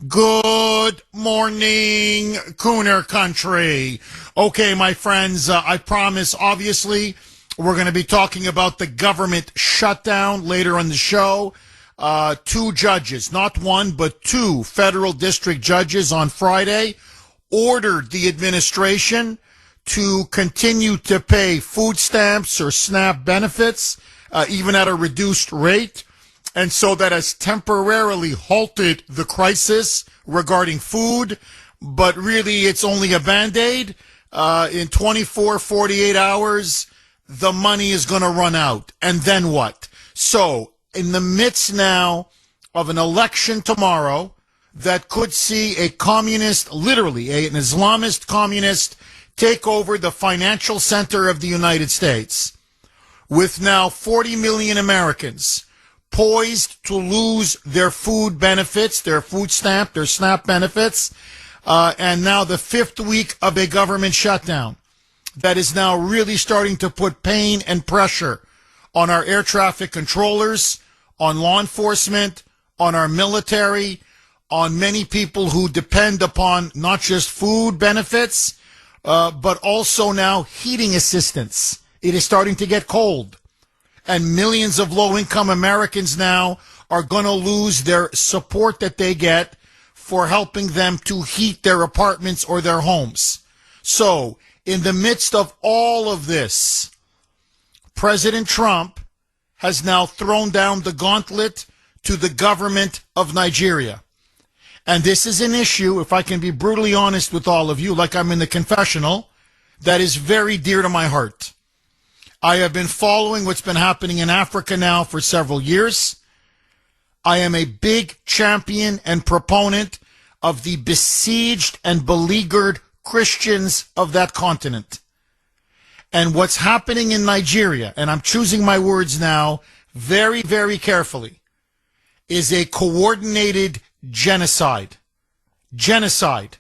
Good morning, Kuhner country. Okay, my friends, I promise, obviously, we're going to be talking about the government shutdown later on the show. Two judges, not one, but two federal district judges on Friday ordered the administration to continue to pay food stamps or SNAP benefits, even at a reduced rate. And so that has temporarily halted the crisis regarding food, but really it's only a Band-Aid. In 24, 48 hours, the money is going to run out. And then what? So, in the midst now of an election tomorrow that could see a communist, literally an Islamist communist, take over the financial center of the United States, with now 40 million Americans poised to lose their food benefits, their food stamp, their SNAP benefits, and now the fifth week of a government shutdown that is now really starting to put pain and pressure on our air traffic controllers, on law enforcement, on our military, on many people who depend upon not just food benefits, but also now heating assistance. It is starting to get cold. And millions of low-income Americans now are going to lose their support that they get for helping them to heat their apartments or their homes. So, in the midst of all of this, President Trump has now thrown down the gauntlet to the government of Nigeria. And this is an issue, if I can be brutally honest with all of you, like I'm in the confessional, that is very dear to my heart. I have been following what's been happening in Africa now for several years. I am a big champion and proponent of the besieged and beleaguered Christians of that continent. And what's happening in Nigeria, and I'm choosing my words now very, very carefully, is a coordinated genocide. Genocide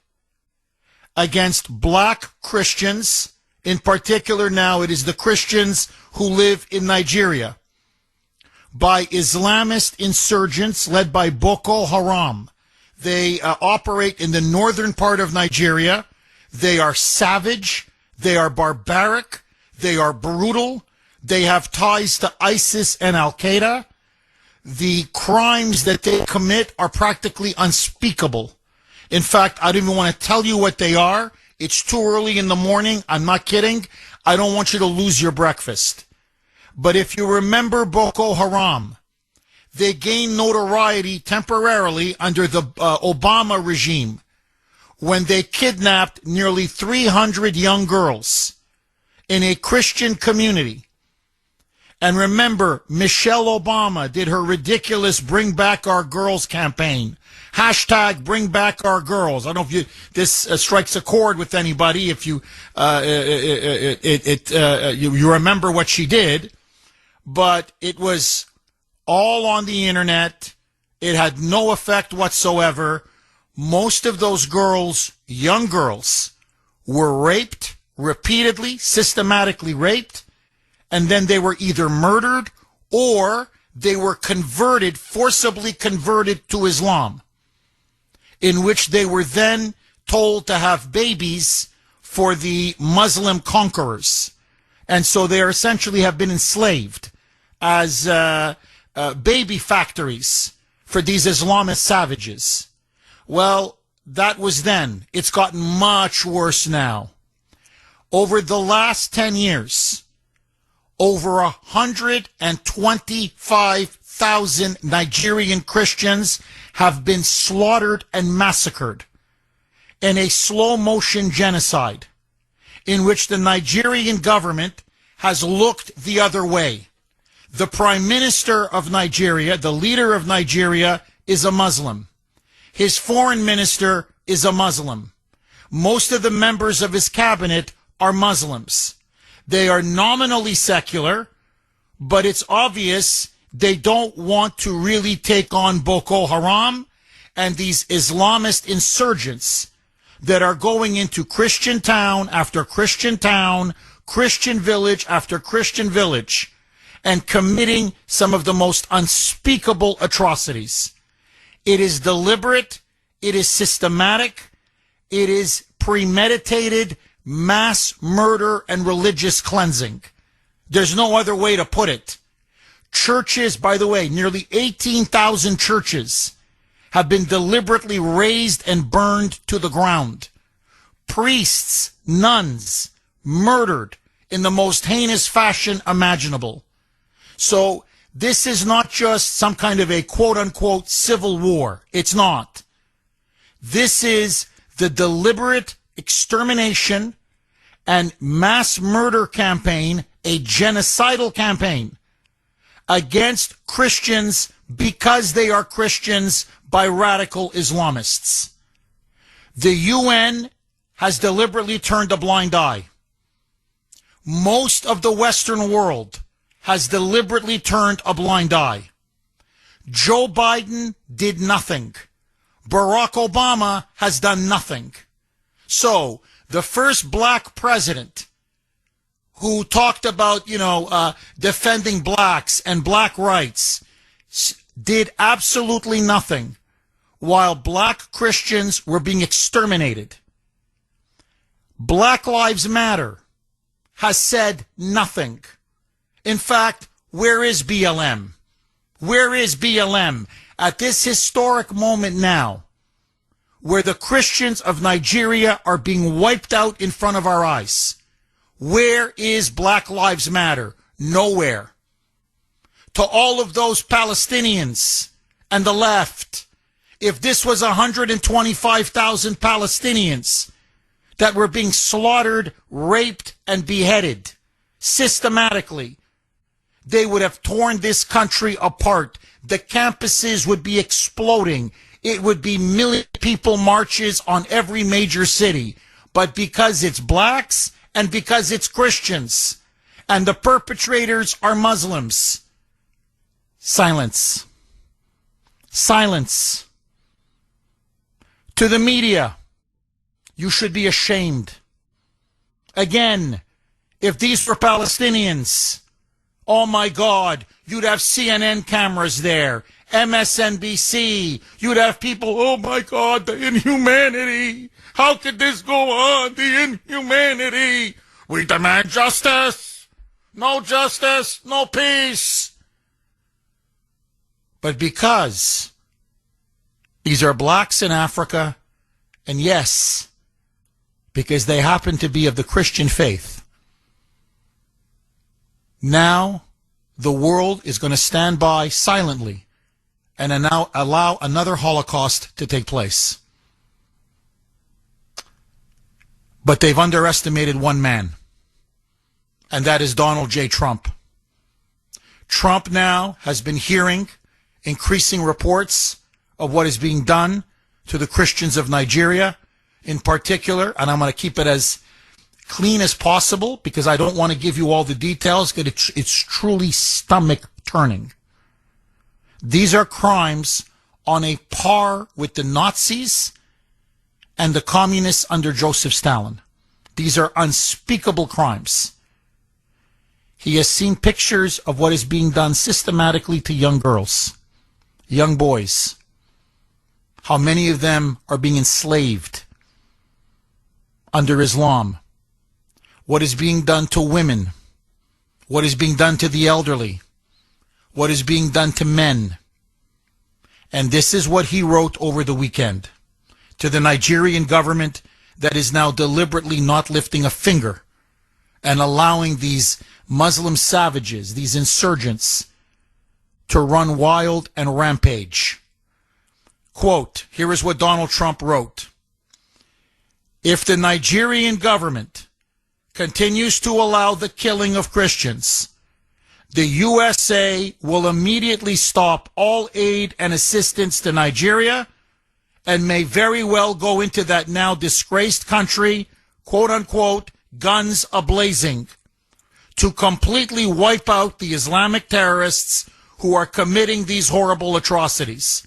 against black Christians. In particular now, it is the Christians who live in Nigeria, by Islamist insurgents led by Boko Haram. They operate in the northern part of Nigeria. They are savage. They are barbaric. They are brutal. They have ties to ISIS and Al-Qaeda. The crimes that they commit are practically unspeakable. In fact, I don't even want to tell you what they are. It's too early in the morning. I'm not kidding. I don't want you to lose your breakfast. But if you remember Boko Haram, they gained notoriety temporarily under the Obama regime when they kidnapped nearly 300 young girls in a Christian community. And remember, Michelle Obama did her ridiculous Bring Back Our Girls campaign. Hashtag Bring Back Our Girls. I don't know if this strikes a chord with anybody. If you you remember what she did, but it was all on the internet. It had no effect whatsoever. Most of those girls, young girls, were raped repeatedly, systematically raped, and then they were either murdered or they were converted, forcibly converted to Islam, in which they were then told to have babies for the Muslim conquerors. And so they essentially have been enslaved as baby factories for these Islamist savages. Well, that was then. It's gotten much worse now. Over the last 10 years, over 125,000 Nigerian Christians have been slaughtered and massacred in a slow-motion genocide in which the Nigerian government has looked the other way. The Prime Minister of Nigeria, the leader of Nigeria, is a Muslim. His foreign minister is a Muslim. Most of the members of his cabinet are Muslims. They are nominally secular, but it's obvious they don't want to really take on Boko Haram and these Islamist insurgents that are going into Christian town after Christian town, Christian village after Christian village, and committing some of the most unspeakable atrocities. It is deliberate, It is systematic. It is premeditated mass murder and religious cleansing. There's no other way to put it. Churches, by the way, nearly 18,000 churches have been deliberately razed and burned to the ground. Priests, nuns, murdered in the most heinous fashion imaginable. So this is not just some kind of a quote-unquote civil war. It's not. This is the deliberate extermination and mass murder campaign, a genocidal campaign against Christians because they are Christians by radical Islamists. The UN has deliberately turned a blind eye. Most of the Western world has deliberately turned a blind eye. Joe Biden did nothing. Barack Obama has done nothing. So, the first black president who talked about, defending blacks and black rights did absolutely nothing while black Christians were being exterminated. Black Lives Matter has said nothing. In fact, where is BLM? Where is BLM at this historic moment now where the Christians of Nigeria are being wiped out in front of our eyes? Where is Black Lives Matter? Nowhere. To all of those Palestinians and the left, if this was 125,000 Palestinians that were being slaughtered, raped, and beheaded systematically, they would have torn this country apart. The campuses would be exploding. It would be million people marches on every major city. But because it's blacks and because it's Christians and the perpetrators are Muslims, silence. Silence. To the media, you should be ashamed. Again, if these were Palestinians, oh my God, you'd have CNN cameras there, MSNBC, you'd have people, oh my God, the inhumanity. How could this go on? The inhumanity. We demand justice. No justice, no peace. But because these are blacks in Africa, and yes, because they happen to be of the Christian faith, now the world is going to stand by silently and now allow another Holocaust to take place. But they've underestimated one man, and that is Donald J. Trump. Trump now has been hearing increasing reports of what is being done to the Christians of Nigeria in particular, and I'm going to keep it as clean as possible because I don't want to give you all the details because it's truly stomach-turning. These are crimes on a par with the Nazis and the communists under Joseph Stalin. These are unspeakable crimes. He has seen pictures of what is being done systematically to young girls, young boys, how many of them are being enslaved under Islam, what is being done to women, what is being done to the elderly, what is being done to men. And this is what he wrote over the weekend to the Nigerian government that is now deliberately not lifting a finger and allowing these Muslim savages, these insurgents, to run wild and rampage. Quote, here is what Donald Trump wrote. If the Nigerian government continues to allow the killing of Christians, the USA will immediately stop all aid and assistance to Nigeria and may very well go into that now disgraced country, quote unquote, guns a-blazing, to completely wipe out the Islamic terrorists who are committing these horrible atrocities.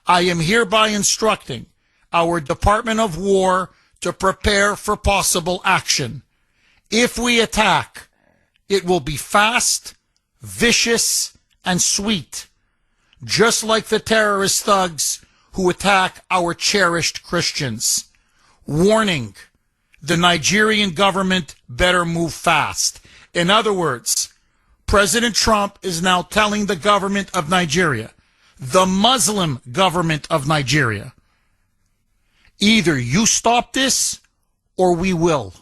I am hereby instructing our Department of War to prepare for possible action. If we attack, it will be fast, vicious, and sweet, just like the terrorist thugs who attack our cherished Christians. Warning, the Nigerian government better move fast. In other words, President Trump is now telling the government of Nigeria, the Muslim government of Nigeria, either you stop this or we will.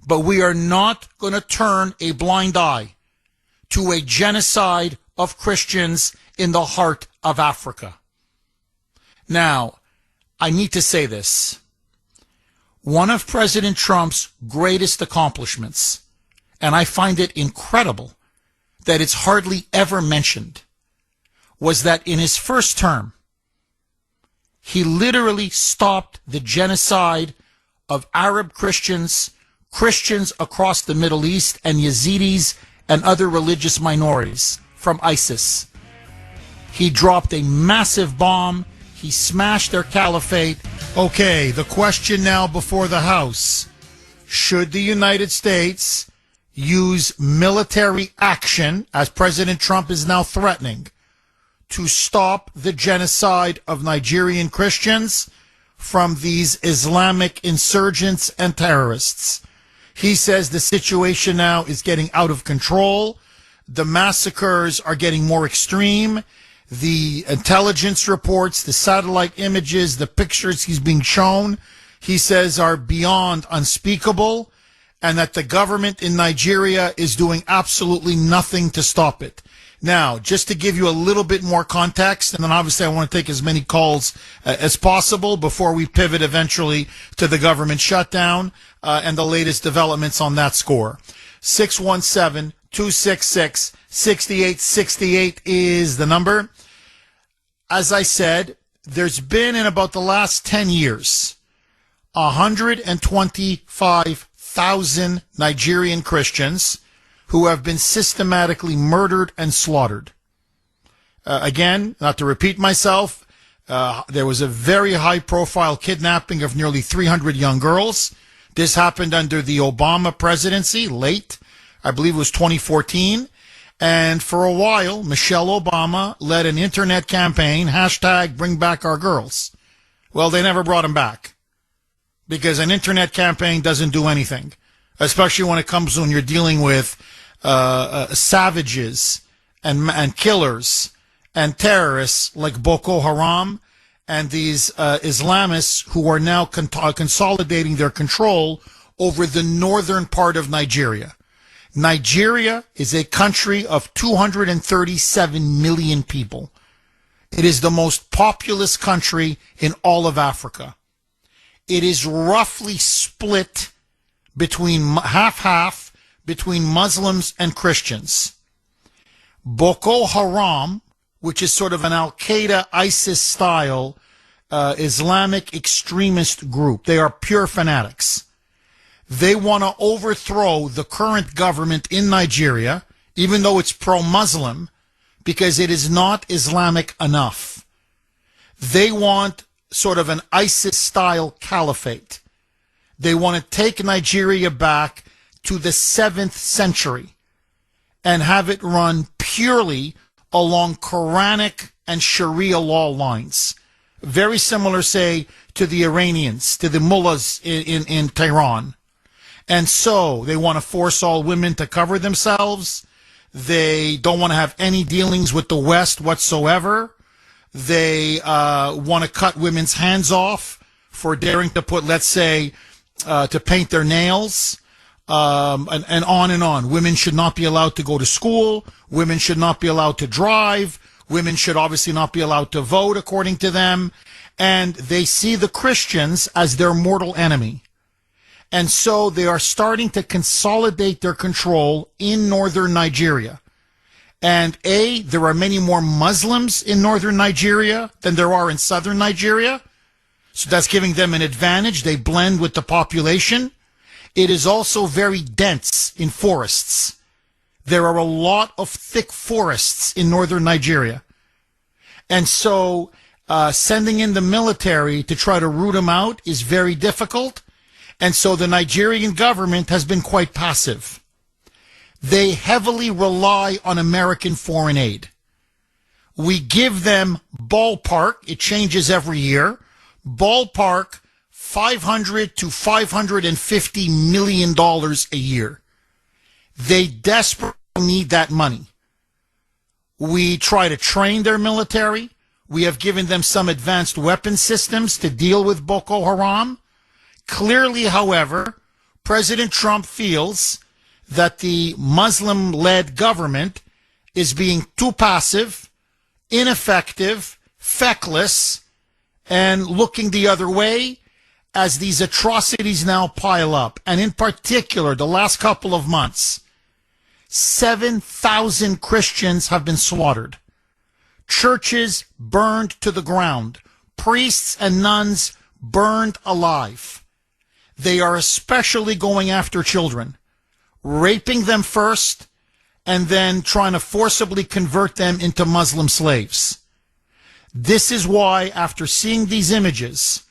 But we are not going to turn a blind eye to a genocide of Christians in the heart of Africa. Now, I need to say this. One of President Trump's greatest accomplishments, and I find it incredible that it's hardly ever mentioned, was that in his first term, he literally stopped the genocide of Arab Christians, Christians across the Middle East, and Yazidis and other religious minorities from ISIS. He dropped a massive bomb. He smashed their caliphate. Okay, the question now before the House. Should the United States use military action, as President Trump is now threatening, to stop the genocide of Nigerian Christians from these Islamic insurgents and terrorists? He says the situation now is getting out of control. The massacres are getting more extreme. The intelligence reports, the satellite images, the pictures he's being shown, he says are beyond unspeakable, and that the government in Nigeria is doing absolutely nothing to stop it. Now, just to give you a little bit more context, and then obviously I want to take as many calls as possible before we pivot eventually to the government shutdown and the latest developments on that score. 617-266-6868 is the number. As I said, there's been in about the last 10 years, 125,000 Nigerian Christians who have been systematically murdered and slaughtered. Again, not to repeat myself, there was a very high-profile kidnapping of nearly 300 young girls. This happened under the Obama presidency, late, I believe it was 2014. And for a while, Michelle Obama led an internet campaign, hashtag Bring Back Our Girls. Well, they never brought them back because an internet campaign doesn't do anything, especially when it comes when you're dealing with savages and killers and terrorists like Boko Haram and these Islamists who are now consolidating their control over the northern part of Nigeria. Nigeria is a country of 237 million people. It is the most populous country in all of Africa. It is roughly split between half-half between Muslims and Christians. Boko Haram, which is sort of an Al-Qaeda, ISIS-style Islamic extremist group, they are pure fanatics. They want to overthrow the current government in Nigeria, even though it's pro-Muslim, because it is not Islamic enough. They want sort of an ISIS-style caliphate. They want to take Nigeria back to the 7th century and have it run purely along Quranic and Sharia law lines. Very similar, say, to the Iranians, to the mullahs in Tehran. And so they want to force all women to cover themselves. They don't want to have any dealings with the West whatsoever. They want to cut women's hands off for daring to put, let's say, to paint their nails, and on and on. Women should not be allowed to go to school. Women should not be allowed to drive. Women should obviously not be allowed to vote, according to them. And they see the Christians as their mortal enemy. And so they are starting to consolidate their control in northern Nigeria. And there are many more Muslims in northern Nigeria than there are in southern Nigeria. So that's giving them an advantage. They blend with the population. It is also very dense in forests. There are a lot of thick forests in northern Nigeria. And so sending in the military to try to root them out is very difficult. And so the Nigerian government has been quite passive. They heavily rely on American foreign aid. We give them ballpark, it changes every year, ballpark $500 to $550 million a year. They desperately need that money. We try to train their military. We have given them some advanced weapon systems to deal with Boko Haram. Clearly, however, President Trump feels that the Muslim-led government is being too passive, ineffective, feckless, and looking the other way as these atrocities now pile up. And in particular, the last couple of months, 7,000 Christians have been slaughtered. Churches burned to the ground. Priests and nuns burned alive. They are especially going after children, raping them first, and then trying to forcibly convert them into Muslim slaves. This is why, after seeing these images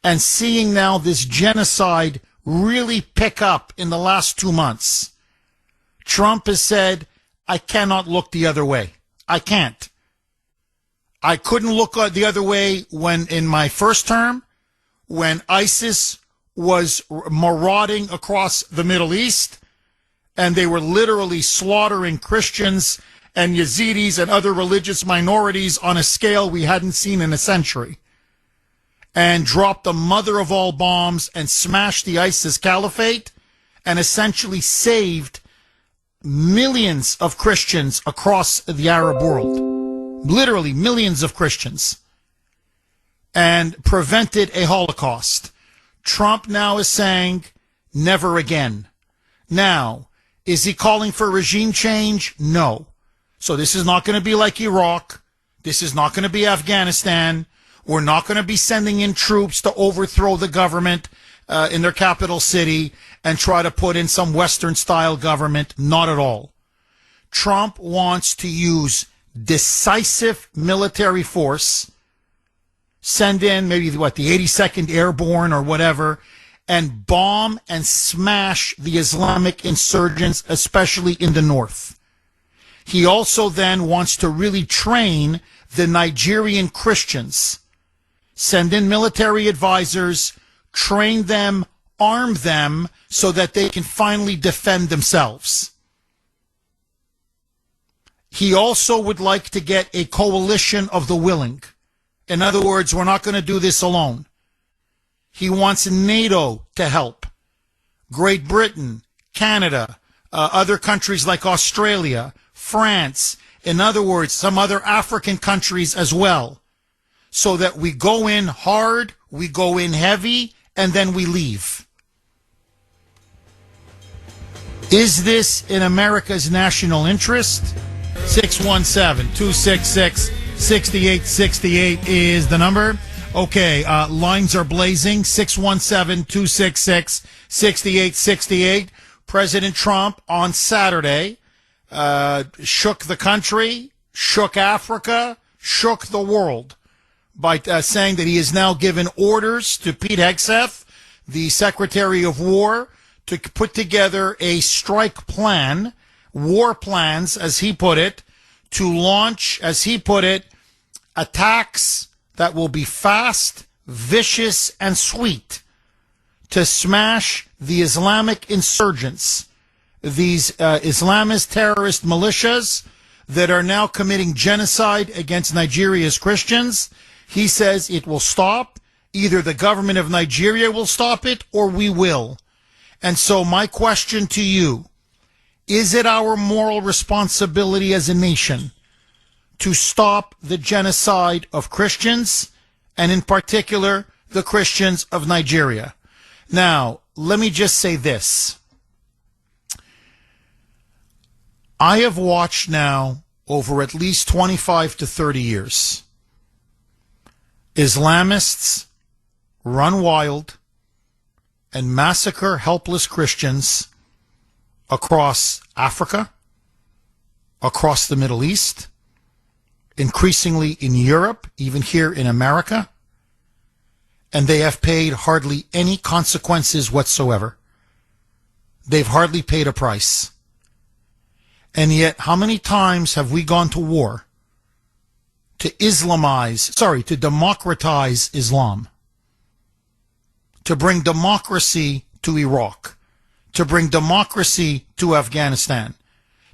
and seeing now this genocide really pick up in the last 2 months, Trump has said, I cannot look the other way. I can't. I couldn't look the other way when in my first term, when ISIS was marauding across the Middle East, and they were literally slaughtering Christians and Yazidis and other religious minorities on a scale we hadn't seen in a century, and dropped the mother of all bombs and smashed the ISIS caliphate and essentially saved millions of Christians across the Arab world. Literally millions of Christians. And prevented a Holocaust. Trump now is saying, never again. Now, is he calling for regime change? No. So this is not going to be like Iraq. This is not going to be Afghanistan. We're not going to be sending in troops to overthrow the government in their capital city and try to put in some Western-style government. Not at all. Trump wants to use decisive military force, send in maybe, the 82nd Airborne or whatever, and bomb and smash the Islamic insurgents, especially in the north. He also then wants to really train the Nigerian Christians, send in military advisors, train them, arm them, so that they can finally defend themselves. He also would like to get a coalition of the willing. In other words, we're not going to do this alone. He wants NATO to help. Great Britain, Canada, other countries like Australia, France, in other words, some other African countries as well, so that we go in hard, we go in heavy, and then we leave. Is this in America's national interest? 617-266-6868 is the number. Okay, lines are blazing. 617-266-6868. President Trump on Saturday shook the country, shook Africa, shook the world by saying that he has now given orders to Pete Hegseth, the Secretary of War, to put together a strike plan, war plans, as he put it, to launch, as he put it, attacks that will be fast, vicious, and sweet to smash the Islamic insurgents, these Islamist terrorist militias that are now committing genocide against Nigeria's Christians. He says it will stop. Either the government of Nigeria will stop it or we will. And so my question to you, is it our moral responsibility as a nation to stop the genocide of Christians, and in particular, the Christians of Nigeria? Now, let me just say this. I have watched now over at least 25 to 30 years Islamists run wild and massacre helpless Christians across Africa, across the Middle East, increasingly in Europe, even here in America, and they have paid hardly any consequences whatsoever. They've hardly paid a price. And yet, how many times have we gone to war to democratize Islam, to bring democracy to Iraq, to bring democracy to Afghanistan,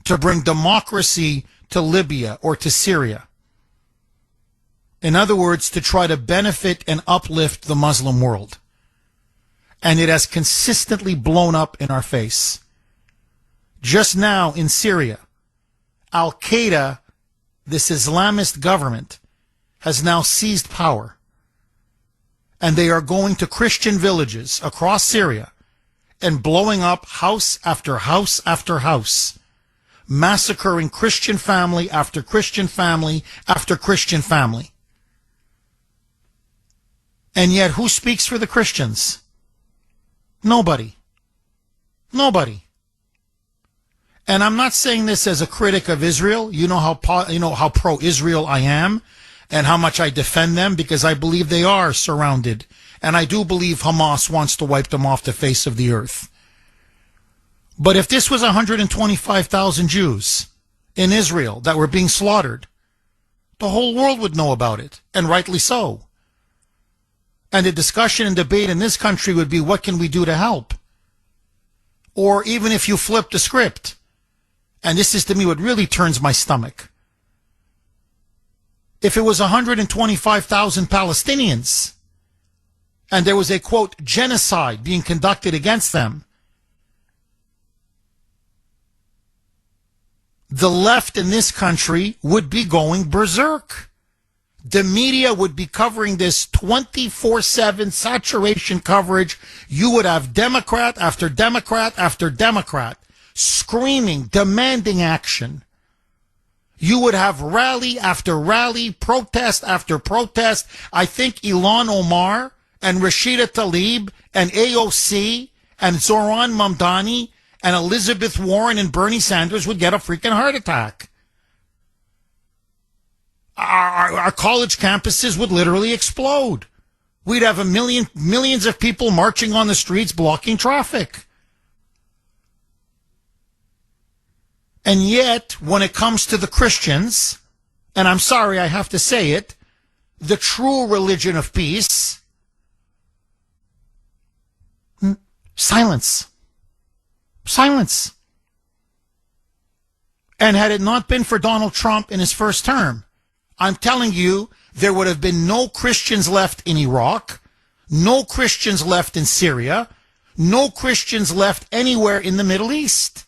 to bring democracy to Libya or to Syria. In other words, to try to benefit and uplift the Muslim world. And it has consistently blown up in our face. Just now in Syria, Al-Qaeda, this Islamist government, has now seized power. And they are going to Christian villages across Syria and blowing up house after house after house, massacring Christian family after Christian family after Christian family. And yet, who speaks for the Christians? Nobody. Nobody. And I'm not saying this as a critic of Israel. You know how pro-Israel I am and how much I defend them, because I believe they are surrounded. And I do believe Hamas wants to wipe them off the face of the earth. But if this was 125,000 Jews in Israel that were being slaughtered, the whole world would know about it, and rightly so. And the discussion and debate in this country would be, what can we do to help? Or even if you flip the script, and this is to me what really turns my stomach, if it was 125,000 Palestinians, and there was a, quote, genocide being conducted against them, the left in this country would be going berserk. The media would be covering this 24/7 saturation coverage. You would have Democrat after Democrat after Democrat screaming, demanding action. You would have rally after rally, protest after protest. I think Ilhan Omar and Rashida Tlaib and AOC and Zoran Mamdani and Elizabeth Warren and Bernie Sanders would get a freaking heart attack. Our college campuses would literally explode. We'd have millions of people marching on the streets blocking traffic. And yet, when it comes to the Christians, and I'm sorry I have to say it, the true religion of peace, silence. Silence. And had it not been for Donald Trump in his first term, I'm telling you, there would have been no Christians left in Iraq, no Christians left in Syria, no Christians left anywhere in the Middle East.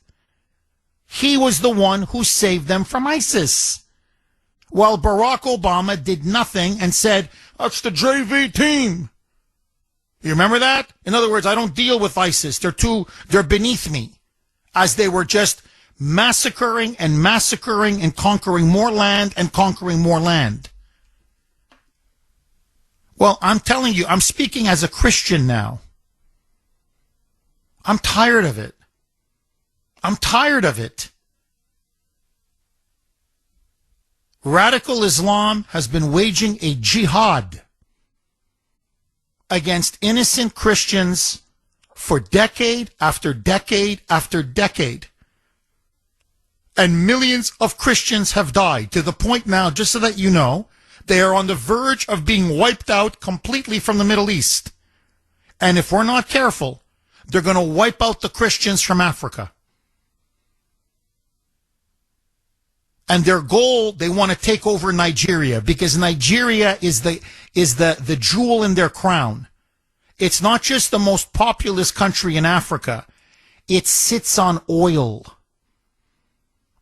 He was the one who saved them from ISIS. While Barack Obama did nothing and said, that's the JV team. You remember that? In other words, I don't deal with ISIS. They're beneath me. As they were just massacring and conquering more land and conquering more land. Well, I'm telling you, I'm speaking as a Christian now. I'm tired of it. I'm tired of it. Radical Islam has been waging a jihad against innocent Christians for decade after decade after decade. And millions of Christians have died, to the point now, just so that you know, they are on the verge of being wiped out completely from the Middle East. And if we're not careful, they're going to wipe out the Christians from Africa. And their goal, they want to take over Nigeria, because Nigeria is the jewel in their crown. It's not just the most populous country in Africa. It sits on oil.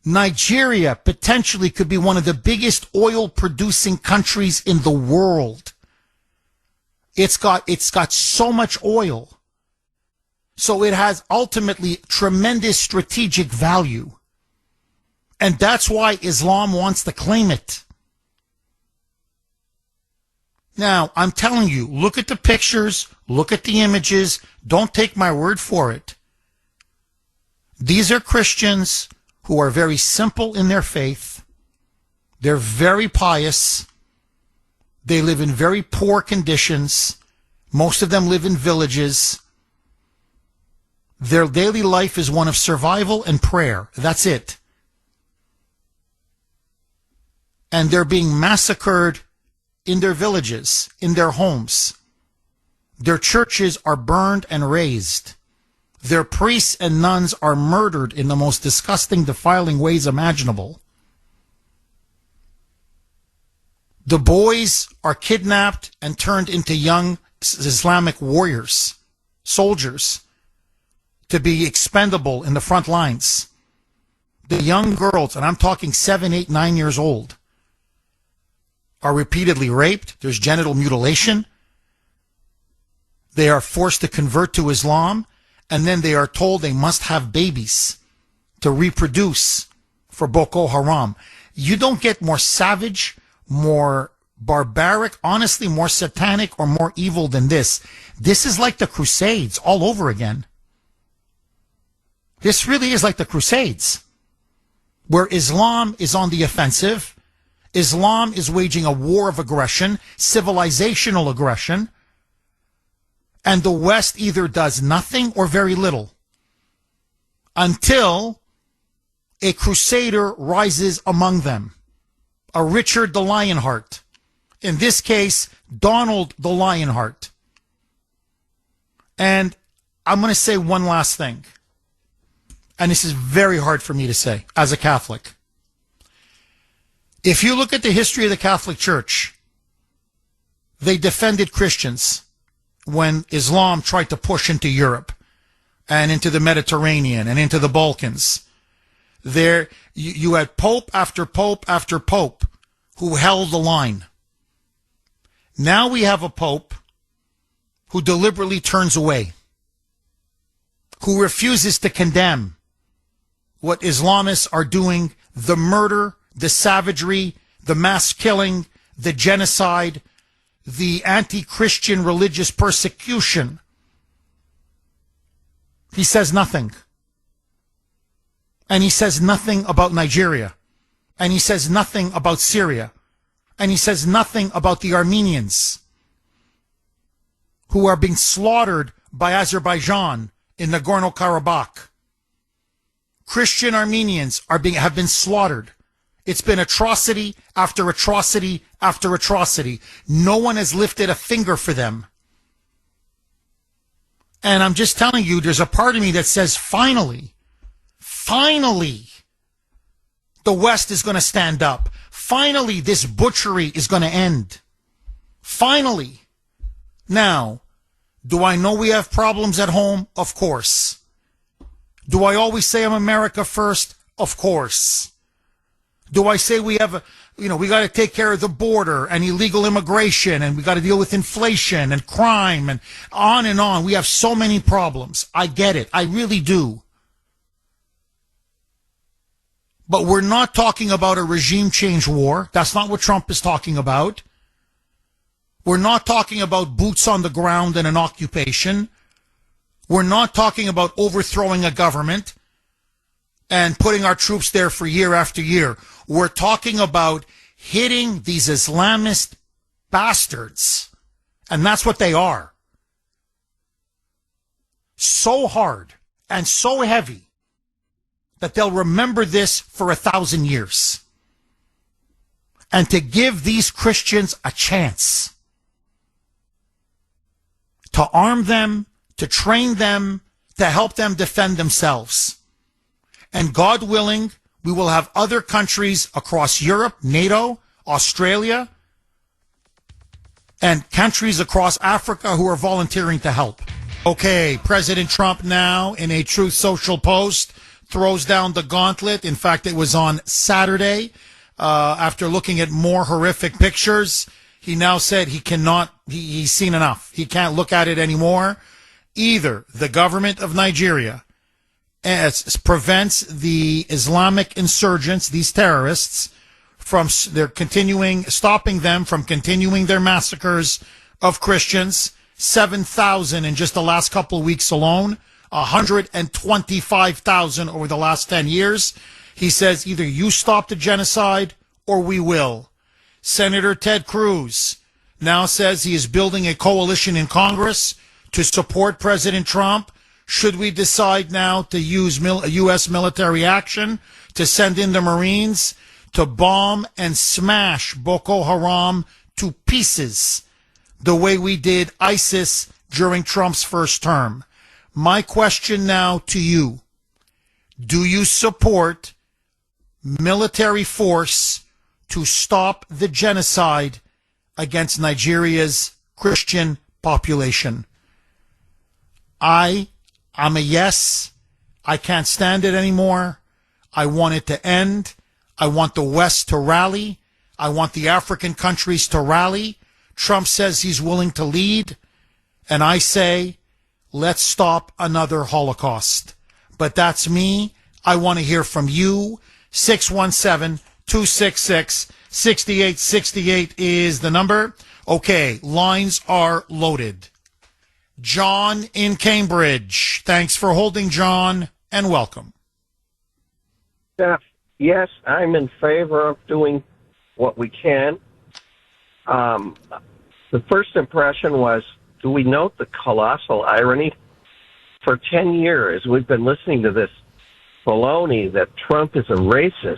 Nigeria potentially could be one of the biggest oil producing countries in the world. It's got so much oil. So it has ultimately tremendous strategic value. And that's why Islam wants to claim it. Now, I'm telling you, look at the pictures, look at the images, don't take my word for it. These are Christians who are very simple in their faith. They're very pious. They live in very poor conditions. Most of them live in villages. Their daily life is one of survival and prayer. That's it. and they're being massacred in their villages, in their homes. Their churches are burned and razed. Their priests and nuns are murdered in the most disgusting, defiling ways imaginable. The boys are kidnapped and turned into young Islamic warriors, soldiers, to be expendable in the front lines. The young girls, and I'm talking 7, 8, 9 years old, are repeatedly raped. There's genital mutilation. They are forced to convert to Islam, and then they are told they must have babies to reproduce for Boko Haram. You don't get more savage, more barbaric, honestly more satanic or more evil than this. This is like the Crusades all over again. This really is like the Crusades, where Islam is on the offensive. Islam is waging a war of aggression, civilizational aggression, and the West either does nothing or very little until a crusader rises among them, a Richard the Lionheart. In this case, Donald the Lionheart. And I'm going to say one last thing, and this is very hard for me to say as a Catholic. If you look at the history of the Catholic Church, they defended Christians when Islam tried to push into Europe and into the Mediterranean and into the Balkans. There, you had pope after pope after pope who held the line. Now we have a pope who deliberately turns away, who refuses to condemn what Islamists are doing, the murder, the savagery, the mass killing, the genocide, the anti-Christian religious persecution. He says nothing. And he says nothing about Nigeria. And he says nothing about Syria. And he says nothing about the Armenians who are being slaughtered by Azerbaijan in Nagorno-Karabakh. Christian Armenians have been slaughtered. It's been atrocity after atrocity after atrocity. No one has lifted a finger for them. And I'm just telling you, there's a part of me that says, finally, the West is going to stand up. Finally, this butchery is going to end. Finally. Now, do I know we have problems at home? Of course. Do I always say I'm America first? Of course. Do I say we have we got to take care of the border and illegal immigration, and we got to deal with inflation and crime and on and on? We have so many problems. I get it. I really do. But we're not talking about a regime change war. That's not what Trump is talking about. We're not talking about boots on the ground and an occupation. We're not talking about overthrowing a government and putting our troops there for year after year. We're talking about hitting these Islamist bastards. And that's what they are. So hard and so heavy that they'll remember this for 1,000 years. And to give these Christians a chance. To arm them, to train them, to help them defend themselves. And God willing, we will have other countries across Europe, NATO, Australia, and countries across Africa who are volunteering to help. Okay, President Trump now, in a Truth Social post, throws down the gauntlet. In fact, it was on Saturday. After looking at more horrific pictures, he now said he's seen enough. He can't look at it anymore. Either the government of Nigeria prevents the Islamic insurgents, these terrorists, from stopping them from continuing their massacres of Christians. 7,000 in just the last couple of weeks alone, 125,000 over the last 10 years. He says either you stop the genocide or we will. Senator Ted Cruz now says he is building a coalition in Congress to support President Trump. Should we decide now to use U.S. military action to send in the Marines to bomb and smash Boko Haram to pieces the way we did ISIS during Trump's first term. My question now to you, do you support military force to stop the genocide against Nigeria's Christian population? I'm a yes. I can't stand it anymore. I want it to end. I want the West to rally. I want the African countries to rally. Trump says he's willing to lead. And I say, let's stop another Holocaust. But that's me. I want to hear from you. 617-266-6868 is the number. Okay, lines are loaded. John in Cambridge. Thanks for holding, John, and welcome. Yes, I'm in favor of doing what we can. The first impression was, do we note the colossal irony? For 10 years, we've been listening to this baloney that Trump is a racist,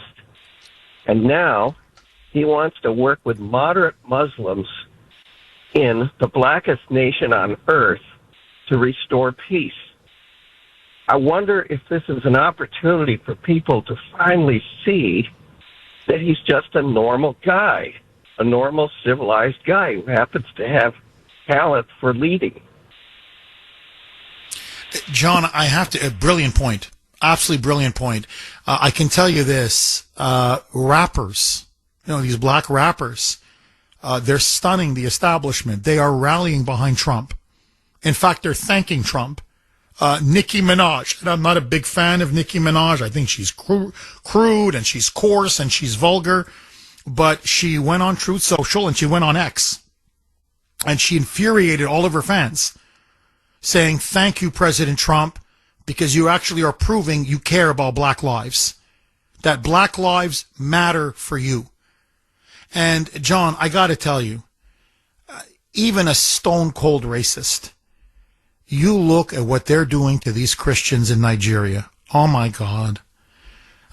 and now he wants to work with moderate Muslims in the blackest nation on earth to restore peace. I wonder if this is an opportunity for people to finally see that he's just a normal guy, a normal civilized guy who happens to have talent for leading. John, I have to, a brilliant point. Absolutely brilliant point. I can tell you this, rappers, these black rappers, they're stunning the establishment. They are rallying behind Trump. In fact, they're thanking Trump. Nicki Minaj, and I'm not a big fan of Nicki Minaj. I think she's crude and she's coarse and she's vulgar, but she went on Truth Social and she went on X and she infuriated all of her fans, saying, thank you, President Trump, because you actually are proving you care about black lives, that black lives matter for you. And John, I got to tell you, even a stone cold racist, you look at what they're doing to these Christians in Nigeria. Oh my God.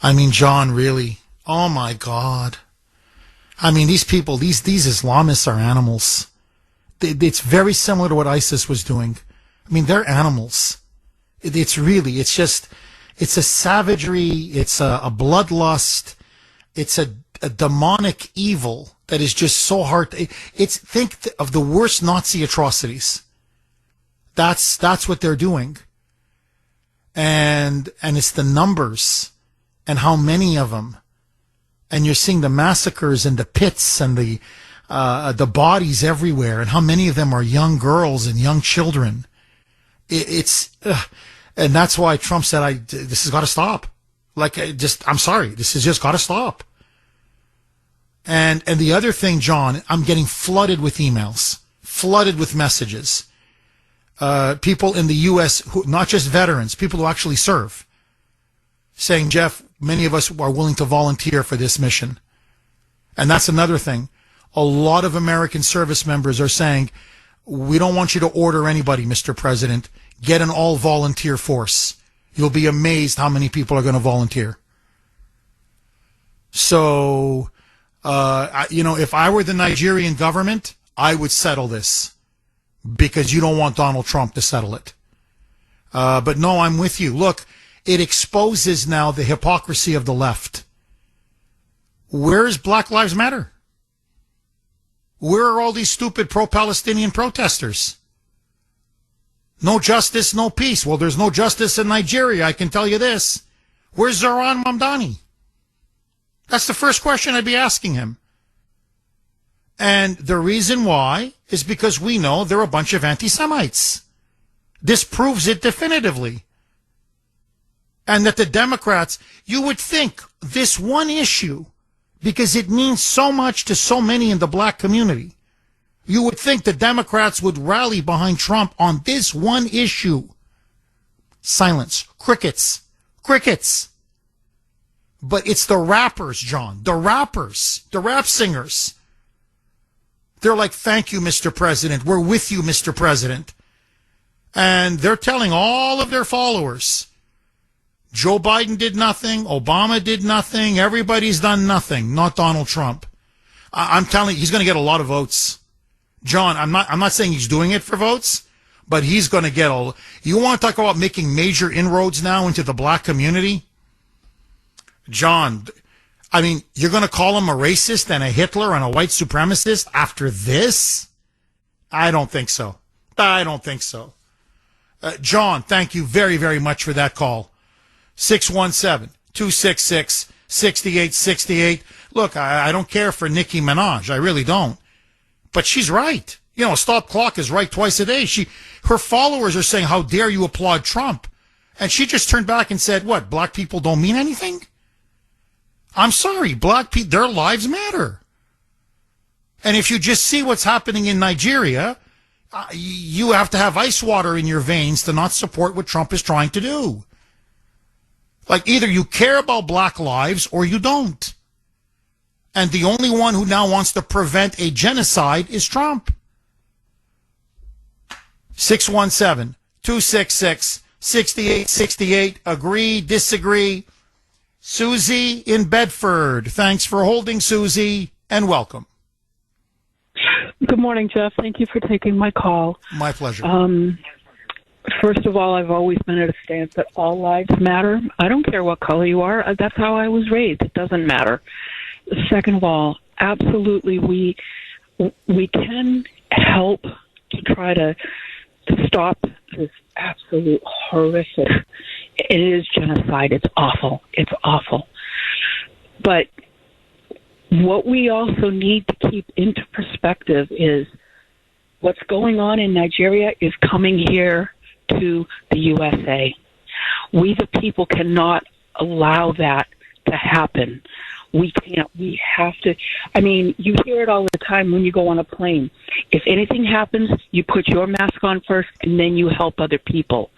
I mean, John, really? Oh my God. I mean, these people, these Islamists are animals. It's very similar to what ISIS was doing. I mean, they're animals. It's a savagery. It's a bloodlust. It's a demonic evil that is just so hard. Think of the worst Nazi atrocities. That's what they're doing. And it's the numbers and how many of them. And you're seeing the massacres and the pits and the bodies everywhere, and how many of them are young girls and young children. And that's why Trump said, this has got to stop. I'm sorry, this has just got to stop. And the other thing, John, I'm getting flooded with emails, flooded with messages. People in the U.S., who, not just veterans, people who actually serve, saying, Jeff, many of us are willing to volunteer for this mission. And that's another thing. A lot of American service members are saying, we don't want you to order anybody, Mr. President. Get an all-volunteer force. You'll be amazed how many people are going to volunteer. So, if I were the Nigerian government, I would settle this, because you don't want Donald Trump to settle it. But no, I'm with you. Look, it exposes now the hypocrisy of the left. Where is Black Lives Matter? Where are all these stupid pro-Palestinian protesters? No justice, no peace. Well, there's no justice in Nigeria, I can tell you this. Where's Zoran Mamdani? That's the first question I'd be asking him. And the reason why is because we know they're a bunch of anti-Semites. This proves it definitively. And that the Democrats, you would think this one issue, because it means so much to so many in the black community, you would think the Democrats would rally behind Trump on this one issue. Silence. Crickets. Crickets. But it's the rappers, John. The rappers. The rap singers. They're like, thank you, Mr. President. We're with you, Mr. President. And they're telling all of their followers, Joe Biden did nothing. Obama did nothing. Everybody's done nothing. Not Donald Trump. I'm telling you, he's going to get a lot of votes. John, I'm not saying he's doing it for votes, but he's going to get a. You want to talk about making major inroads now into the black community? John, I mean, you're going to call him a racist and a Hitler and a white supremacist after this? I don't think so. I don't think so. John, thank you very, very much for that call. 617-266-6868. Look, I don't care for Nicki Minaj. I really don't. But she's right. You know, a stop clock is right twice a day. Her followers are saying, how dare you applaud Trump? And she just turned back and said, what, black people don't mean anything? I'm sorry, black people, their lives matter. And if you just see what's happening in Nigeria, you have to have ice water in your veins to not support what Trump is trying to do. Like, either you care about black lives or you don't. And the only one who now wants to prevent a genocide is Trump. 617-266-6868. Agree, disagree. Susie in Bedford. Thanks for holding, Susie, and welcome. Good morning, Jeff. Thank you for taking my call. My pleasure. First of all, I've always been at a stance that all lives matter. I don't care what color you are. That's how I was raised. It doesn't matter. Second of all, absolutely, we can help to try to stop this absolute horrific. It is genocide. It's awful. It's awful. But what we also need to keep into perspective is what's going on in Nigeria is coming here to the USA. We, the people, cannot allow that to happen. We can't. We have to. I mean, you hear it all the time when you go on a plane. If anything happens, you put your mask on first, and then you help other people.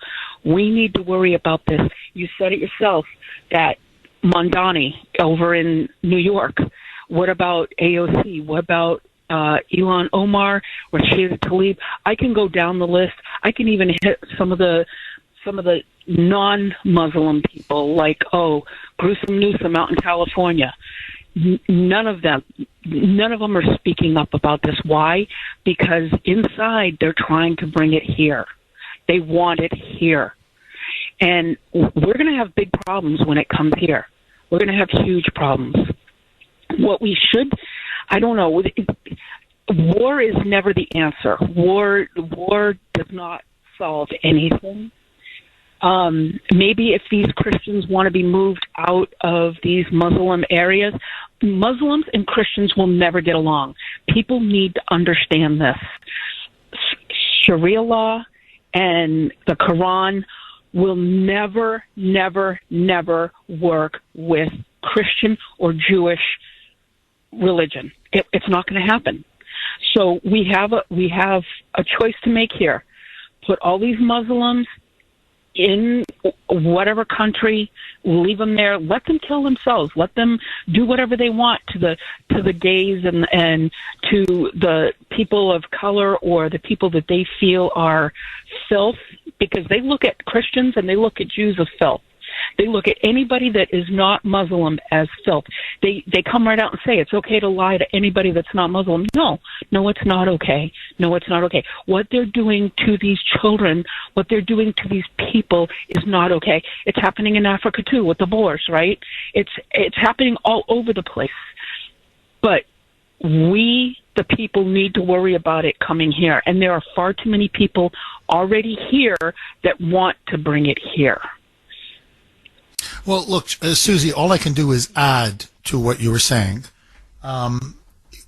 We need to worry about this. You said it yourself, that Mondani over in New York. What about AOC? What about Ilhan Omar, Rashida Tlaib? I can go down the list. I can even hit some of the non-Muslim people, like Gruesome Newsom out in California. None of them are speaking up about this. Why? Because inside they're trying to bring it here. They want it here, and we're going to have big problems when it comes here. We're going to have huge problems. What we should, I don't know. War is never the answer. War does not solve anything. Maybe if these Christians want to be moved out of these Muslim areas, Muslims and Christians will never get along. People need to understand this. Sharia law and the Quran will never, never, never work with Christian or Jewish religion. It's not going to happen. So we have a choice to make here. Put all these Muslims in whatever country, leave them there, let them kill themselves, let them do whatever they want to the gays and to the people of color or the people that they feel are filth, because they look at Christians and they look at Jews as filth. They look at anybody that is not Muslim as filth. They come right out and say it's okay to lie to anybody that's not Muslim. No, it's not okay. No, it's not okay. What they're doing to these children, what they're doing to these people is not okay. It's happening in Africa too with the Boers, right? It's happening all over the place. But we, the people, need to worry about it coming here. And there are far too many people already here that want to bring it here. Well, look, Susie, all I can do is add to what you were saying.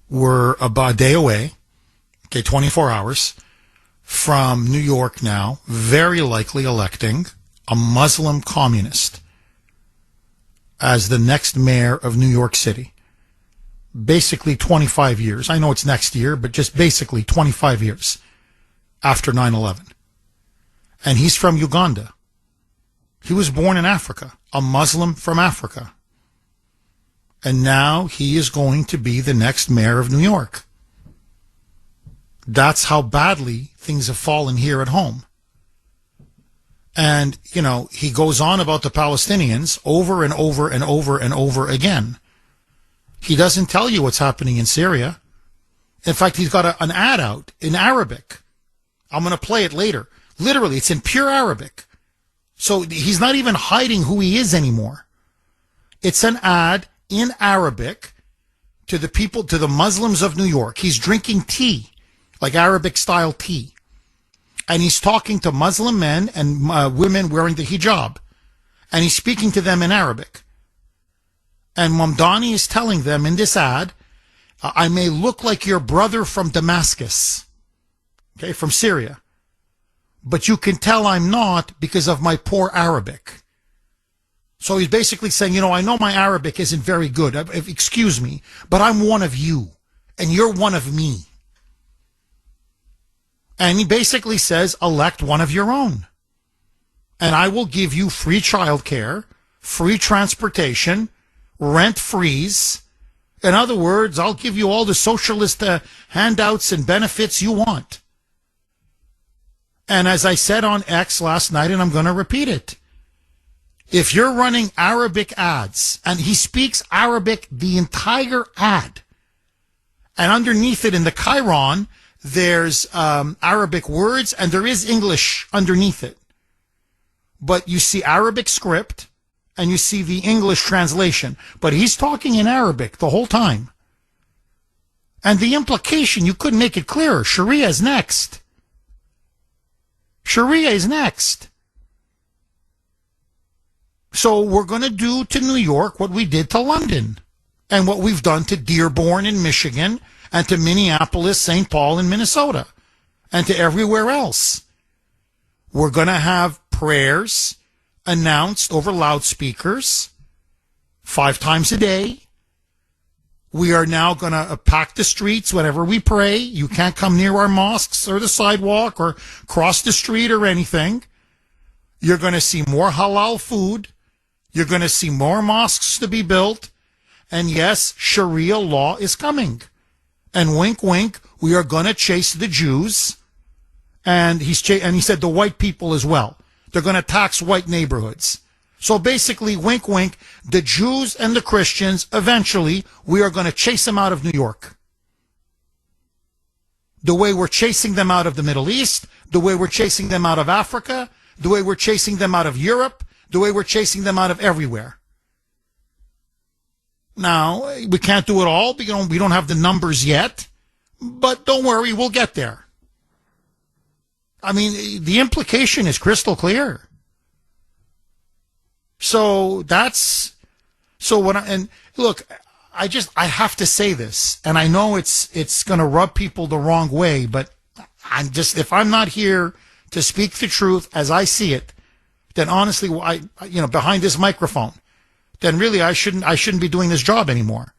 We're about a day away, 24 hours, from New York now, very likely electing a Muslim communist as the next mayor of New York City. Basically 25 years. I know it's next year, but just basically 25 years after 9/11. And he's from Uganda. He was born in Africa, a Muslim from Africa. And now he is going to be the next mayor of New York. That's how badly things have fallen here at home. And, he goes on about the Palestinians over and over and over and over again. He doesn't tell you what's happening in Syria. In fact, he's got an ad out in Arabic. I'm going to play it later. Literally, it's in pure Arabic. So he's not even hiding who he is anymore. It's an ad in Arabic to the people, to the Muslims of New York. He's drinking tea, like Arabic style tea. And he's talking to Muslim men and women wearing the hijab. And he's speaking to them in Arabic. And Mamdani is telling them in this ad, I may look like your brother from Damascus, okay, from Syria. But you can tell I'm not because of my poor Arabic. So he's basically saying, I know my Arabic isn't very good. Excuse me, but I'm one of you, and you're one of me. And he basically says, elect one of your own. And I will give you free childcare, free transportation, rent freeze. In other words, I'll give you all the socialist handouts and benefits you want. And as I said on X last night, and I'm going to repeat it, if you're running Arabic ads, and he speaks Arabic the entire ad, and underneath it in the chyron, there's Arabic words, and there is English underneath it. But you see Arabic script, and you see the English translation. But he's talking in Arabic the whole time. And the implication, you couldn't make it clearer. Sharia is next. Sharia is next. So we're going to do to New York what we did to London, and what we've done to Dearborn in Michigan, and to Minneapolis, St. Paul in Minnesota, and to everywhere else. We're going to have prayers announced over loudspeakers 5 times a day. We are now going to pack the streets whenever we pray. You can't come near our mosques or the sidewalk or cross the street or anything. You're going to see more halal food. You're going to see more mosques to be built. And yes, Sharia law is coming. And wink, wink, we are going to chase the Jews. And he said the white people as well. They're going to tax white neighborhoods. So basically, wink, wink, the Jews and the Christians, eventually, we are going to chase them out of New York. The way we're chasing them out of the Middle East, the way we're chasing them out of Africa, the way we're chasing them out of Europe, the way we're chasing them out of everywhere. Now, we can't do it all. We don't have the numbers yet. But don't worry, we'll get there. I mean, the implication is crystal clear. So look, I have to say this, and I know it's going to rub people the wrong way, but if I'm not here to speak the truth as I see it, then honestly, behind this microphone, then really I shouldn't be doing this job anymore.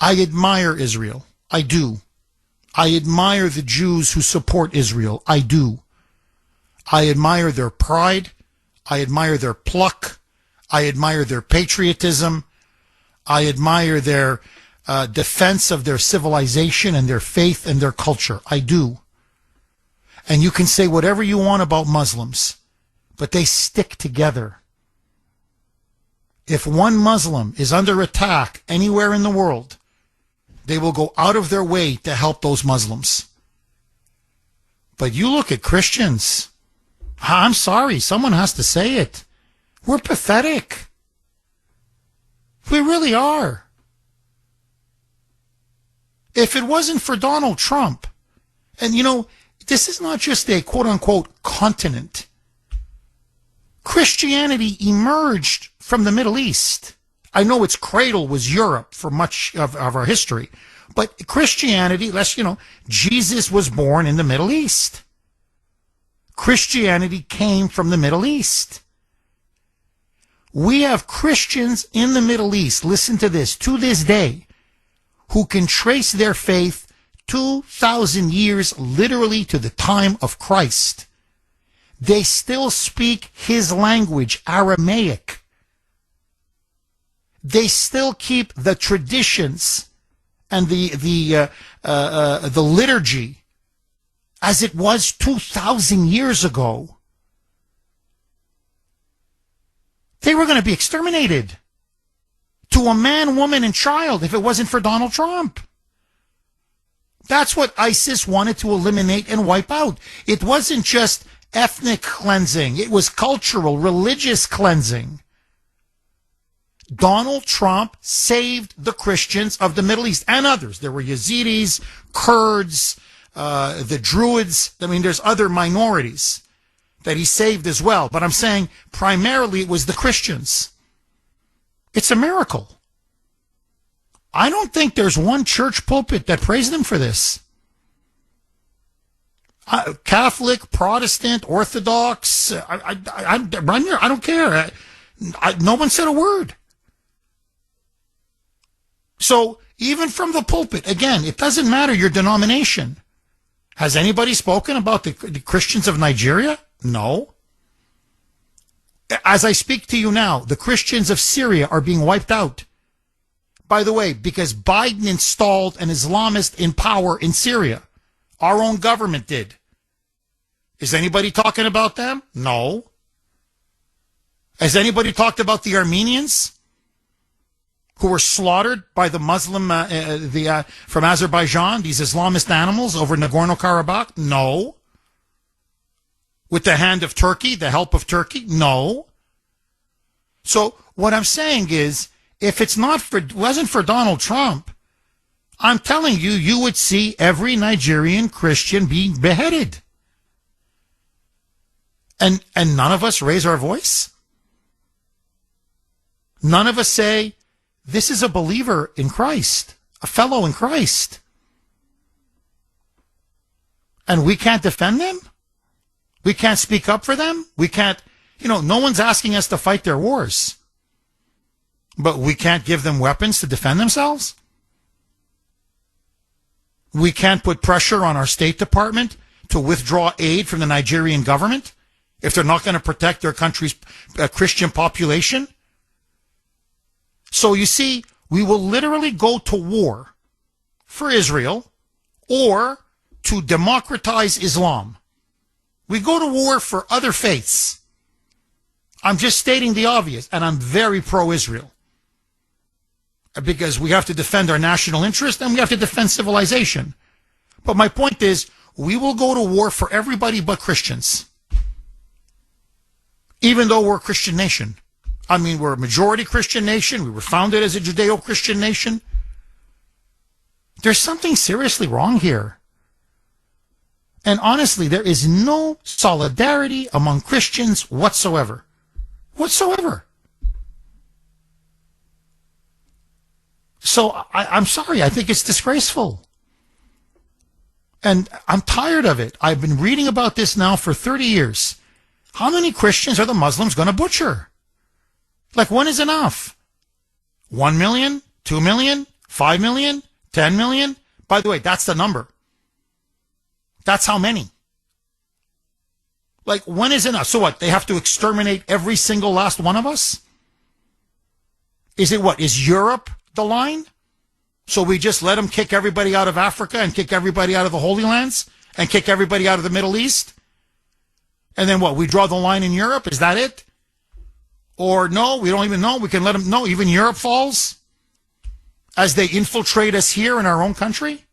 I admire Israel. I do. I admire the Jews who support Israel. I do. I admire their pride. I admire their pluck. I admire their patriotism. I admire their defense of their civilization and their faith and their culture. I do. And you can say whatever you want about Muslims, but they stick together. If one Muslim is under attack anywhere in the world, they will go out of their way to help those Muslims. But you look at Christians. I'm sorry, someone has to say it. We're pathetic. We really are. If it wasn't for Donald Trump, and this is not just a quote-unquote continent. Christianity emerged from the Middle East. I know its cradle was Europe for much of our history, but Christianity, Jesus was born in the Middle East. Christianity came from the Middle East. We have Christians in the Middle East, listen to this, to this day, who can trace their faith 2,000 years literally to the time of Christ. They still speak his language, Aramaic. They still keep the traditions and the liturgy as it was 2,000 years ago. they were going to be exterminated to a man, woman, and child if it wasn't for Donald Trump. That's what ISIS wanted to eliminate and wipe out. It wasn't just ethnic cleansing. It was cultural, religious cleansing. Donald Trump saved the Christians of the Middle East and others. There were Yazidis, Kurds, the Druids. I mean, there's other minorities that he saved as well. But I'm saying primarily it was the Christians. It's a miracle. I don't think there's one church pulpit that praised him for this. Catholic, Protestant, Orthodox, I don't care. No one said a word. So even from the pulpit, again, it doesn't matter your denomination. Has anybody spoken about the Christians of Nigeria? No. As I speak to you now, the Christians of Syria are being wiped out. By the way, because Biden installed an Islamist in power in Syria. Our own government did. Is anybody talking about them? No. Has anybody talked about the Armenians who were slaughtered by the Muslim from Azerbaijan, these Islamist animals over Nagorno-Karabakh? No. With the hand of Turkey, the help of Turkey? No. So what I'm saying is, if it wasn't for Donald Trump, I'm telling you, you would see every Nigerian Christian being beheaded. And none of us raise our voice? None of us say, this is a believer in Christ, a fellow in Christ. And we can't defend them? We can't speak up for them? We can't, no one's asking us to fight their wars. But we can't give them weapons to defend themselves? We can't put pressure on our State Department to withdraw aid from the Nigerian government if they're not going to protect their country's Christian population? So you see, we will literally go to war for Israel or to democratize Islam. We go to war for other faiths. I'm just stating the obvious, and I'm very pro-Israel. Because we have to defend our national interest and we have to defend civilization. But my point is, we will go to war for everybody but Christians. Even though we're a Christian nation. I mean, we're a majority Christian nation. We were founded as a Judeo-Christian nation. There's something seriously wrong here. And honestly, there is no solidarity among Christians whatsoever. Whatsoever. So I'm sorry, I think it's disgraceful. And I'm tired of it. I've been reading about this now for 30 years. How many Christians are the Muslims going to butcher? Like, when is enough? 1 million? 2 million? 5 million? 10 million? By the way, that's the number. That's how many. Like, when is enough? So what? They have to exterminate every single last one of us? Is it what? Is Europe the line? So we just let them kick everybody out of Africa and kick everybody out of the Holy Lands and kick everybody out of the Middle East? And then what? We draw the line in Europe? Is that it? Or no, we don't even know. We can let them know. Even Europe falls as they infiltrate us here in our own country?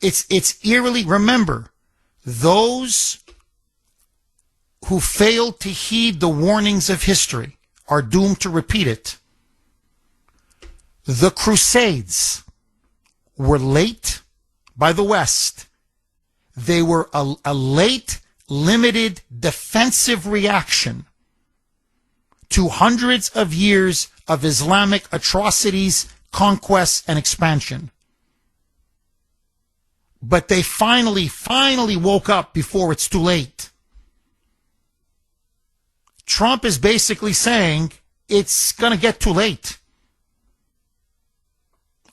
It's eerily, remember, those who fail to heed the warnings of history are doomed to repeat it. The Crusades were late by the West. They were a late, limited, defensive reaction to hundreds of years of Islamic atrocities, conquests, and expansion. But they finally woke up before it's too late. Trump is basically saying it's going to get too late.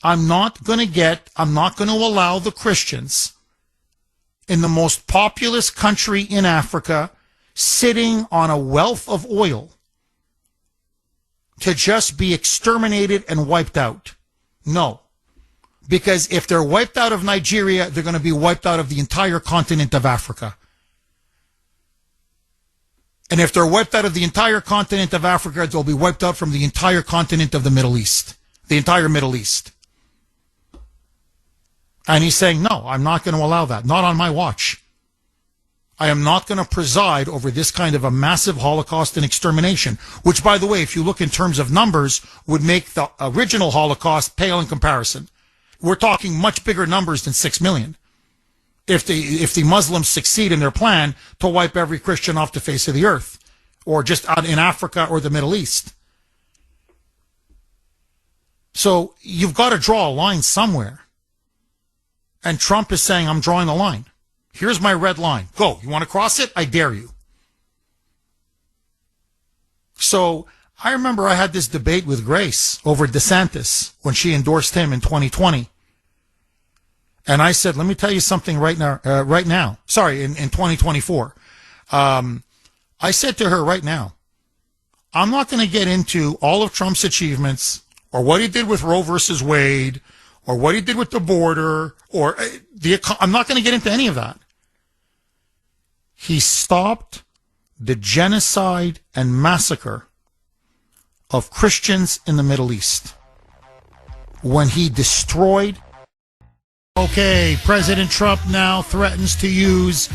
I'm not going to allow the Christians in the most populous country in Africa, sitting on a wealth of oil, to just be exterminated and wiped out. No. Because if they're wiped out of Nigeria, they're going to be wiped out of the entire continent of Africa. And if they're wiped out of the entire continent of Africa, they'll be wiped out from the entire continent of the Middle East. The entire Middle East. And he's saying, no, I'm not going to allow that. Not on my watch. I am not going to preside over this kind of a massive Holocaust and extermination, which, by the way, if you look in terms of numbers, would make the original Holocaust pale in comparison. We're talking much bigger numbers than 6 million. If the Muslims succeed in their plan to wipe every Christian off the face of the earth, or just out in Africa or the Middle East. So you've got to draw a line somewhere. And Trump is saying, I'm drawing a line. Here's my red line. Go. You want to cross it? I dare you. So I remember I had this debate with Grace over DeSantis when she endorsed him in 2020. And I said, let me tell you something right now. Sorry, in 2024. I said to her right now, I'm not going to get into all of Trump's achievements or what he did with Roe versus Wade or what he did with the border or I'm not going to get into any of that. He stopped the genocide and massacre of Christians in the Middle East when he destroyed. Okay, President Trump now threatens to use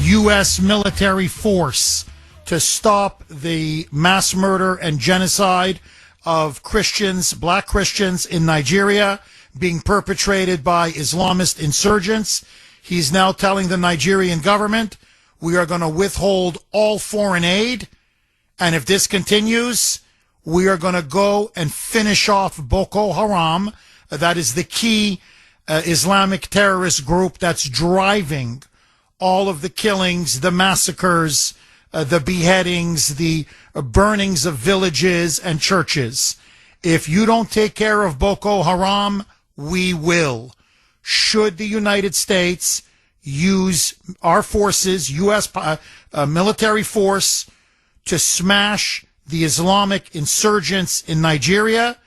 U.S. military force to stop the mass murder and genocide of Christians, black Christians in Nigeria being perpetrated by Islamist insurgents. He's now telling the Nigerian government, we are going to withhold all foreign aid, and if this continues, we are going to go and finish off Boko Haram. That is the key Islamic terrorist group that's driving all of the killings, the massacres, the beheadings, the burnings of villages and churches. If you don't take care of Boko Haram, we will. Should the United States use our forces, U.S. Military force, to smash the Islamic insurgents in Nigeria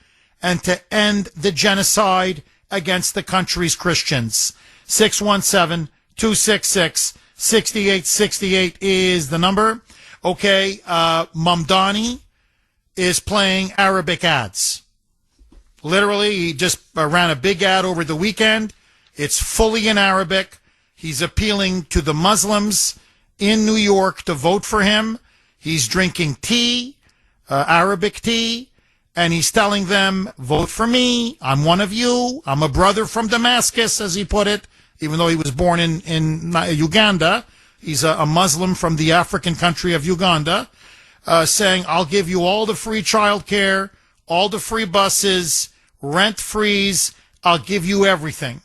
and to end the genocide against the country's Christians? 617-266-6868 is the number. Okay, Mamdani is playing Arabic ads. Literally, he just ran a big ad over the weekend. It's fully in Arabic. He's appealing to the Muslims in New York to vote for him. He's drinking tea, Arabic tea, and he's telling them, vote for me. I'm one of you. I'm a brother from Damascus, as he put it, even though he was born in Uganda. He's a Muslim from the African country of Uganda, saying, I'll give you all the free childcare, all the free buses, rent freeze. I'll give you everything.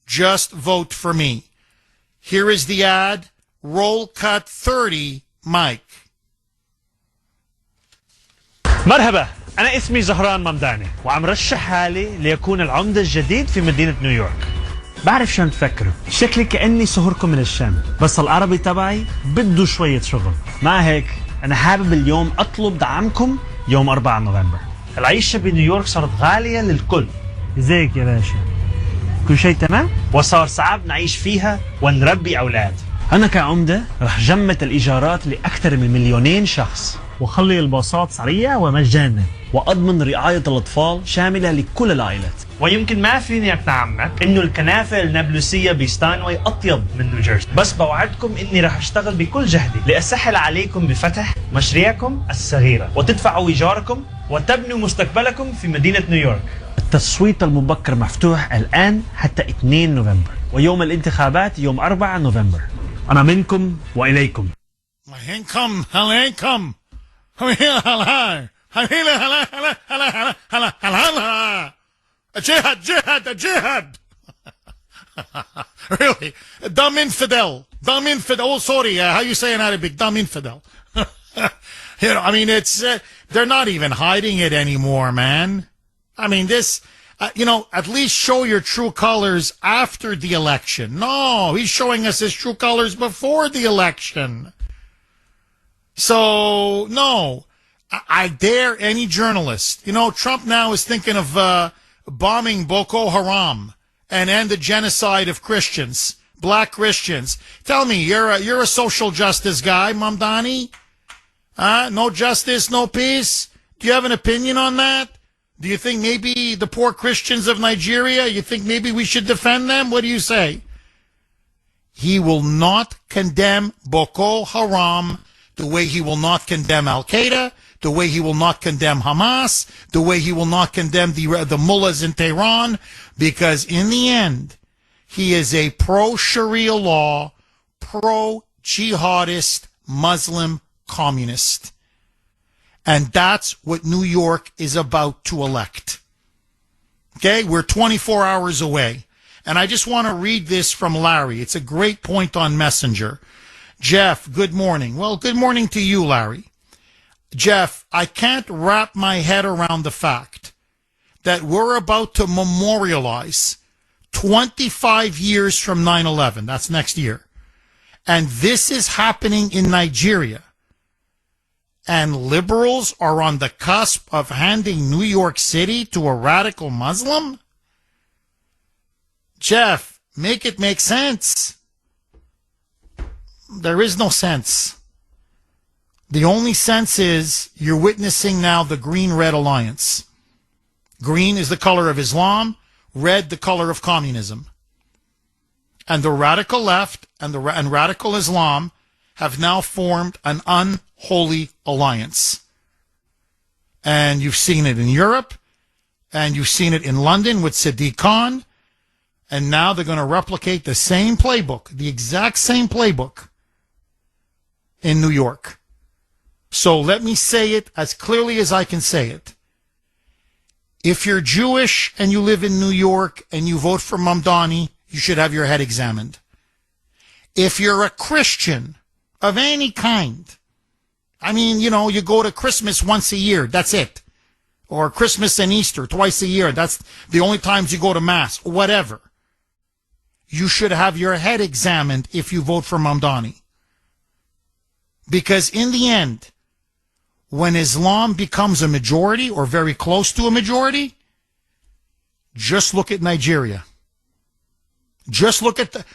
Just vote for me. Here is the ad. Roll cut 30, Mike. مرحبا، أنا اسمي زهران ممداني وعم رشح حالي ليكون العمدة الجديد في مدينة نيويورك. بعرف شو عم تفكروا، شكلي كأني سهركم من الشام، بس العربي تبعي بده شوية شغل. مع هيك أنا حابب اليوم أطلب دعمكم يوم 4 نوفمبر. العيشة بنيويورك صارت غالية للكل. زيك يا باشا. كل شيء تمام؟ وصار صعب نعيش فيها ونربي أولاد. أنا كعمدة رح جمد الإيجارات لأكثر من 2,000,000 شخص. وخلي الباصات سريعة ومجانا وأضمن رعاية الأطفال شاملة لكل العائلات. ويمكن ما فيني أقنعك إنه الكنافة النابلسية بستانوي أطيب من نيوجيرسي، بس بوعدكم إني راح أشتغل بكل جهدي لأسهل عليكم بفتح مشاريعكم الصغيرة وتدفعوا إيجاركم وتبنوا مستقبلكم في مدينة نيويورك. التصويت المبكر مفتوح الآن حتى 2 نوفمبر ويوم الانتخابات يوم 4 نوفمبر. أنا منكم وإليكم. Jihad. Really? Dumb infidel. Oh, sorry. How you say in Arabic? Dumb infidel. I mean, it's, they're not even hiding it anymore, man. I mean, this, at least show your true colors after the election. No, he's showing us his true colors before the election. So, no, I dare any journalist. Trump now is thinking of bombing Boko Haram and end the genocide of Christians, black Christians. Tell me, you're a social justice guy, Mamdani? No justice, no peace. Do you have an opinion on that? Do you think maybe the poor Christians of Nigeria, you think maybe we should defend them? What do you say? He will not condemn Boko Haram the way he will not condemn Al-Qaeda, the way he will not condemn Hamas, the way he will not condemn the mullahs in Tehran, because in the end, he is a pro-Sharia law, pro-jihadist Muslim communist. And that's what New York is about to elect. Okay, we're 24 hours away. And I just want to read this from Larry. It's a great point on Messenger. Jeff, good morning. Well, good morning to you, Larry. Jeff, I can't wrap my head around the fact that we're about to memorialize 25 years from 9/11. That's next year. And this is happening in Nigeria. And liberals are on the cusp of handing New York City to a radical Muslim? Jeff, make it make sense. There is no sense. The only sense is you're witnessing now the green-red alliance. Green is the color of Islam, red the color of communism. And the radical left and radical Islam have now formed an unholy alliance. And you've seen it in Europe, and you've seen it in London with Sadiq Khan, and now they're going to replicate the same playbook, the exact same playbook in New York. So let me say it as clearly as I can say it. If you're Jewish and you live in New York and you vote for Mamdani, you should have your head examined. If you're a Christian of any kind, I mean, you know, you go to Christmas once a year, that's it. Or Christmas and Easter twice a year, that's the only times you go to Mass, whatever. You should have your head examined if you vote for Mamdani. Because in the end, when Islam becomes a majority or very close to a majority, just look at Nigeria. Just look at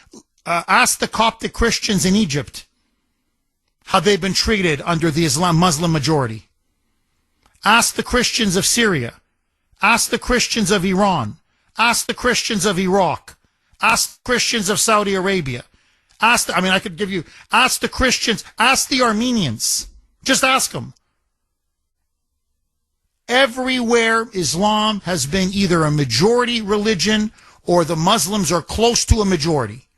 ask the Coptic Christians in Egypt how they've been treated under the Muslim majority. Ask the Christians of Syria. Ask the Christians of Iran. Ask the Christians of Iraq. Ask the Christians of Saudi Arabia. Ask the Christians, ask the Armenians. Just ask them. Everywhere Islam has been either a majority religion or the Muslims are close to a majority,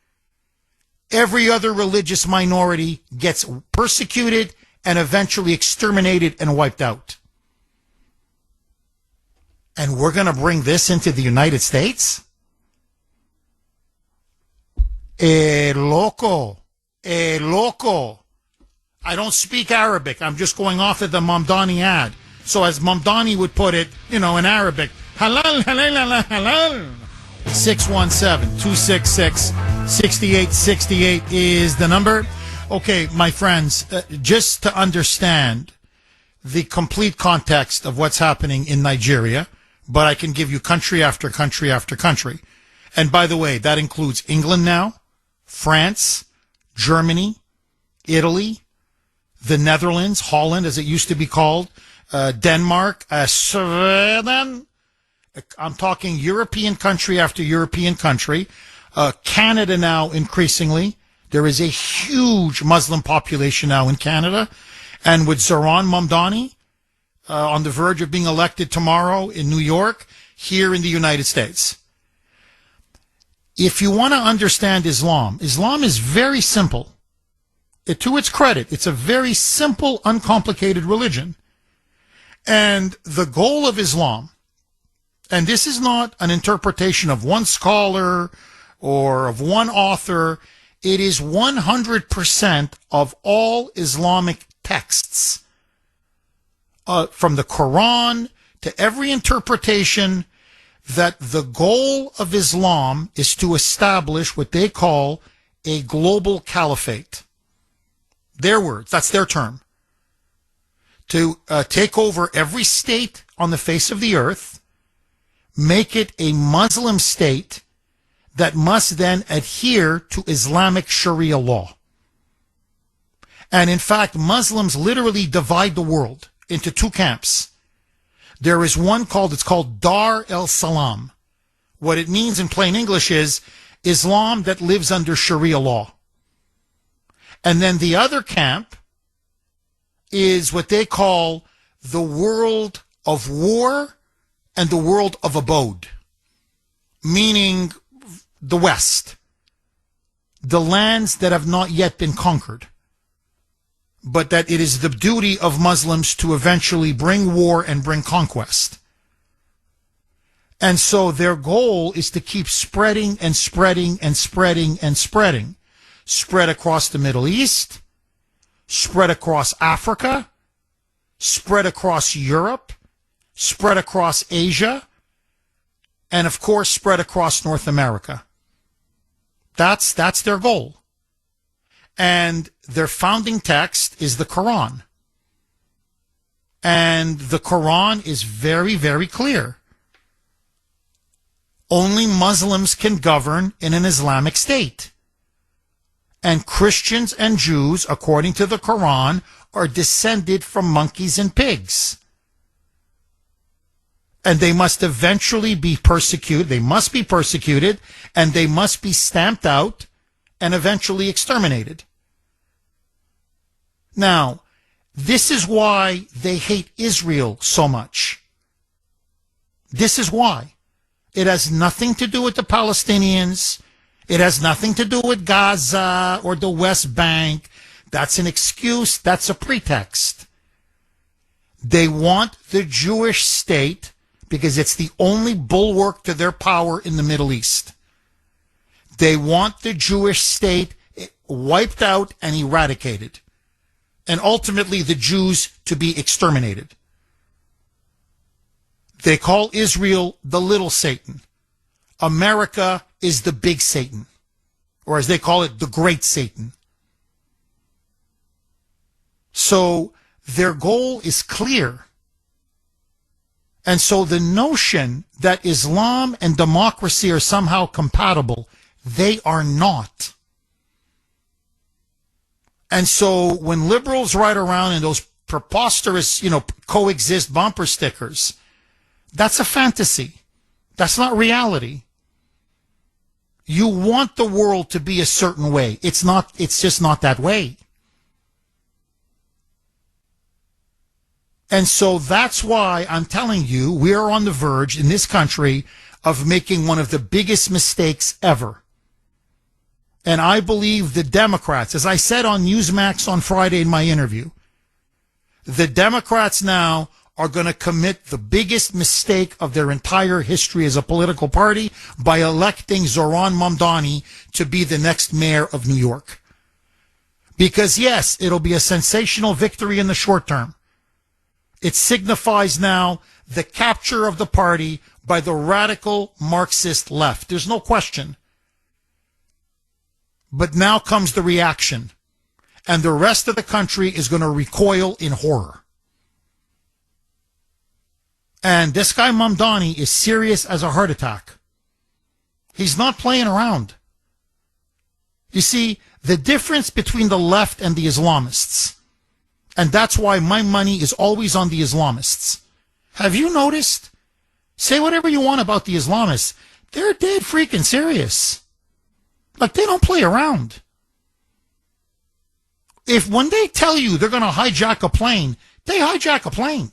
every other religious minority gets persecuted and eventually exterminated and wiped out. And we're going to bring this into the United States? Loco. I don't speak Arabic. I'm just going off of the Mamdani ad. So as Mamdani would put it, you know, in Arabic, halal, halal, halal. 617-266-6868 is the number. Okay, my friends, just to understand the complete context of what's happening in Nigeria, but I can give you country after country after country. And by the way, that includes England now, France, Germany, Italy, the Netherlands, Holland, as it used to be called, Denmark, Sweden. I'm talking European country after European country. Canada now, increasingly. There is a huge Muslim population now in Canada. And with Zohran Mamdani on the verge of being elected tomorrow in New York, here in the United States. If you want to understand Islam, Islam is very simple. To its credit, it's a very simple, uncomplicated religion. And the goal of Islam, and this is not an interpretation of one scholar or of one author, it is 100% of all Islamic texts, from the Quran to every interpretation, that the goal of Islam is to establish what they call a global caliphate. Their words, that's their term. To take over every state on the face of the earth, make it a Muslim state that must then adhere to Islamic Sharia law. And in fact, Muslims literally divide the world into two camps. There is one it's called Dar el-Salam. What it means in plain English is Islam that lives under Sharia law. And then the other camp is what they call the world of war and the world of abode, meaning the West, the lands that have not yet been conquered, but that it is the duty of Muslims to eventually bring war and bring conquest. And so their goal is to keep spreading and spreading and spreading and spreading. Spread across the Middle East, spread across Africa, spread across Europe, spread across Asia, and of course spread across North America. That's their goal. And their founding text is the Quran. And the Quran is very, very clear. Only Muslims can govern in an Islamic state. And Christians and Jews, according to the Quran, are descended from monkeys and pigs. And they must eventually be persecuted. They must be persecuted, and they must be stamped out and eventually exterminated. Now, this is why they hate Israel so much. This is why. It has nothing to do with the Palestinians. It has nothing to do with Gaza or the West Bank. That's an excuse. That's a pretext. They want the Jewish state because it's the only bulwark to their power in the Middle East. They want the Jewish state wiped out and eradicated, and ultimately the Jews to be exterminated. They call Israel the little Satan. America is the big Satan, or as they call it, the great Satan. So their goal is clear. And so the notion that Islam and democracy are somehow compatible, they are not. And so when liberals ride around in those preposterous, coexist bumper stickers, that's a fantasy. That's not reality. You want the world to be a certain way. It's just not that way. And so that's why I'm telling you, we are on the verge in this country of making one of the biggest mistakes ever. And I believe the Democrats, as I said on Newsmax on Friday in my interview, the Democrats now are going to commit the biggest mistake of their entire history as a political party by electing Zoran Mamdani to be the next mayor of New York. Because yes, it'll be a sensational victory in the short term. It signifies now the capture of the party by the radical Marxist left. There's no question. But now comes the reaction, and the rest of the country is going to recoil in horror. And this guy Mamdani is serious as a heart attack. He's not playing around. You see, the difference between the left and the Islamists, and that's why my money is always on the Islamists. Have you noticed? Say whatever you want about the Islamists. They're dead freaking serious. Like, they don't play around. If when they tell you they're going to hijack a plane, they hijack a plane.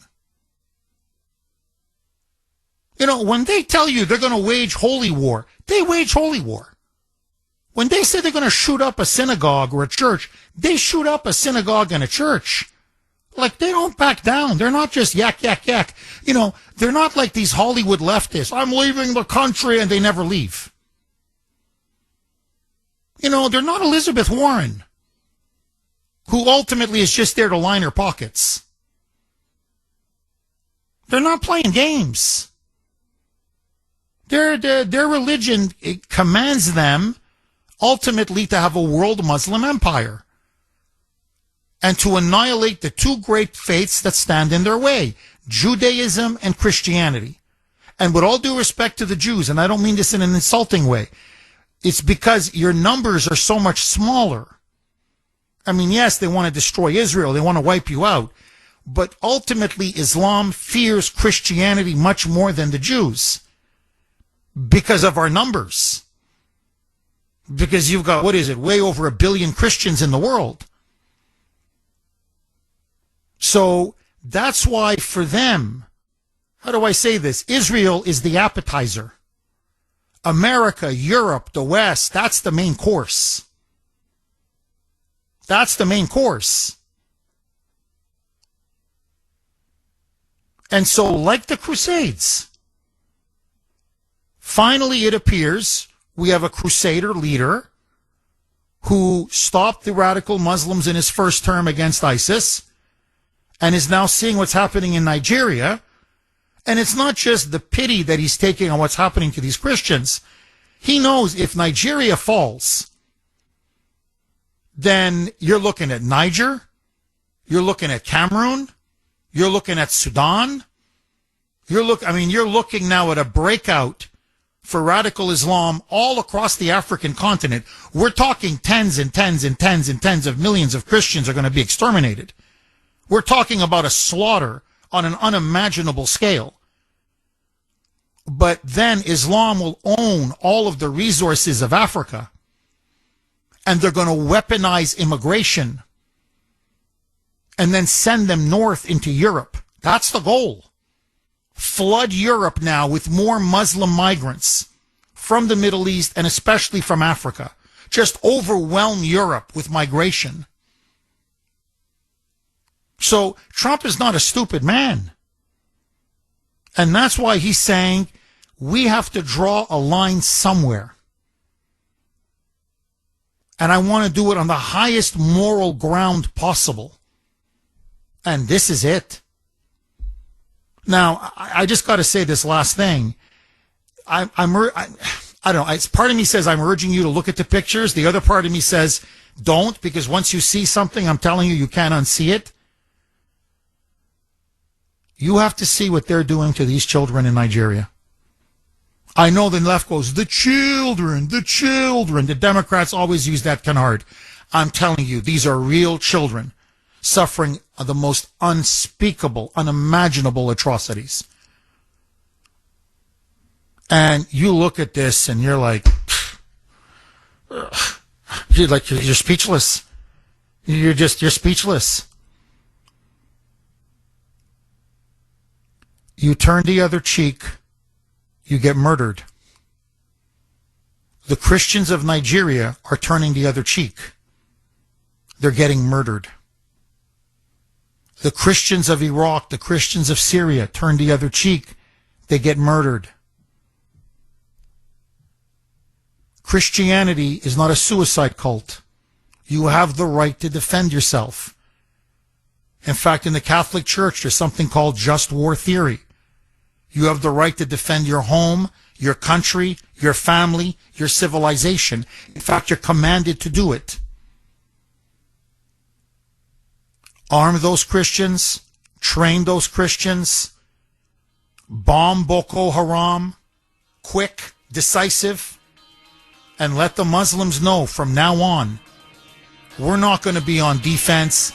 When they tell you they're going to wage holy war, they wage holy war. When they say they're going to shoot up a synagogue or a church, they shoot up a synagogue and a church. Like, they don't back down. They're not just yak, yak, yak. They're not like these Hollywood leftists. I'm leaving the country, and they never leave. They're not Elizabeth Warren, who ultimately is just there to line her pockets. They're not playing games. Their religion commands them ultimately to have a world Muslim empire and to annihilate the two great faiths that stand in their way, Judaism and Christianity. And with all due respect to the Jews, and I don't mean this in an insulting way, it's because your numbers are so much smaller. I mean, yes, they want to destroy Israel. They want to wipe you out. But ultimately, Islam fears Christianity much more than the Jews because of our numbers. Because you've got, what is it, way over 1 billion Christians in the world. So that's why for them, how do I say this? Israel is the appetizer. America, Europe, the West, that's the main course. That's the main course. And so, like the Crusades, finally it appears we have a Crusader leader who stopped the radical Muslims in his first term against ISIS and is now seeing what's happening in Nigeria. And it's not just the pity that he's taking on what's happening to these Christians. He knows if Nigeria falls, then you're looking at Niger, you're looking at Cameroon, you're looking at Sudan. You're looking now at a breakout for radical Islam all across the African continent. We're talking tens and tens and tens and tens of millions of Christians are going to be exterminated. We're talking about a slaughter on an unimaginable scale. But then Islam will own all of the resources of Africa, and they're going to weaponize immigration and then send them north into Europe. That's the goal. Flood Europe now with more Muslim migrants from the Middle East and especially from Africa. Just overwhelm Europe with migration. So Trump is not a stupid man. And that's why he's saying we have to draw a line somewhere. And I want to do it on the highest moral ground possible. And this is it. Now, I just got to say this last thing. I don't know. It's part of me says I'm urging you to look at the pictures. The other part of me says don't, because once you see something, I'm telling you, you can't unsee it. You have to see what they're doing to these children in Nigeria. I know the left goes, the children. The Democrats always use that canard. I'm telling you, these are real children suffering the most unspeakable, unimaginable atrocities. And you look at this and you're like, you're speechless. You're speechless. You turn the other cheek, you get murdered. The Christians of Nigeria are turning the other cheek. They're getting murdered. The Christians of Iraq, the Christians of Syria turn the other cheek. They get murdered. Christianity is not a suicide cult. You have the right to defend yourself. In fact, in the Catholic Church, there's something called just war theory. You have the right to defend your home, your country, your family, your civilization. In fact, you're commanded to do it. Arm those Christians, train those Christians, bomb Boko Haram, quick, decisive, and let the Muslims know from now on, we're not going to be on defense,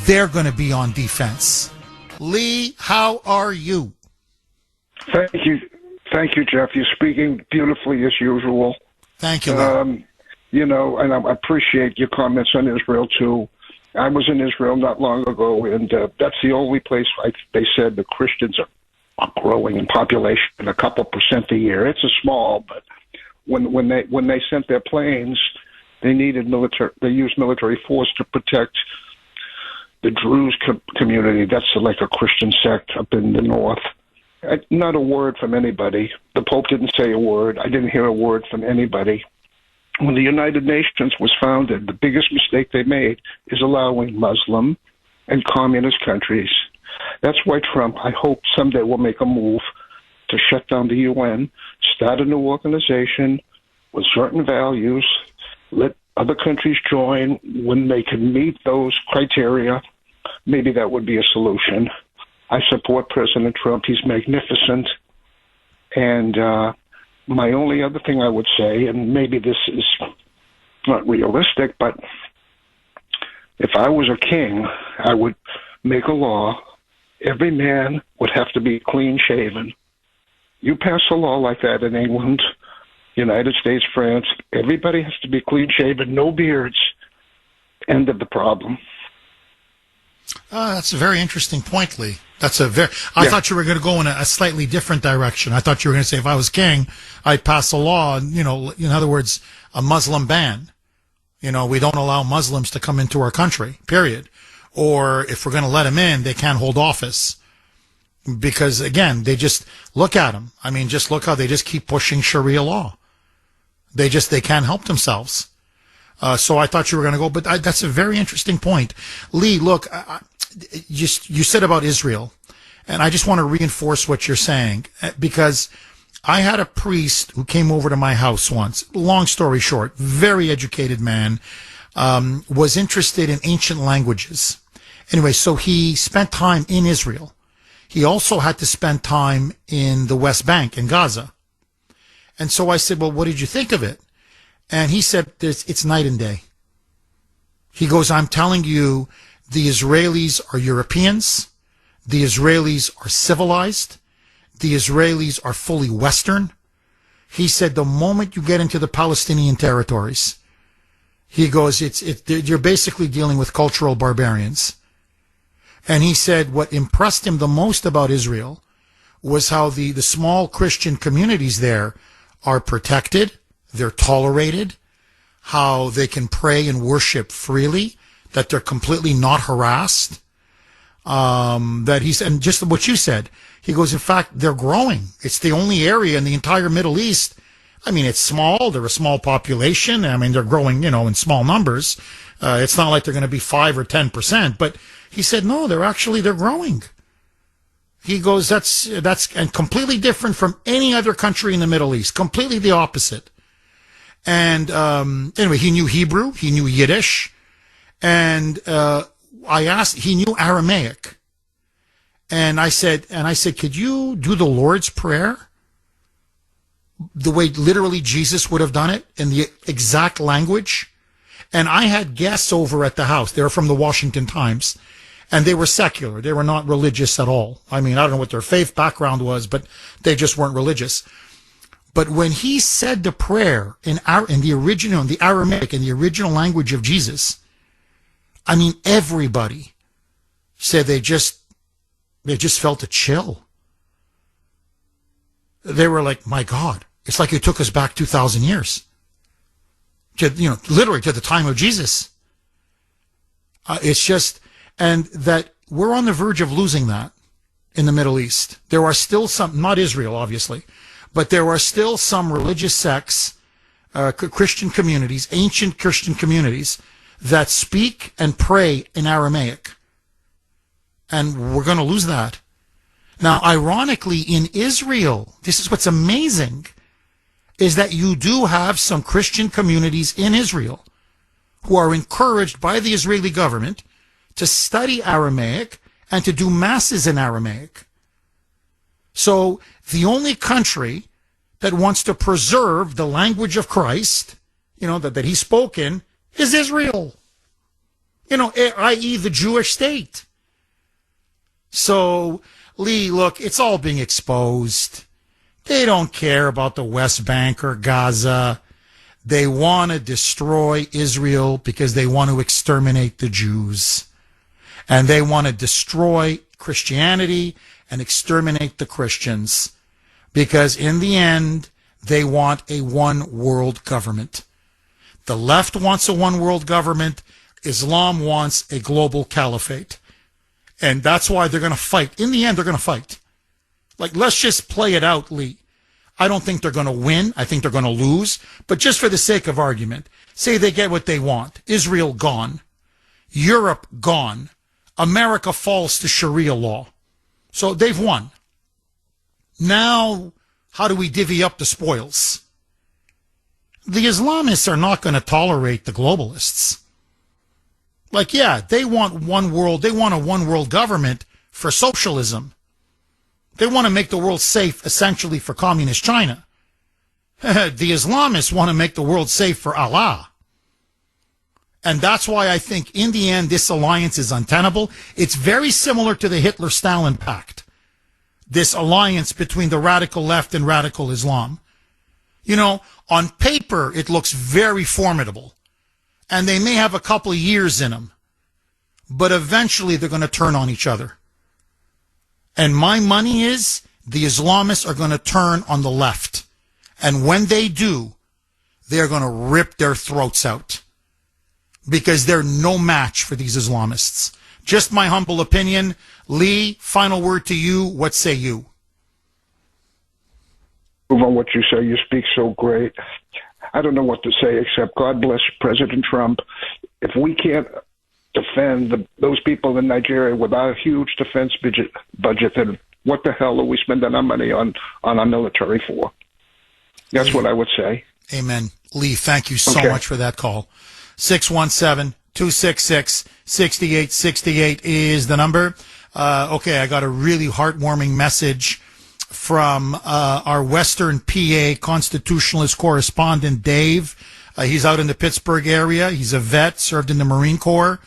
they're going to be on defense. Lee, how are you? Thank you, Jeff. You're speaking beautifully as usual. Thank you. And I appreciate your comments on Israel too. I was in Israel not long ago, and that's the only place they said the Christians are growing in population a couple % a year. It's a small, but when they sent their planes, they needed they used military force to protect the Druze community. That's like a Christian sect up in the north. Not a word from anybody. The Pope didn't say a word. I didn't hear a word from anybody. When the United Nations was founded, the biggest mistake they made is allowing Muslim and communist countries. That's why Trump, I hope someday, will make a move to shut down the UN, start a new organization with certain values, let other countries join when they can meet those criteria. Maybe that would be a solution. I support President Trump. He's magnificent. And my only other thing I would say, and maybe this is not realistic, but If I was a king, I would make a law. Every man would have to be clean shaven. You pass a law like that in England, United States, France. Everybody has to be clean shaven, no beards. End of the problem. That's a very interesting point, Lee. That's a very. I thought you were going to go in a slightly different direction. I thought you were going to say, if I was king, I'd pass a law. In other words, a Muslim ban. We don't allow Muslims to come into our country. Period. Or if we're going to let them in, they can't hold office. Because again, they just look at them. I mean, just look how they just keep pushing Sharia law. They can't help themselves. So I thought you were going to go, but that's a very interesting point. Lee, look, you said about Israel, and I just want to reinforce what you're saying, because I had a priest who came over to my house once. Long story short, very educated man, was interested in ancient languages. Anyway, so he spent time in Israel. He also had to spend time in the West Bank, in Gaza. And so I said, well, what did you think of it? And he said, it's night and day. He goes, I'm telling you, the Israelis are Europeans. The Israelis are civilized. The Israelis are fully Western. He said, the moment you get into the Palestinian territories, he goes, you're basically dealing with cultural barbarians. And he said what impressed him the most about Israel was how the small Christian communities there are protected, they're tolerated, how they can pray and worship freely, that they're completely not harassed. And just what you said, he goes, in fact, they're growing. It's the only area in the entire Middle East. I mean, it's small. They're a small population. I mean, they're growing, in small numbers. It's not like they're going to be 5 or 10%, but he said, no, they're growing. He goes, that's and completely different from any other country in the Middle East, completely the opposite. And, anyway, he knew Hebrew, he knew Yiddish, and, I asked, he knew Aramaic. And I said, could you do the Lord's Prayer the way literally Jesus would have done it in the exact language? And I had guests over at the house. They were from the Washington Times, and they were secular. They were not religious at all. I mean, I don't know what their faith background was, but they just weren't religious. But when he said the prayer in the original, in the Aramaic, in the original language of Jesus, I mean, everybody said they just felt a chill. They were like, my God, it's like it took us back 2,000 years. Literally to the time of Jesus. It's just, and that we're on the verge of losing that in the Middle East. There are still some, not Israel, obviously, but there are still some religious sects, Christian communities, ancient Christian communities, that speak and pray in Aramaic. And we're going to lose that. Now, ironically, in Israel, this is what's amazing, is that you do have some Christian communities in Israel who are encouraged by the Israeli government to study Aramaic and to do masses in Aramaic. So the only country that wants to preserve the language of Christ, that he spoke in, is Israel. I.e. the Jewish state. So, Lee, look, it's all being exposed. They don't care about the West Bank or Gaza. They want to destroy Israel because they want to exterminate the Jews. And they want to destroy Christianity and exterminate the Christians. Because in the end, they want a one world government. The left wants a one world government. Islam wants a global caliphate. And that's why they're going to fight. In the end, they're going to fight. Like, let's just play it out, Lee. I don't think they're going to win. I think they're going to lose. But just for the sake of argument, say they get what they want. Israel gone. Europe gone. America falls to Sharia law. So they've won. Now, how do we divvy up the spoils? The Islamists are not going to tolerate the globalists. Like, yeah, they want one world. They want a one world government for socialism. They want to make the world safe, essentially, for communist China. The Islamists want to make the world safe for Allah. And that's why I think in the end, this alliance is untenable. It's very similar to the Hitler-Stalin pact. This alliance between the radical left and radical Islam. You know, on paper, it looks very formidable. And they may have a couple of years in them. But eventually they're going to turn on each other. And my money is the Islamists are going to turn on the left. And when they do, they're going to rip their throats out. Because they're no match for these Islamists. Just my humble opinion. Lee, final word to you. What say you? On what you say, you speak so great. I don't know what to say except God bless President Trump. If we can't defend those people in Nigeria without a huge defense budget, then what the hell are we spending our money on our military for? That's what I would say. Amen. Lee, thank you so much for that call. 617-266-6868 is the number. Okay, I got a really heartwarming message from our Western PA constitutionalist correspondent, Dave. He's out in the Pittsburgh area. He's a vet, served in the Marine Corps.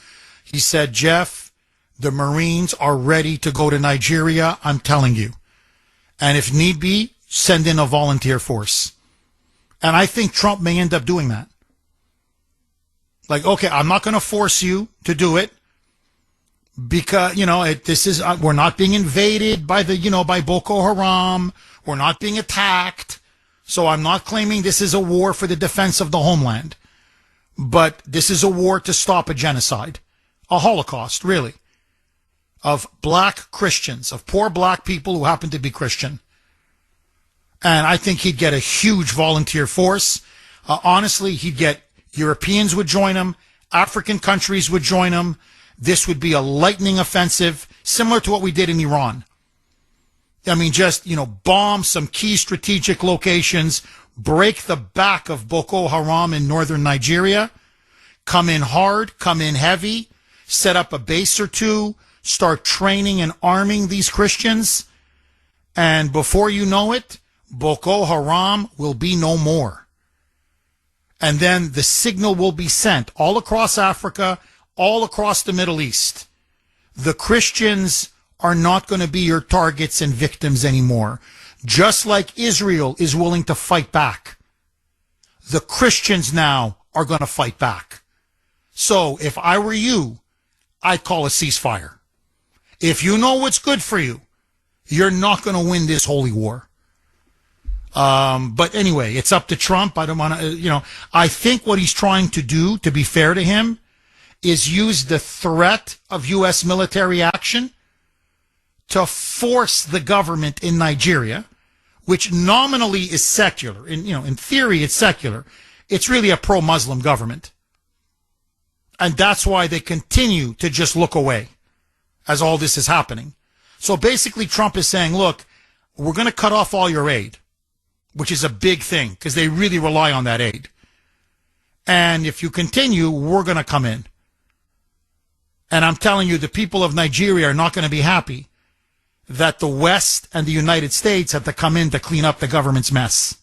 He said, Jeff, the Marines are ready to go to Nigeria, I'm telling you. And if need be, send in a volunteer force. And I think Trump may end up doing that. Like, okay, I'm not going to force you to do it because, you know, we're not being invaded by by Boko Haram. We're not being attacked. So I'm not claiming this is a war for the defense of the homeland. But this is a war to stop a genocide, a Holocaust, really, of black Christians, of poor black people who happen to be Christian. And I think he'd get a huge volunteer force. Honestly, he'd get Europeans would join him. African countries would join him. This would be a lightning offensive, similar to what we did in Iran. I mean, just, bomb some key strategic locations, break the back of Boko Haram in northern Nigeria, come in hard, come in heavy, set up a base or two, start training and arming these Christians. And before you know it, Boko Haram will be no more. And then the signal will be sent all across Africa, all across the Middle East. The Christians are not going to be your targets and victims anymore. Just like Israel is willing to fight back. The Christians now are going to fight back. So if I were you, I'd call a ceasefire. If you know what's good for you, you're not going to win this holy war. But anyway, it's up to Trump. I don't want to, I think what he's trying to do, to be fair to him, is use the threat of U.S. military action to force the government in Nigeria, which nominally is secular. In theory, it's secular. It's really a pro-Muslim government. And that's why they continue to just look away as all this is happening. So basically, Trump is saying, look, we're going to cut off all your aid, which is a big thing because they really rely on that aid. And if you continue, we're going to come in. And I'm telling you, the people of Nigeria are not going to be happy that the West and the United States have to come in to clean up the government's mess.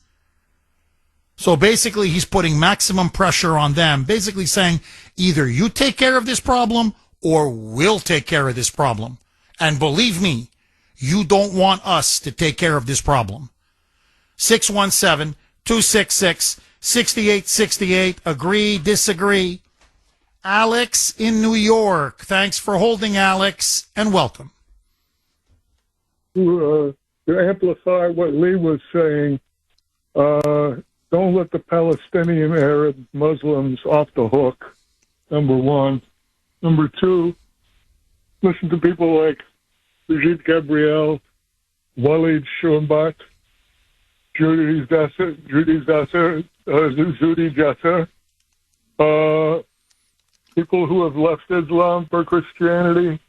So basically, he's putting maximum pressure on them, basically saying, either you take care of this problem or we'll take care of this problem. And believe me, you don't want us to take care of this problem. 617-266-6868. Agree, disagree. Alex in New York. Thanks for holding, Alex, and welcome. To amplify what Lee was saying, don't let the Palestinian Arab Muslims off the hook, number one. Number two, listen to people like Brigitte Gabriel, Walid Shombach, Judy Jasser, people who have left Islam for Christianity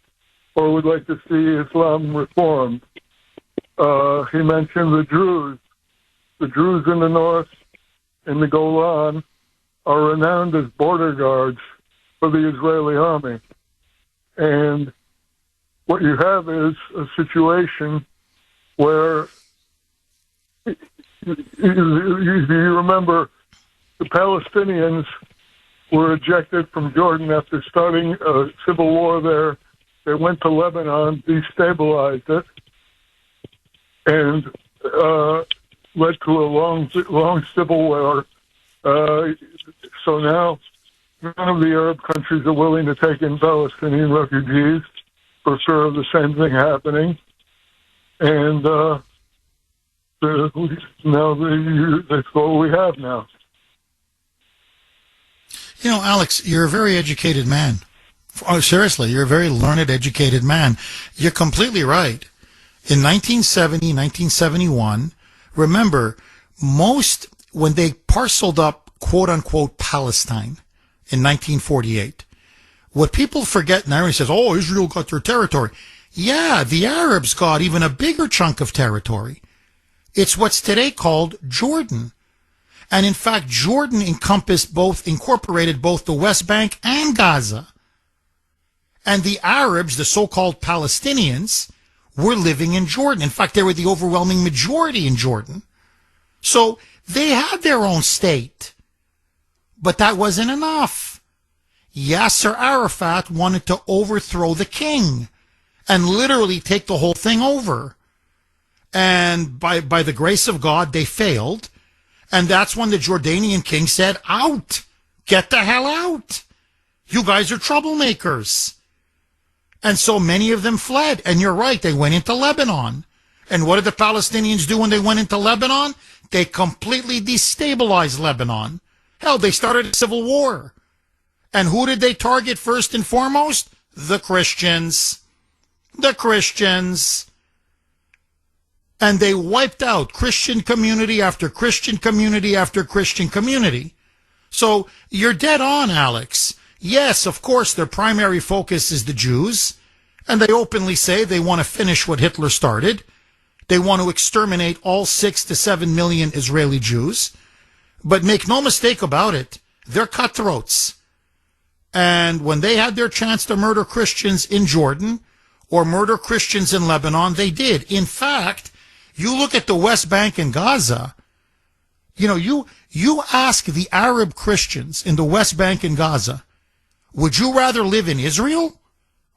or would like to see Islam reformed. He mentioned the Druze. The Druze in the north, in the Golan, are renowned as border guards for the Israeli army. And what you have is a situation where you remember the Palestinians were ejected from Jordan after starting a civil war there. They went to Lebanon, destabilized it, and led to a long civil war. So now none of the Arab countries are willing to take in Palestinian refugees for fear of the same thing happening. And that's what we have now. You know, Alex, you're a very educated man. Oh, seriously, you're a very learned, educated man. You're completely right. In 1970, 1971, remember, when they parceled up, quote-unquote, Palestine in 1948, what people forget, and everyone says, oh, Israel got their territory. Yeah, the Arabs got even a bigger chunk of territory. It's what's today called Jordan. And in fact, Jordan incorporated both the West Bank and Gaza. And the Arabs, the so-called Palestinians, were living in Jordan. In fact, they were the overwhelming majority in Jordan. So they had their own state. But that wasn't enough. Yasser Arafat wanted to overthrow the king and literally take the whole thing over. And by the grace of God, they failed. And that's when the Jordanian king said, out, get the hell out. You guys are troublemakers. And so many of them fled. And you're right, they went into Lebanon. And what did the Palestinians do when they went into Lebanon? They completely destabilized Lebanon. Hell, they started a civil war. And who did they target first and foremost? The Christians. The Christians. And they wiped out Christian community after Christian community after Christian community. So you're dead on, Alex. Yes, of course, their primary focus is the Jews, and they openly say they want to finish what Hitler started. They want to exterminate all 6 to 7 million Israeli Jews. But make no mistake about it, they're cutthroats. And when they had their chance to murder Christians in Jordan or murder Christians in Lebanon, they did. In fact, you look at the West Bank and Gaza, you know, you ask the Arab Christians in the West Bank and Gaza, would you rather live in Israel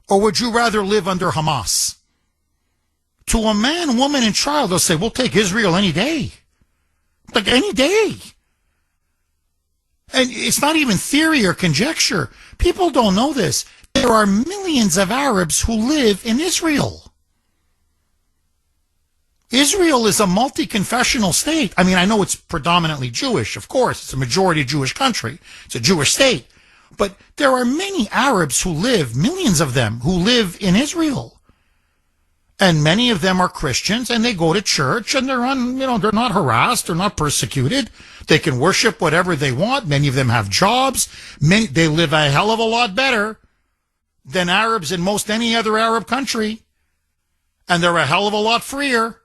or would you rather live under Hamas? To a man, woman, and child, they'll say, we'll take Israel any day. Like any day. And it's not even theory or conjecture. People don't know this. There are millions of Arabs who live in Israel. Israel is a multi-confessional state. I mean, I know it's predominantly Jewish, of course. It's a majority Jewish country. It's a Jewish state. But there are many Arabs who live, millions of them, who live in Israel. And many of them are Christians, and they go to church, and they're not harassed, they're not persecuted. They can worship whatever they want. Many of them have jobs. They live a hell of a lot better than Arabs in most any other Arab country. And they're a hell of a lot freer.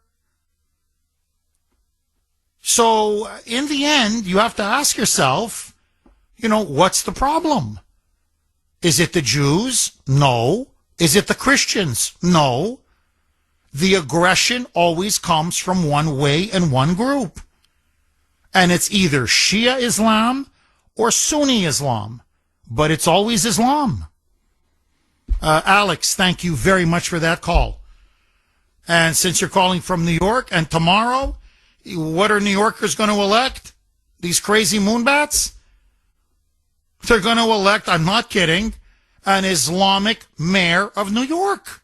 So, in the end, you have to ask yourself, what's the problem? Is it the Jews? No. Is it the Christians? No. The aggression always comes from one way and one group. And it's either Shia Islam or Sunni Islam. But it's always Islam. Alex, thank you very much for that call. And since you're calling from New York, and tomorrow, what are New Yorkers going to elect? These crazy moonbats? They're going to elect, I'm not kidding, an Islamic mayor of New York.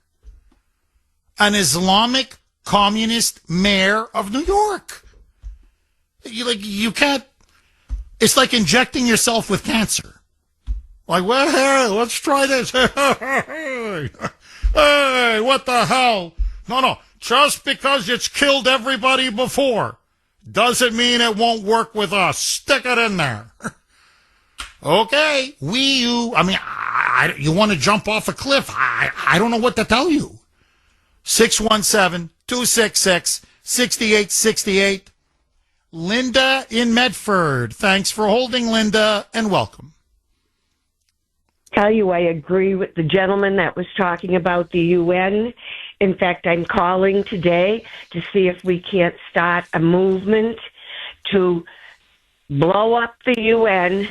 An Islamic communist mayor of New York. You can't, it's like injecting yourself with cancer. Like, well, hey, let's try this. Hey, what the hell? No. Just because it's killed everybody before doesn't mean it won't work with us. Stick it in there. Okay, you want to jump off a cliff? I don't know what to tell you. 617-266-6868. Linda in Medford. Thanks for holding, Linda, and welcome. Tell you, I agree with the gentleman that was talking about the UN. In fact, I'm calling today to see if we can't start a movement to blow up the UN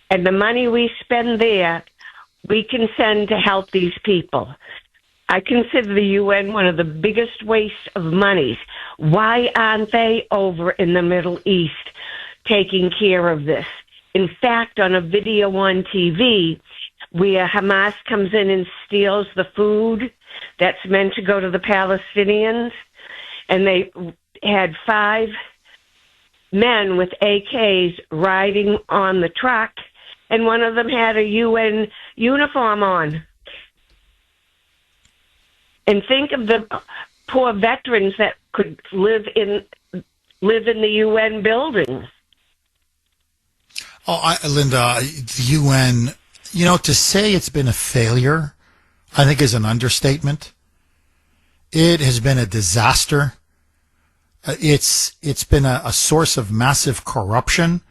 And the money we spend there, we can send to help these people. I consider the UN one of the biggest wastes of monies. Why aren't they over in the Middle East taking care of this? In fact, on a video on TV where Hamas comes in and steals the food that's meant to go to the Palestinians, and they had 5 men with AKs riding on the truck, and one of them had a UN uniform on. And think of the poor veterans that could live in the UN building. Oh, Linda, the UN, to say it's been a failure, I think is an understatement. It has been a disaster. It's been a source of massive corruption.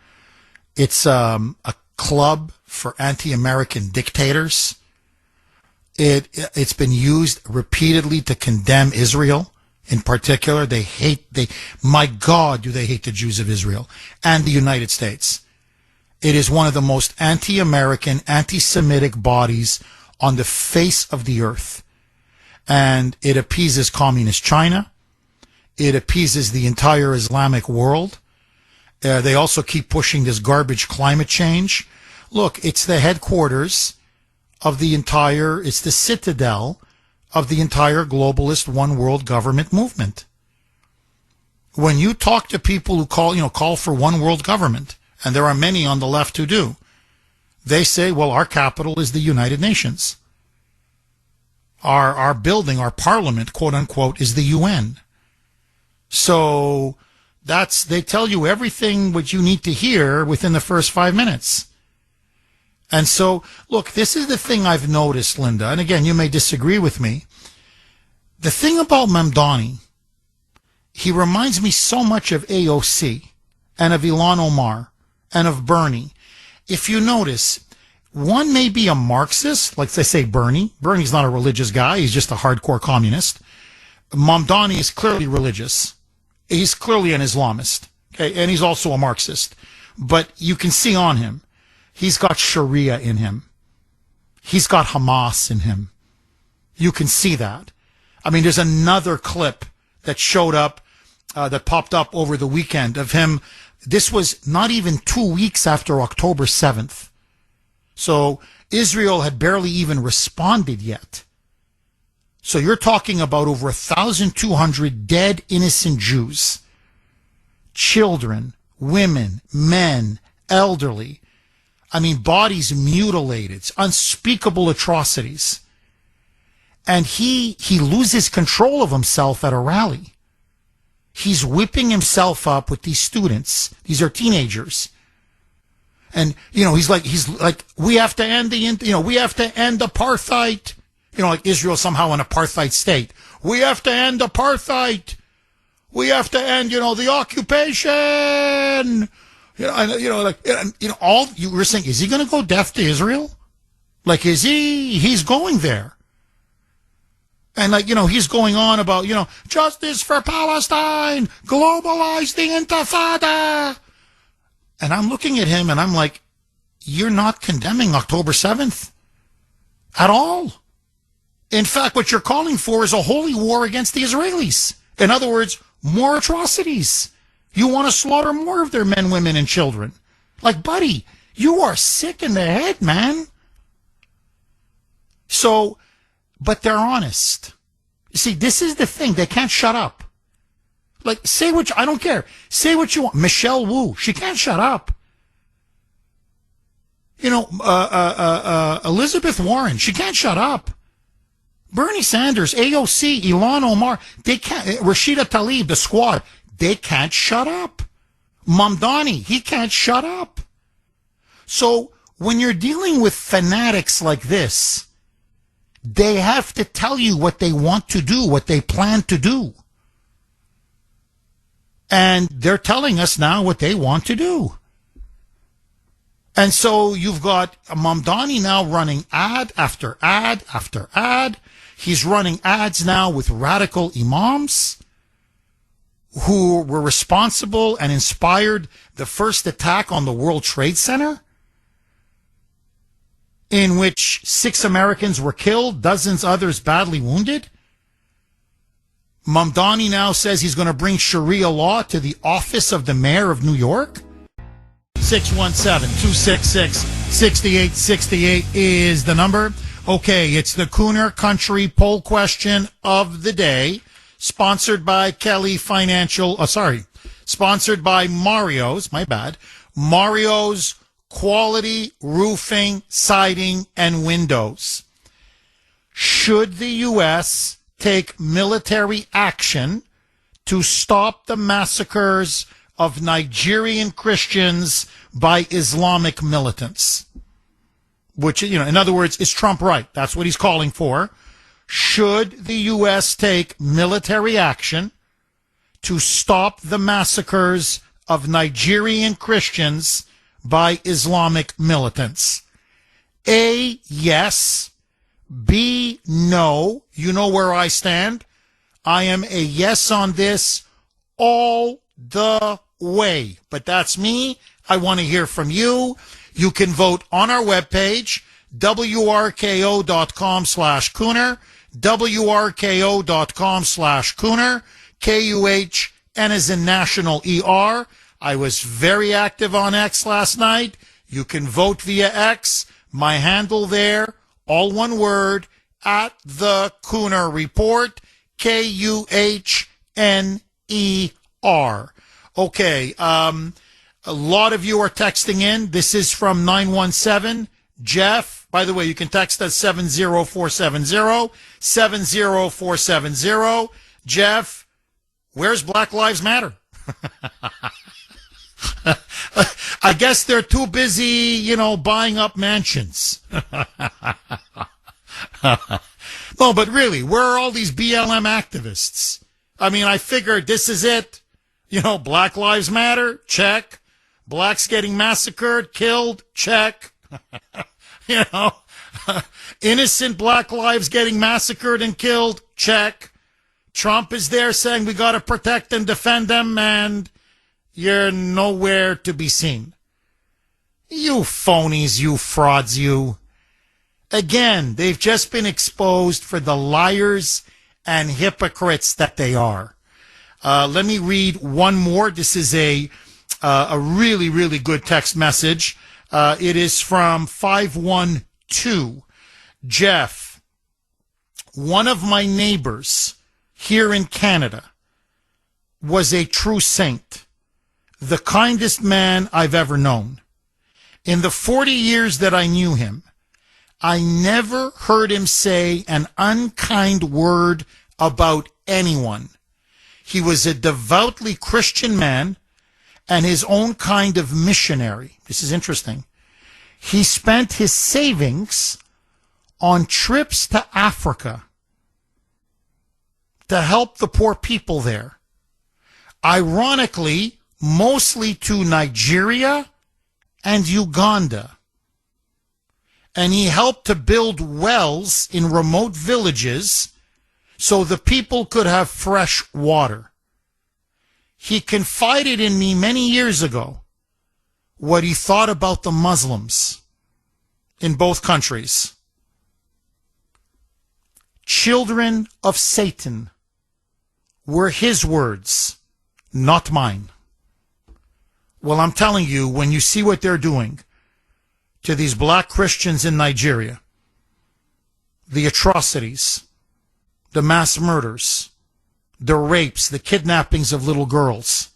It's a club for anti-American dictators. It's been used repeatedly to condemn Israel in particular. My God, do they hate the Jews of Israel and the United States. It is one of the most anti-American, anti-Semitic bodies on the face of the earth. And it appeases communist China. It appeases the entire Islamic world. They also keep pushing this garbage climate change. Look, it's the headquarters of it's the citadel of the entire globalist one world government movement. When you talk to people who call for one world government, and there are many on the left who do, they say, well, our capital is the United Nations. Our building, our parliament, quote unquote, is the UN. So they tell you everything what you need to hear within the first 5 minutes. And so, look, this is the thing I've noticed, Linda, and again, you may disagree with me. The thing about Mamdani, he reminds me so much of AOC and of Ilhan Omar and of Bernie. If you notice, one may be a Marxist, like they say Bernie. Bernie's not a religious guy. He's just a hardcore communist. Mamdani is clearly religious. He's clearly an Islamist. Okay, and he's also a Marxist. But you can see on him, he's got Sharia in him. He's got Hamas in him. You can see that. I mean, there's another clip that showed up, that popped up over the weekend of him. This was not even 2 weeks after October 7th. So Israel had barely even responded yet. So you're talking about over 1,200 dead innocent Jews, children, women, men, elderly. I mean, bodies mutilated, unspeakable atrocities. And he loses control of himself at a rally. He's whipping himself up with these students. These are teenagers. And, he's like, we have to end we have to end apartheid. Like Israel somehow an apartheid state. We have to end apartheid. We have to end, the occupation. All you were saying, is he going to go deaf to Israel? Like, he's going there. And he's going on about, justice for Palestine, globalize the Intifada. And I'm looking at him and I'm like, you're not condemning October 7th at all. In fact, what you're calling for is a holy war against the Israelis. In other words, more atrocities. You want to slaughter more of their men, women, and children. Like, buddy, you are sick in the head, man. So, but they're honest. You see, this is the thing. They can't shut up. Like, I don't care. Say what you want. Michelle Wu, she can't shut up. Elizabeth Warren, she can't shut up. Bernie Sanders, AOC, Ilhan Omar, they can't. Rashida Tlaib, the squad, they can't shut up. Mamdani, he can't shut up. So when you're dealing with fanatics like this, they have to tell you what they want to do, what they plan to do. And they're telling us now what they want to do. And so you've got Mamdani now running ad after ad after ad. He's running ads now with radical imams who were responsible and inspired the first attack on the World Trade Center. in which 6 Americans were killed, dozens others badly wounded? Mamdani now says he's going to bring Sharia law to the office of the mayor of New York? 617-266-6868 is the number. Okay, it's the Kuhner Country poll question of the day, sponsored by sponsored by Mario's Quality Roofing, Siding, and Windows. Should the U.S. take military action to stop the massacres of Nigerian Christians by Islamic militants? Which, in other words, is Trump right? That's what he's calling for. Should the U.S. take military action to stop the massacres of Nigerian Christians by Islamic militants? A, yes. B, no. You know where I stand. I am a yes on this all the way. But that's me. I want to hear from you. You can vote on our webpage, wrko.com/Kuhner, wrko.com/Kuhner, Kuhn as in national ER. I was very active on X last night. You can vote via X. My handle there, all one word, at the Kuhner Report, Kuhner. Okay, a lot of you are texting in. This is from 917. Jeff, by the way, you can text us 70470, 70470. Jeff, where's Black Lives Matter? I guess they're too busy, buying up mansions. No, but really, where are all these BLM activists? I mean, I figured this is it. Black Lives Matter, check. Blacks getting massacred, killed, check. Innocent black lives getting massacred and killed, check. Trump is there saying we got to protect and defend them, and you're nowhere to be seen. You phonies, you frauds, you. Again, they've just been exposed for the liars and hypocrites that they are. Let me read one more. This is a really, really good text message. It is from 512. Jeff, one of my neighbors here in Canada was a true saint, the kindest man I've ever known. In the 40 years that I knew him, I never heard him say an unkind word about anyone. He was a devoutly Christian man and his own kind of missionary. This is interesting. He spent his savings on trips to Africa to help the poor people there. Ironically, mostly to Nigeria and Uganda. And he helped to build wells in remote villages so the people could have fresh water. He confided in me many years ago what he thought about the Muslims in both countries. Children of Satan were his words, not mine. Well, I'm telling you, when you see what they're doing to these black Christians in Nigeria, the atrocities, the mass murders, the rapes, the kidnappings of little girls,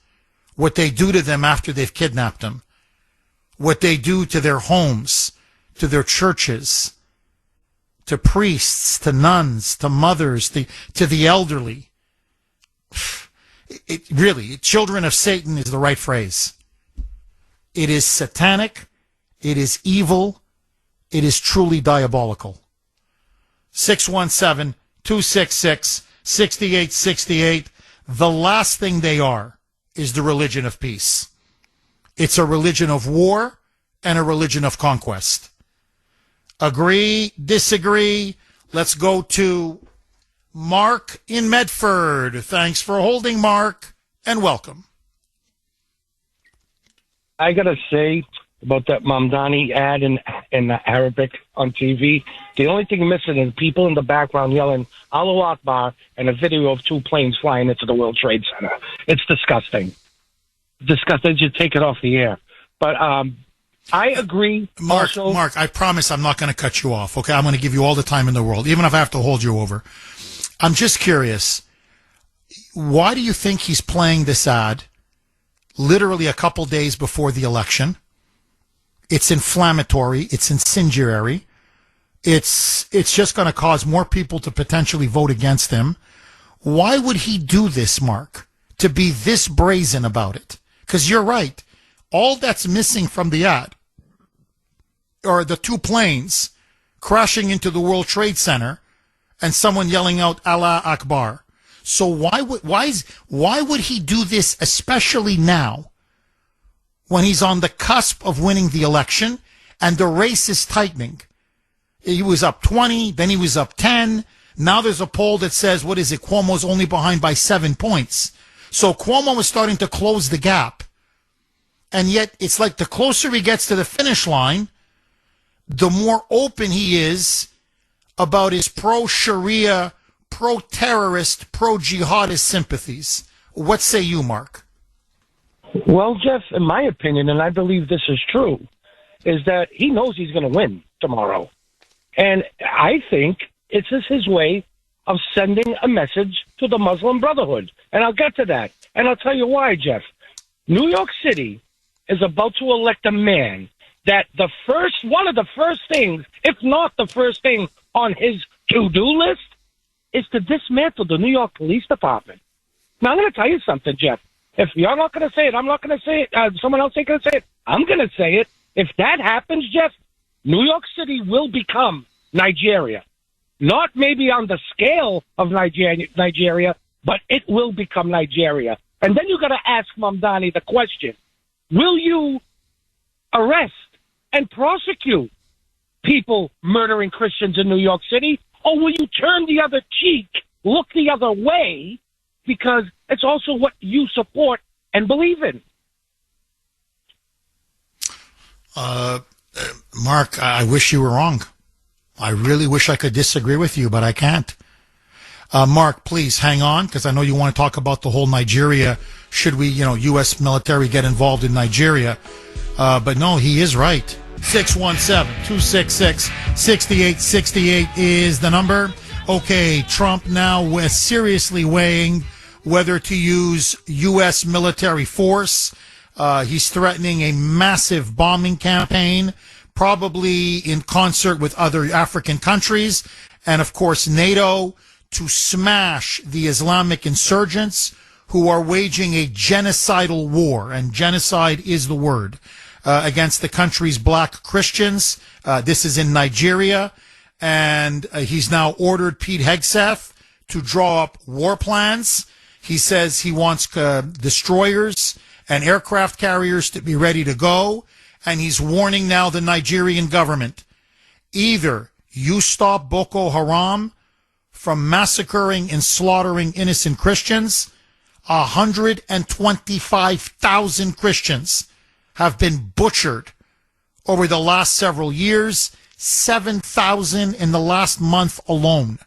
what they do to them after they've kidnapped them, what they do to their homes, to their churches, to priests, to nuns, to mothers, to the elderly. Really, children of Satan is the right phrase. It is satanic. It is evil. It is truly diabolical. 617-266-6868. The last thing they are is the religion of peace. It's a religion of war and a religion of conquest. Agree, disagree? Let's go to Mark in Medford. Thanks for holding, Mark, and welcome. I got to say, about that Mamdani ad in Arabic on TV. The only thing missing is people in the background yelling Allahu Akbar and a video of 2 planes flying into the World Trade Center. It's disgusting. Disgusting. Just take it off the air. But I agree. Mark, I promise I'm not going to cut you off, okay? I'm going to give you all the time in the world, even if I have to hold you over. I'm just curious. Why do you think he's playing this ad literally a couple days before the election? It's inflammatory. It's incendiary. It's just going to cause more people to potentially vote against him. Why would he do this, Mark, to be this brazen about it? Because you're right. All that's missing from the ad are the 2 planes crashing into the World Trade Center and someone yelling out Allah Akbar. So why would he do this, especially now, when he's on the cusp of winning the election and the race is tightening? He was up 20, then he was up 10. Now there's a poll that says, Cuomo's only behind by 7 points. So Cuomo is starting to close the gap. And yet it's like the closer he gets to the finish line, the more open he is about his pro-Sharia, pro-terrorist, pro-jihadist sympathies. What say you, Mark? Well, Jeff, in my opinion, and I believe this is true, is that he knows he's going to win tomorrow. And I think it's just his way of sending a message to the Muslim Brotherhood. And I'll get to that. And I'll tell you why, Jeff. New York City is about to elect a man that one of the first things, if not the first thing on his to-do list, is to dismantle the New York Police Department. Now, I'm going to tell you something, Jeff. If you're not going to say it, I'm not going to say it. Someone else ain't going to say it. I'm going to say it. If that happens, Jeff, New York City will become Nigeria. Not maybe on the scale of Nigeria, but it will become Nigeria. And then you got to ask Mamdani the question, will you arrest and prosecute people murdering Christians in New York City? Or will you turn the other cheek, look the other way, because it's also what you support and believe in? Mark, I wish you were wrong. I really wish I could disagree with you, but I can't. Mark, please hang on, because I know you want to talk about the whole Nigeria. Should we, U.S. military get involved in Nigeria? But no, he is right. 617-266-6868 is the number. Okay, Trump now seriously weighing whether to use U.S. military force. He's threatening a massive bombing campaign, probably in concert with other African countries, and of course NATO, to smash the Islamic insurgents who are waging a genocidal war, and genocide is the word, against the country's black Christians. This is in Nigeria, and he's now ordered Pete Hegseth to draw up war plans. He says he wants destroyers and aircraft carriers to be ready to go, and he's warning now the Nigerian government, either you stop Boko Haram from massacring and slaughtering innocent Christians. 125,000 Christians have been butchered over the last several years, 7,000 in the last month alone.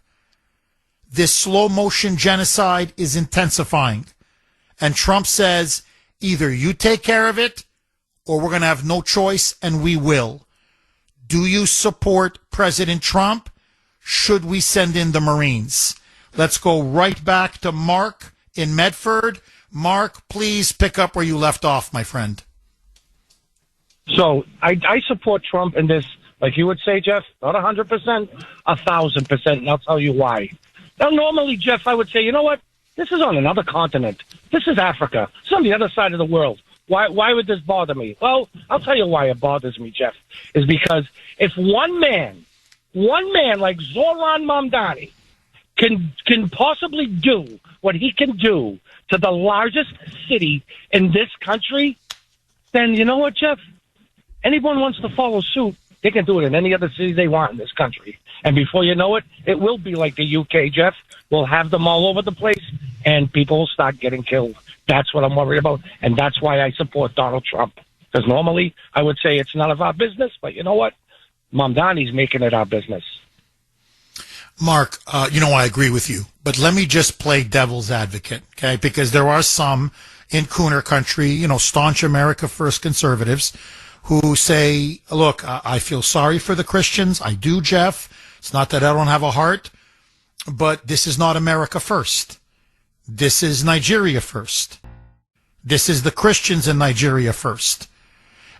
This slow motion genocide is intensifying. And Trump says, either you take care of it, or we're going to have no choice, and we will. Do you support President Trump? Should we send in the Marines? Let's go right back to Mark in Medford. Mark, please pick up where you left off, my friend. So I support Trump in this, like you would say, Jeff, not 100%, 1,000%, and I'll tell you why. Now, normally, Jeff, I would say, you know what? This is on another continent. This is Africa. It's on the other side of the world. Why would this bother me? Well, I'll tell you why it bothers me, Jeff, is because if one man like Zoran Mamdani can possibly do what he can do to the largest city in this country, then you know what, Jeff? Anyone wants to follow suit, they can do it in any other city they want in this country. And before you know it, it will be like the UK, Jeff. We'll have them all over the place, and people will start getting killed. That's what I'm worried about, and that's why I support Donald Trump. Because normally I would say it's none of our business, but you know what? Mamdani's making it our business. Mark, I agree with you, but let me just play devil's advocate, okay? Because there are some in Kuhner country, staunch America First conservatives who say, look, I feel sorry for the Christians. I do, Jeff. It's not that I don't have a heart, but this is not America First. This is Nigeria first. This is the Christians in Nigeria first.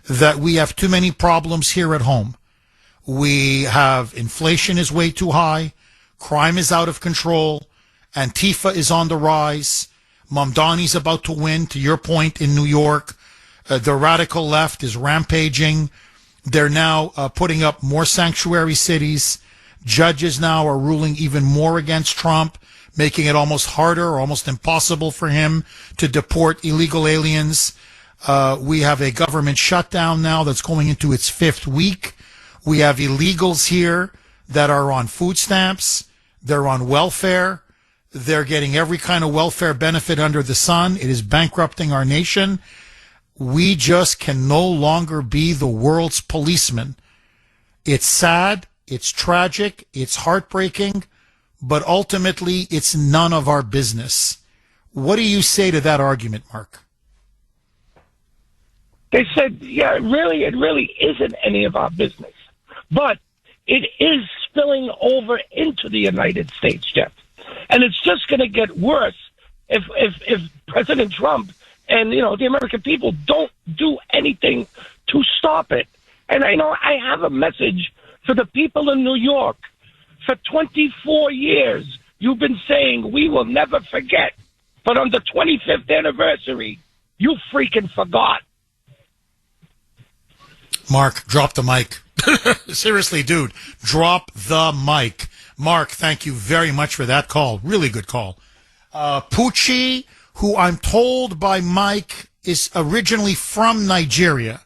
That we have too many problems here at home. We have inflation is way too high. Crime is out of control. Antifa is on the rise. Mamdani's about to win, to your point, in New York. The radical left is rampaging. They're now putting up more sanctuary cities. Judges now are ruling even more against Trump, making it almost harder or almost impossible for him to deport illegal aliens. We have a government shutdown now that's going into its 5th week. We have illegals here that are on food stamps. They're on welfare. They're getting every kind of welfare benefit under the sun. It is bankrupting our nation. We just can no longer be the world's policeman. It's sad. It's tragic. It's heartbreaking. But ultimately, it's none of our business. What do you say to that argument, Mark? They said, yeah, it really isn't any of our business. But it is spilling over into the United States, Jeff. And it's just going to get worse if President Trump and, the American people don't do anything to stop it. And I have a message for the people in New York. For 24 years, you've been saying we will never forget. But on the 25th anniversary, you freaking forgot. Mark, drop the mic. Seriously, dude, drop the mic. Mark, thank you very much for that call. Really good call. Pucci, who I'm told by Mike is originally from Nigeria.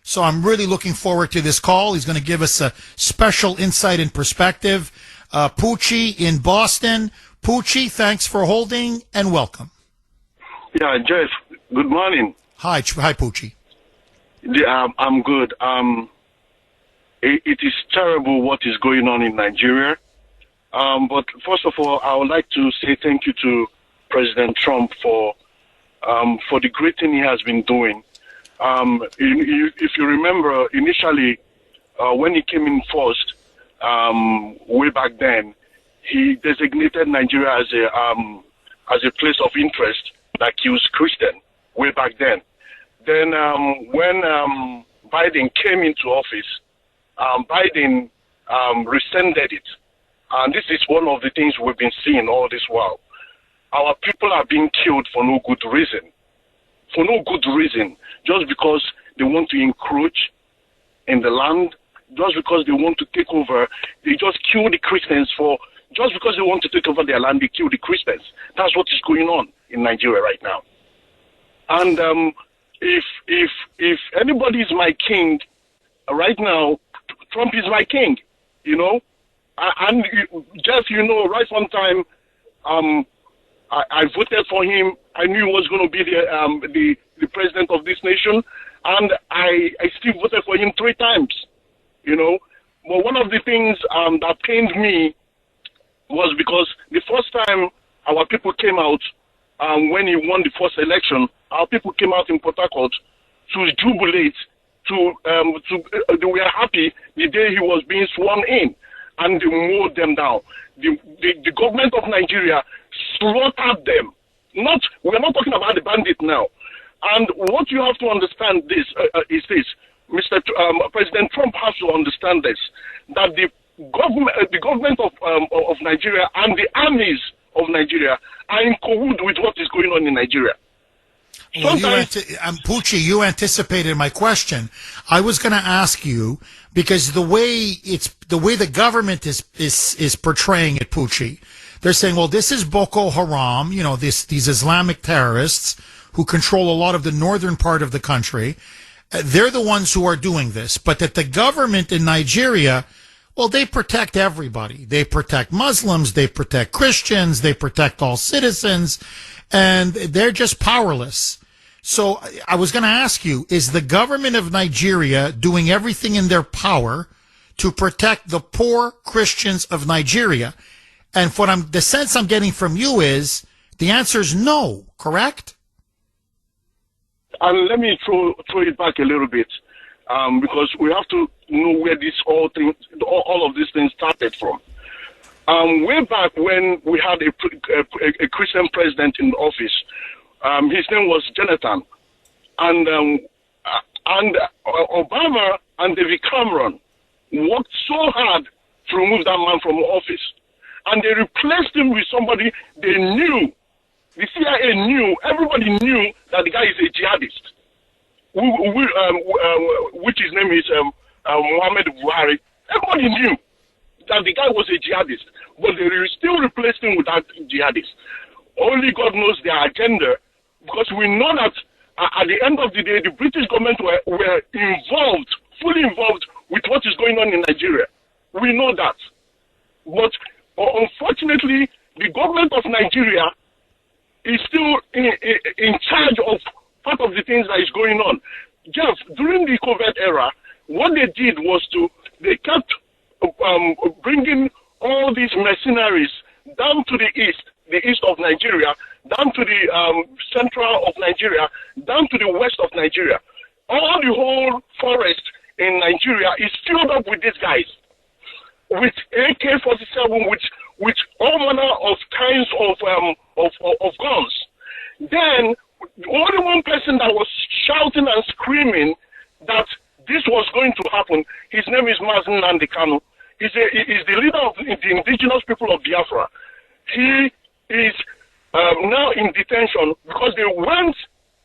So I'm really looking forward to this call. He's going to give us a special insight and perspective. Pucci in Boston. Pucci, thanks for holding and welcome. Yeah, Jeff, good morning. Hi, Pucci. I'm good. It is terrible what is going on in Nigeria. But first of all, I would like to say thank you to President Trump for the great thing he has been doing. If you remember, initially, when he came in first, way back then, he designated Nigeria as a place of interest that kills Christian way back then. Then when Biden came into office, Biden rescinded it. And this is one of the things we've been seeing all this while. Our people are being killed for no good reason. For no good reason. Just because they want to encroach in the land, just because they want to take over, they just kill the Christians just because they want to take over their land, they kill the Christians. That's what is going on in Nigeria right now. And if anybody is my king right now, Trump is my king, And Jeff, right from time, I voted for him. I knew he was going to be the president of this nation, and I still voted for him 3 times, But one of the things that pained me was because the first time our people came out, when he won the first election, our people came out in Port Harcourt to jubilate, they were happy the day he was being sworn in, and they mowed them down. The government of Nigeria slaughtered them. We're not talking about the bandit now. And what you have to understand is this, President Trump has to understand this, that the government of Nigeria and the armies of Nigeria are in cahoots with what is going on in Nigeria. Well, Pucci, you anticipated my question. I was going to ask you, because the way the government is portraying it, Pucci, they're saying, well, this is Boko Haram, these Islamic terrorists who control a lot of the northern part of the country. They're the ones who are doing this, but that the government in Nigeria, well, they protect everybody. They protect Muslims, they protect Christians, they protect all citizens, and they're just powerless. So I was going to ask you, is the government of Nigeria doing everything in their power to protect the poor Christians of Nigeria? And the sense I'm getting from you is the answer is no, correct? And let me throw it back a little bit, because we have to know where all of these things started from. Way back when we had a Christian president in office, his name was Jonathan, and Obama and David Cameron worked so hard to remove that man from office, and they replaced him with somebody they knew. The CIA knew, everybody knew that the guy is a jihadist, which his name is Muhammad Buhari. Everybody knew that the guy was a jihadist, but they still replaced him with that jihadist. Only God knows their agenda, because we know that at the end of the day, the British government were involved, fully involved with what is going on in Nigeria. We know that. But unfortunately, the government of Nigeria is still in charge of part of the things that is going on. Jeff, during the COVID era, what they did was they kept bringing all these mercenaries down to the east of Nigeria, down to the central of Nigeria, down to the west of Nigeria. All the whole forest in Nigeria is filled up with these guys, with AK-47, with all manner of kinds of guns. Then only one person that was shouting and screaming that this was going to happen, his name is Mazen Nandekano. He's the leader of the indigenous people of Biafra. He is now in detention because they went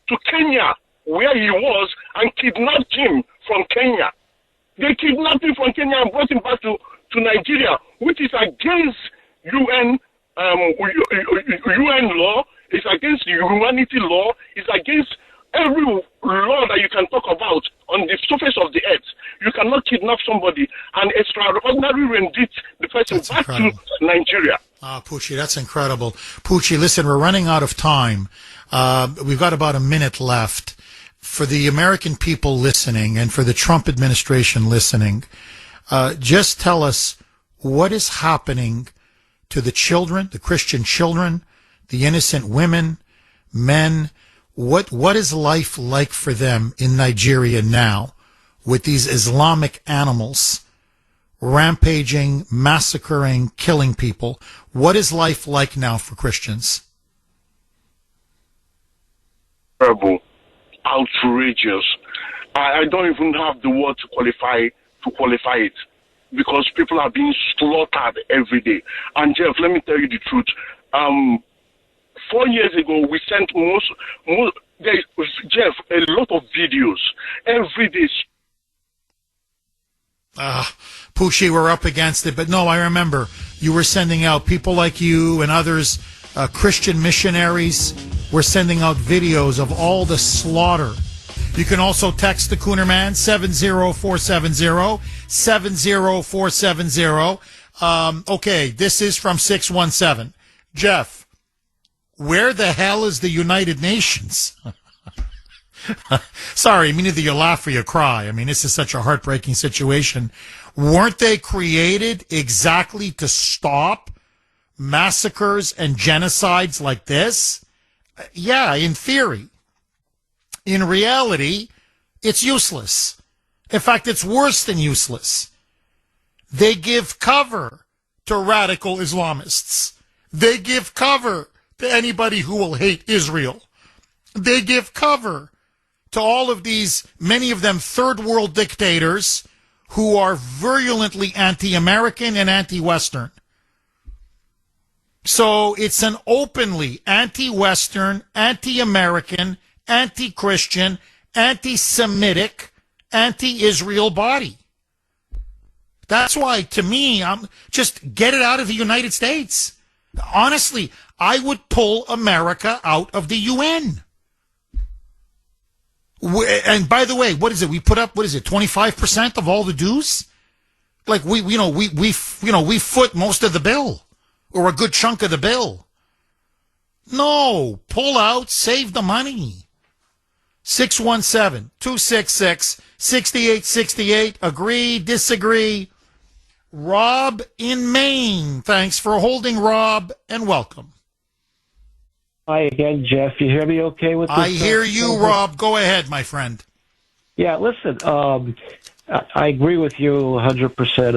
to Kenya, where he was, and kidnapped him from Kenya. They kidnapped him from Kenya and brought him back to Nigeria, which is against UN law, it's against humanity law, it's against every law that you can talk about on the surface of the earth. You cannot kidnap somebody and extraordinarily rendict the person back to Nigeria. Pucci, that's incredible. Pucci, listen, we're running out of time. We've got about a minute left. For the American people listening and for the Trump administration listening, just tell us what is happening to the children, the Christian children, the innocent women, men. What is life like for them in Nigeria now with these Islamic animals rampaging, massacring, killing people? What is life like now for Christians? Terrible, outrageous. I don't even have the word to qualify it, because people are being slaughtered every day. And Jeff, let me tell you the truth. 4 years ago, we sent Jeff, a lot of videos every day. Pucci, we're up against it, but no, I remember you were sending out people like you and others, Christian missionaries, were sending out videos of all the slaughter. You can also text the Kuhner Man, 70470, 70470. Okay, this is from 617. Jeff, where the hell is the United Nations? Sorry, I mean, either you laugh or you cry. I mean, this is such a heartbreaking situation. Weren't they created exactly to stop massacres and genocides like this? Yeah, in theory. In reality, it's useless. In fact, it's worse than useless. They give cover to radical Islamists. They give cover to anybody who will hate Israel. They give cover to all of these, many of them third world dictators who are virulently anti-American and anti-Western. So it's an openly anti-Western, anti-American, anti-Christian, anti-Semitic, anti-Israel body. That's why, to me, I'm just get it out of the United States. Honestly, I would pull America out of the UN. And by the way, what is it? We put up, 25% of all the dues? Like we foot most of the bill, or a good chunk of the bill. No, pull out, save the money. 617-266-6868. Agree, disagree. Rob in Maine. Thanks for holding, Rob, and welcome. Hi again, Jeff. You hear me okay with this? I hear you, Rob. Go ahead, my friend. Yeah, listen, I agree with you 100%,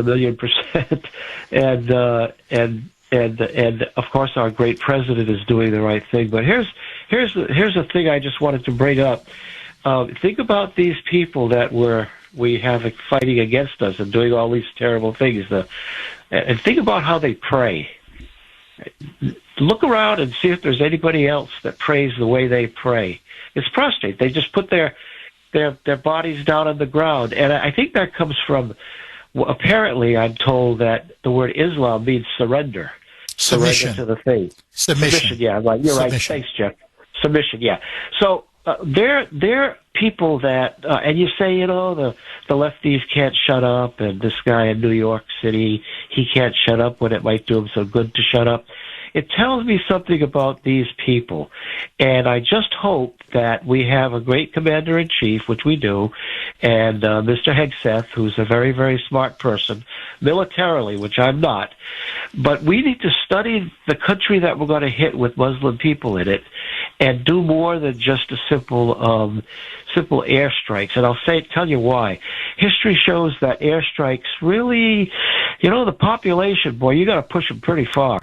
1,000,000%. And of course our great president is doing the right thing. But here's the thing I just wanted to bring up. Think about these people that we have fighting against us and doing all these terrible things. And think about how they pray. Look around and see if there's anybody else that prays the way they pray. It's prostrate. They just put their bodies down on the ground. And I think that comes from, apparently I'm told that the word Islam means surrender. Submission. Surrender to the faith. Submission. Yeah, right. You're right. Submission. Thanks, Jeff. Submission, yeah. So they're people that, and you say, the lefties can't shut up, and this guy in New York City, he can't shut up when it might do him so good to shut up. It tells me something about these people, and I just hope that we have a great commander-in-chief, which we do, and Mr. Hegseth, who's a very, very smart person, militarily, which I'm not, but we need to study the country that we're going to hit with Muslim people in it and do more than just a simple airstrikes. And I'll tell you why. History shows that airstrikes really, the population, boy, you got to push them pretty far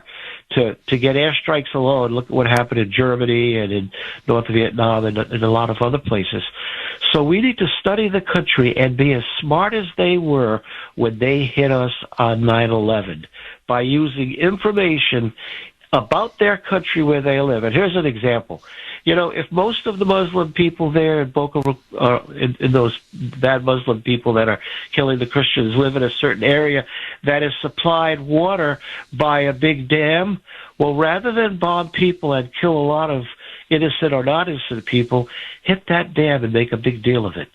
to get airstrikes alone. Look at what happened in Germany and in North Vietnam and in a lot of other places. So we need to study the country and be as smart as they were when they hit us on 9/11 by using information about their country where they live. And here's an example. If most of the Muslim people there in in those bad Muslim people that are killing the Christians live in a certain area that is supplied water by a big dam, well, rather than bomb people and kill a lot of innocent or not innocent people, hit that dam and make a big deal of it.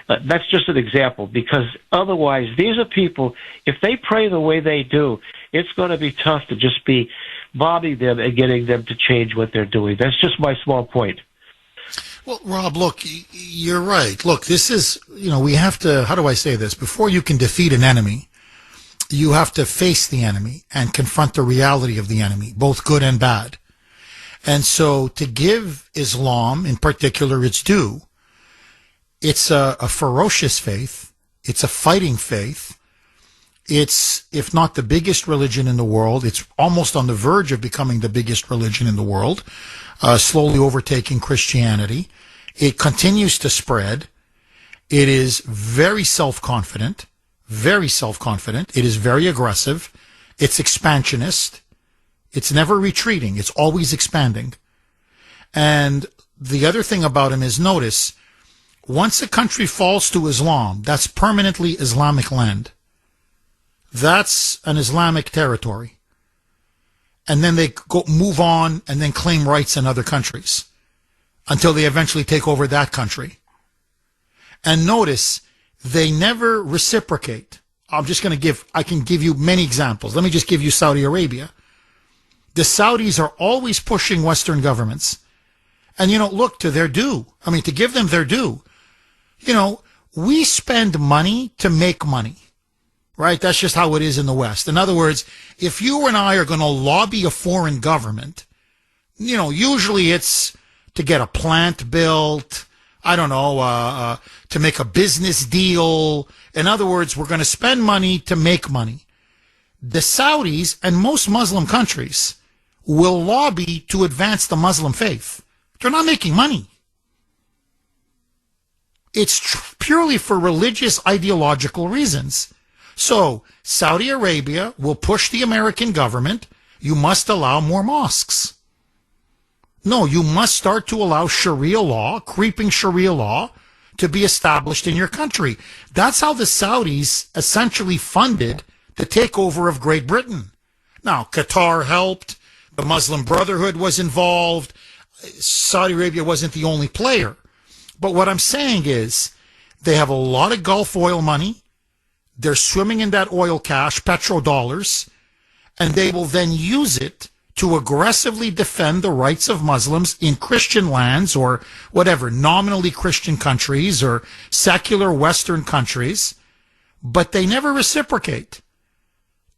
That's just an example, because otherwise these are people, if they pray the way they do, it's going to be tough to just be bombing them and getting them to change what they're doing. That's just my small point. Well, Rob, look, you're right. Look, this is, we have to, how do I say this? Before you can defeat an enemy, you have to face the enemy and confront the reality of the enemy, both good and bad. And so to give Islam in particular its due, it's a ferocious faith. It's a fighting faith. It's, if not the biggest religion in the world, it's almost on the verge of becoming the biggest religion in the world, slowly overtaking Christianity. It continues to spread. It is very self-confident, very self-confident. It is very aggressive. It's expansionist. It's never retreating. It's always expanding. And the other thing about him is, notice, once a country falls to Islam, that's permanently Islamic land. That's an Islamic territory. And then they move on and then claim rights in other countries until they eventually take over that country. And notice, they never reciprocate. I can give you many examples. Let me just give you Saudi Arabia. The Saudis are always pushing Western governments. And, look, to their due. To give them their due. We spend money to make money. Right? That's just how it is in the West. In other words, if you and I are going to lobby a foreign government, usually it's to get a plant built, to make a business deal. In other words, we're going to spend money to make money. The Saudis and most Muslim countries will lobby to advance the Muslim faith. They're not making money. It's purely for religious, ideological reasons. So, Saudi Arabia will push the American government, you must allow more mosques. No, you must start to allow Sharia law, creeping Sharia law, to be established in your country. That's how the Saudis essentially funded the takeover of Great Britain. Now, Qatar helped, the Muslim Brotherhood was involved, Saudi Arabia wasn't the only player. But what I'm saying is, they have a lot of Gulf oil money. They're swimming in that oil cash, petrodollars, and they will then use it to aggressively defend the rights of Muslims in Christian lands or whatever, nominally Christian countries or secular Western countries, but they never reciprocate.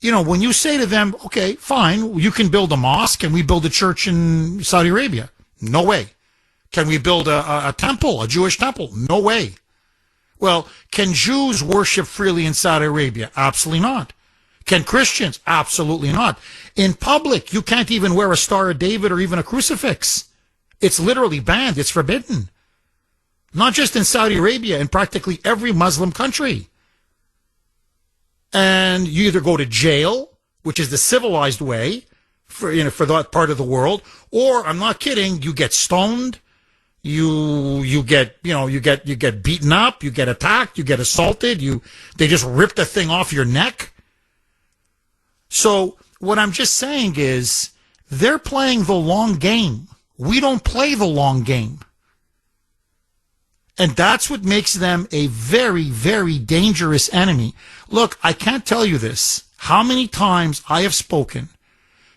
You know, when you say to them, okay, fine, you can build a mosque, can we build a church in Saudi Arabia? No way. Can we build a temple, a Jewish temple? No way. Well, can Jews worship freely in Saudi Arabia? Absolutely not. Can Christians? Absolutely not. In public, you can't even wear a Star of David or even a crucifix. It's literally banned. It's forbidden. Not just in Saudi Arabia, in practically every Muslim country. And you either go to jail, which is the civilized way for that part of the world, or I'm not kidding, you get stoned, you get beaten up, you get attacked, you get assaulted, they just rip the thing off your neck. So what I'm just saying is they're playing the long game. We don't play the long game. And that's what makes them a very, very dangerous enemy. Look, I can't tell you this. How many times I have spoken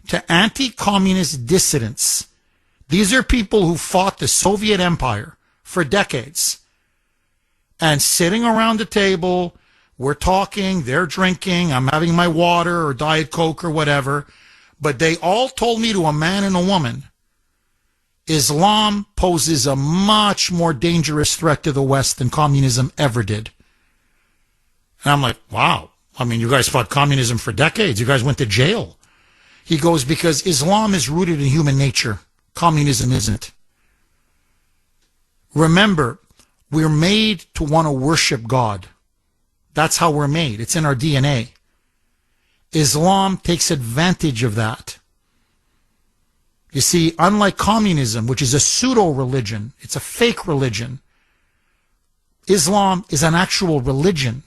to anti-communist dissidents. These are people who fought the Soviet Empire for decades. And sitting around the table, we're talking, they're drinking, I'm having my water or Diet Coke or whatever. But they all told me, to a man and a woman, Islam poses a much more dangerous threat to the West than communism ever did. And I'm like, wow. I mean, you guys fought communism for decades. You guys went to jail. He goes, because Islam is rooted in human nature. Communism isn't. Remember, we're made to want to worship God. That's how we're made. It's in our DNA. Islam takes advantage of that. You see, unlike communism, which is a pseudo-religion, it's a fake religion, Islam is an actual religion.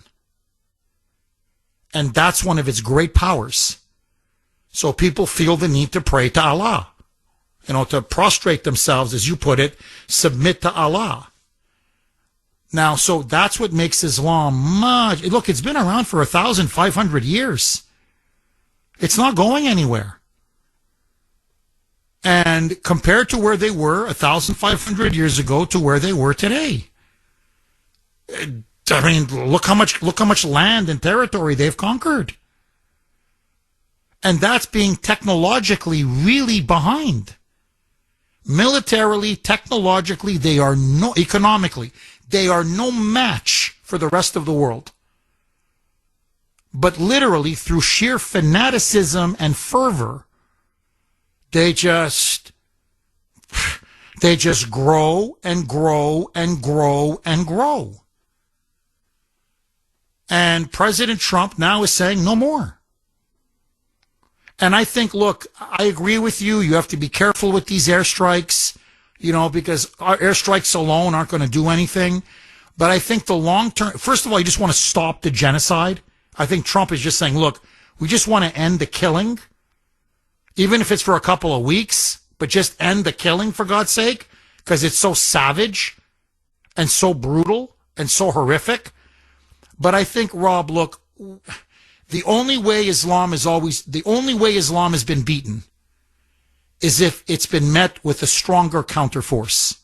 And that's one of its great powers. So people feel the need to pray to Allah, to prostrate themselves, as you put it, submit to Allah. Now, so that's what makes Islam look, it's been around for 1,500 years. It's not going anywhere. And compared to where they were 1,500 years ago to where they were today, I mean, look how much land and territory they've conquered. And that's being technologically really behind. Militarily, technologically, economically, they are no match for the rest of the world. But literally, through sheer fanaticism and fervor, they just grow and grow and grow and grow. And President Trump now is saying no more. And I think, look, I agree with you. You have to be careful with these airstrikes, because our airstrikes alone aren't going to do anything. But I think the long term, first of all, you just want to stop the genocide. I think Trump is just saying, look, we just want to end the killing. Even if it's for a couple of weeks, but just end the killing, for God's sake, because it's so savage and so brutal and so horrific. But I think, Rob, look, the only way Islam has been beaten is if it's been met with a stronger counterforce.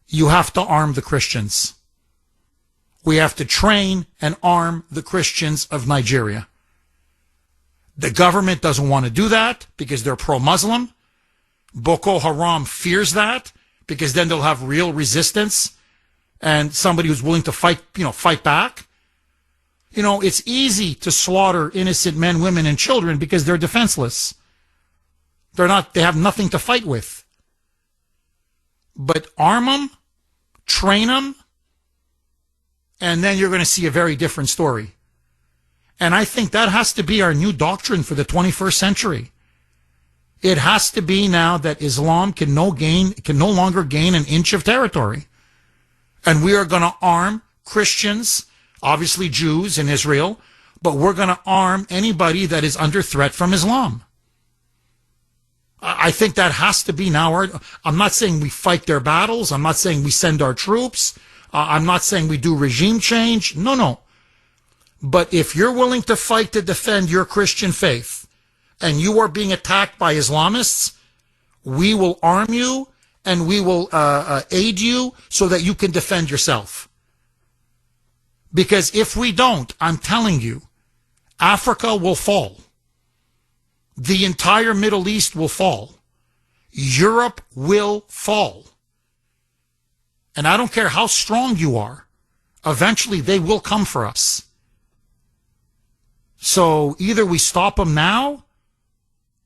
You have to arm the Christians. We have to train and arm the Christians of Nigeria. The government doesn't want to do that because they're pro-Muslim. Boko Haram fears that because then they'll have real resistance and somebody who's willing to fight back. It's easy to slaughter innocent men, women, and children because they're defenseless. They have nothing to fight with. But arm them, train them, and then you're going to see a very different story. And I think that has to be our new doctrine for the 21st century. It has to be now that Islam can no longer gain an inch of territory. And we are going to arm Christians, obviously Jews in Israel, but we're going to arm anybody that is under threat from Islam. I think that has to be now. I'm not saying we fight their battles. I'm not saying we send our troops. I'm not saying we do regime change. No. But if you're willing to fight to defend your Christian faith and you are being attacked by Islamists, we will arm you and we will aid you so that you can defend yourself. Because if we don't, I'm telling you, Africa will fall. The entire Middle East will fall. Europe will fall. And I don't care how strong you are. Eventually, they will come for us. So either we stop them now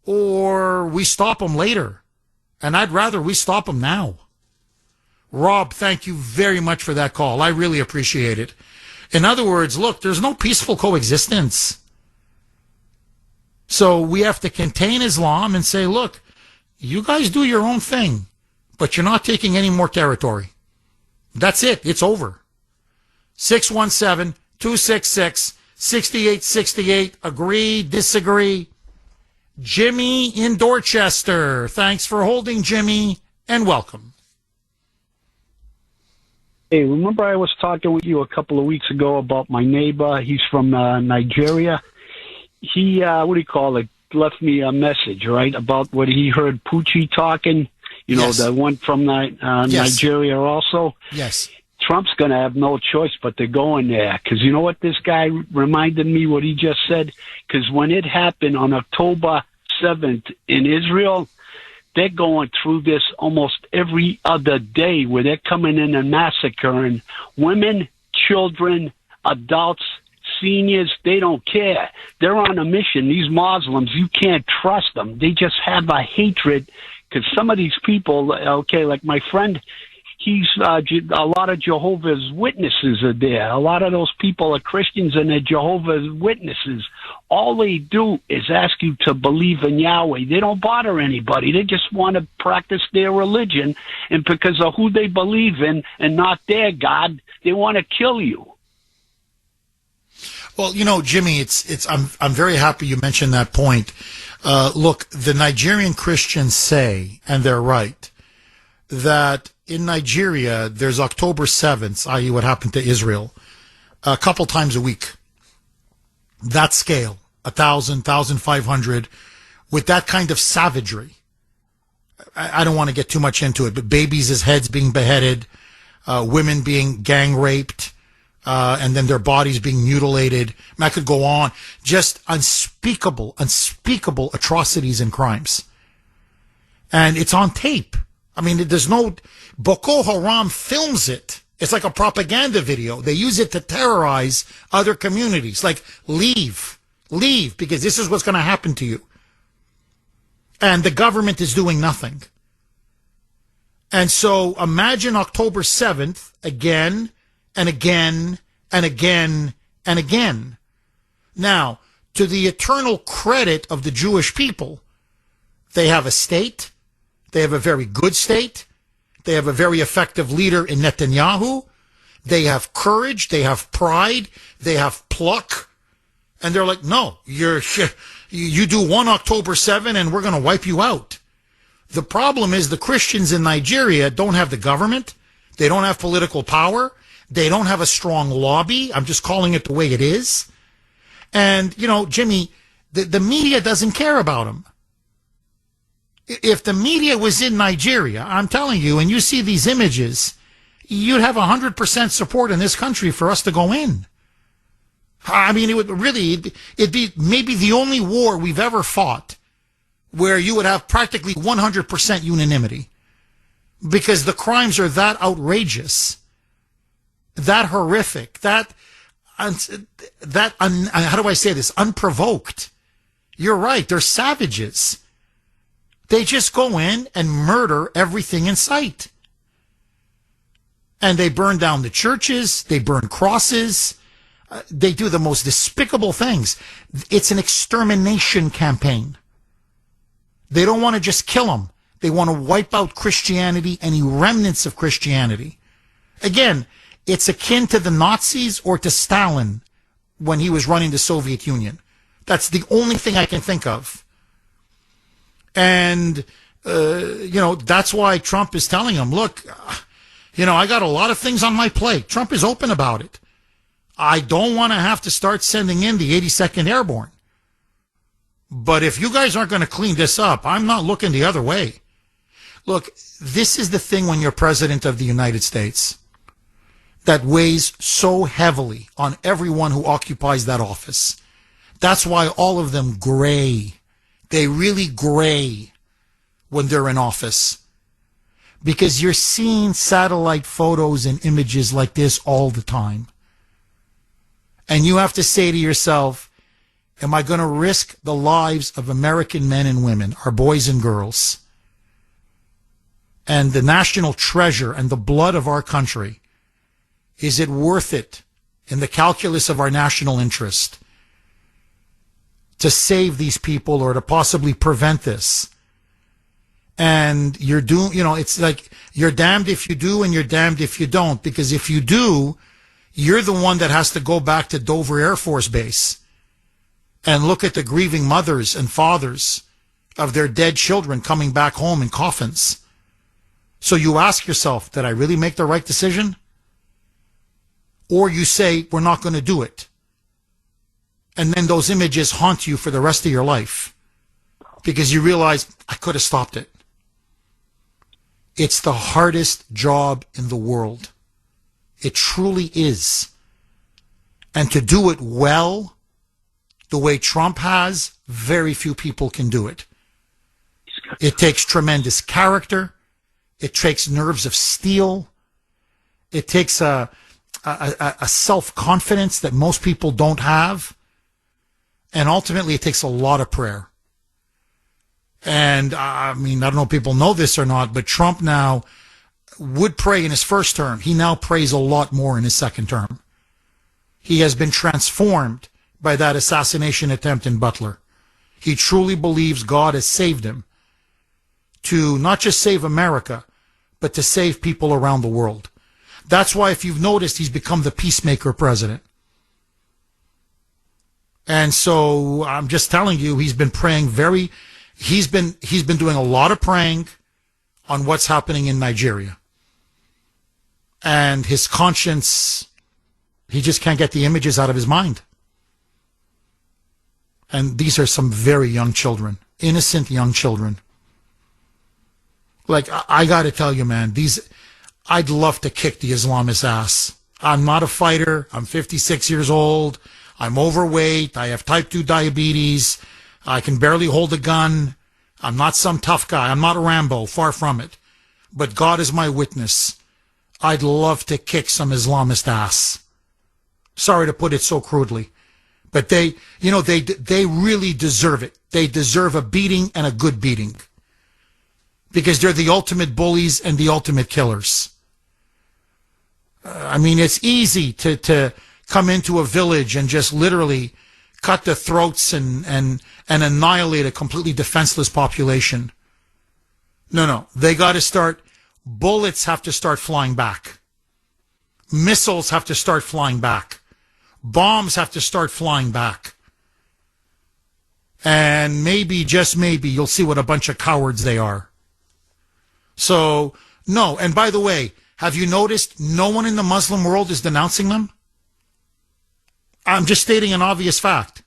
or we stop them later. And I'd rather we stop them now. Rob, thank you very much for that call. I really appreciate it. In other words, look, there's no peaceful coexistence. So we have to contain Islam and say, look, you guys do your own thing, but you're not taking any more territory. That's it. It's over. 617-266-6868. Agree, disagree. Jimmy in Dorchester. Thanks for holding, Jimmy, and welcome. Hey, remember I was talking with you a couple of weeks ago about my neighbor? He's from Nigeria. He, left me a message, right, about what he heard Pucci talking, Yes. the one from Yes. Nigeria also. Yes. Trump's going to have no choice but to go in there. Because you know what this guy reminded me, what he just said? Because when it happened on October 7th in Israel, they're going through this almost every other day where they're coming in and massacring women, children, adults, seniors. They don't care. They're on a mission. These Muslims, you can't trust them. They just have a hatred because some of these people, like my friend, he's a lot of Jehovah's Witnesses are there. A lot of those people are Christians and they're Jehovah's Witnesses. All they do is ask you to believe in Yahweh. They don't bother anybody. They just want to practice their religion, and because of who they believe in and not their God, they want to kill you. Well, Jimmy, I'm very happy you mentioned that point. Look, the Nigerian Christians say, and they're right, that in Nigeria, there's October 7th, i.e. what happened to Israel, a couple times a week. That scale, 1,000, 1,500, with that kind of savagery. I don't want to get too much into it, but babies' heads being beheaded, women being gang raped, and then their bodies being mutilated. I could go on. Just unspeakable atrocities and crimes. And it's on tape. I mean, there's no... Boko Haram films it. It's like a propaganda video. They use it to terrorize other communities. Like, leave, because this is what's going to happen to you. And the government is doing nothing. And so imagine October 7th again and again and again and again. Now, to the eternal credit of the Jewish people, they have a state. They have a very good state. They have a very effective leader in Netanyahu. They have courage. They have pride. They have pluck. And they're like, no, you do one October 7 and we're going to wipe you out. The problem is the Christians in Nigeria don't have the government. They don't have political power. They don't have a strong lobby. I'm just calling it the way it is. And, Jimmy, the media doesn't care about them. If the media was in Nigeria, I'm telling you, and you see these images, you'd have 100% support in this country for us to go in. I mean, it'd be maybe the only war we've ever fought where you would have practically 100% unanimity because the crimes are that outrageous, that horrific, how do I say this? Unprovoked. You're right. They're savages. They just go in and murder everything in sight. And they burn down the churches. They burn crosses. They do the most despicable things. It's an extermination campaign. They don't want to just kill them. They want to wipe out Christianity, any remnants of Christianity. Again, it's akin to the Nazis or to Stalin when he was running the Soviet Union. That's the only thing I can think of. And, that's why Trump is telling them, look, I got a lot of things on my plate. Trump is open about it. I don't want to have to start sending in the 82nd Airborne. But if you guys aren't going to clean this up, I'm not looking the other way. Look, this is the thing when you're president of the United States that weighs so heavily on everyone who occupies that office. That's why all of them gray. They really gray when they're in office. Because you're seeing satellite photos and images like this all the time. And you have to say to yourself, am I going to risk the lives of American men and women, our boys and girls, and the national treasure and the blood of our country? Is it worth it in the calculus of our national interest to save these people or to possibly prevent this? And you're doing, it's like you're damned if you do and you're damned if you don't, because if you do, you're the one that has to go back to Dover Air Force Base and look at the grieving mothers and fathers of their dead children coming back home in coffins. So you ask yourself, did I really make the right decision? Or you say, we're not going to do it. And then those images haunt you for the rest of your life because you realize, I could have stopped it. It's the hardest job in the world. It truly is. And to do it well, the way Trump has, very few people can do it. It takes tremendous character. It takes nerves of steel. It takes a self-confidence that most people don't have. And ultimately, it takes a lot of prayer. And I mean, I don't know if people know this or not, but Trump now would pray in his first term. He now prays a lot more in his second term. He has been transformed by that assassination attempt in Butler. He truly believes God has saved him to not just save America, but to save people around the world. That's why, if you've noticed, he's become the peacemaker president. And so I'm just telling you, he's been praying he's been doing a lot of praying on what's happening in Nigeria. And his conscience, he just can't get the images out of his mind. And these are some very young children, innocent young children. Like, I got to tell you, man, I'd love to kick the Islamist ass. I'm not a fighter. I'm 56 years old. I'm overweight. I have type 2 diabetes. I can barely hold a gun. I'm not some tough guy. I'm not a Rambo. Far from it. But God is my witness. I'd love to kick some Islamist ass. Sorry to put it so crudely. But they really deserve it. They deserve a beating, and a good beating. Because they're the ultimate bullies and the ultimate killers. I mean, it's easy to come into a village and just literally cut the throats and annihilate a completely defenseless population. No. They got to start. Bullets have to start flying back. Missiles have to start flying back. Bombs have to start flying back. And maybe, just maybe, you'll see what a bunch of cowards they are. So, no. And by the way, have you noticed no one in the Muslim world is denouncing them? I'm just stating an obvious fact.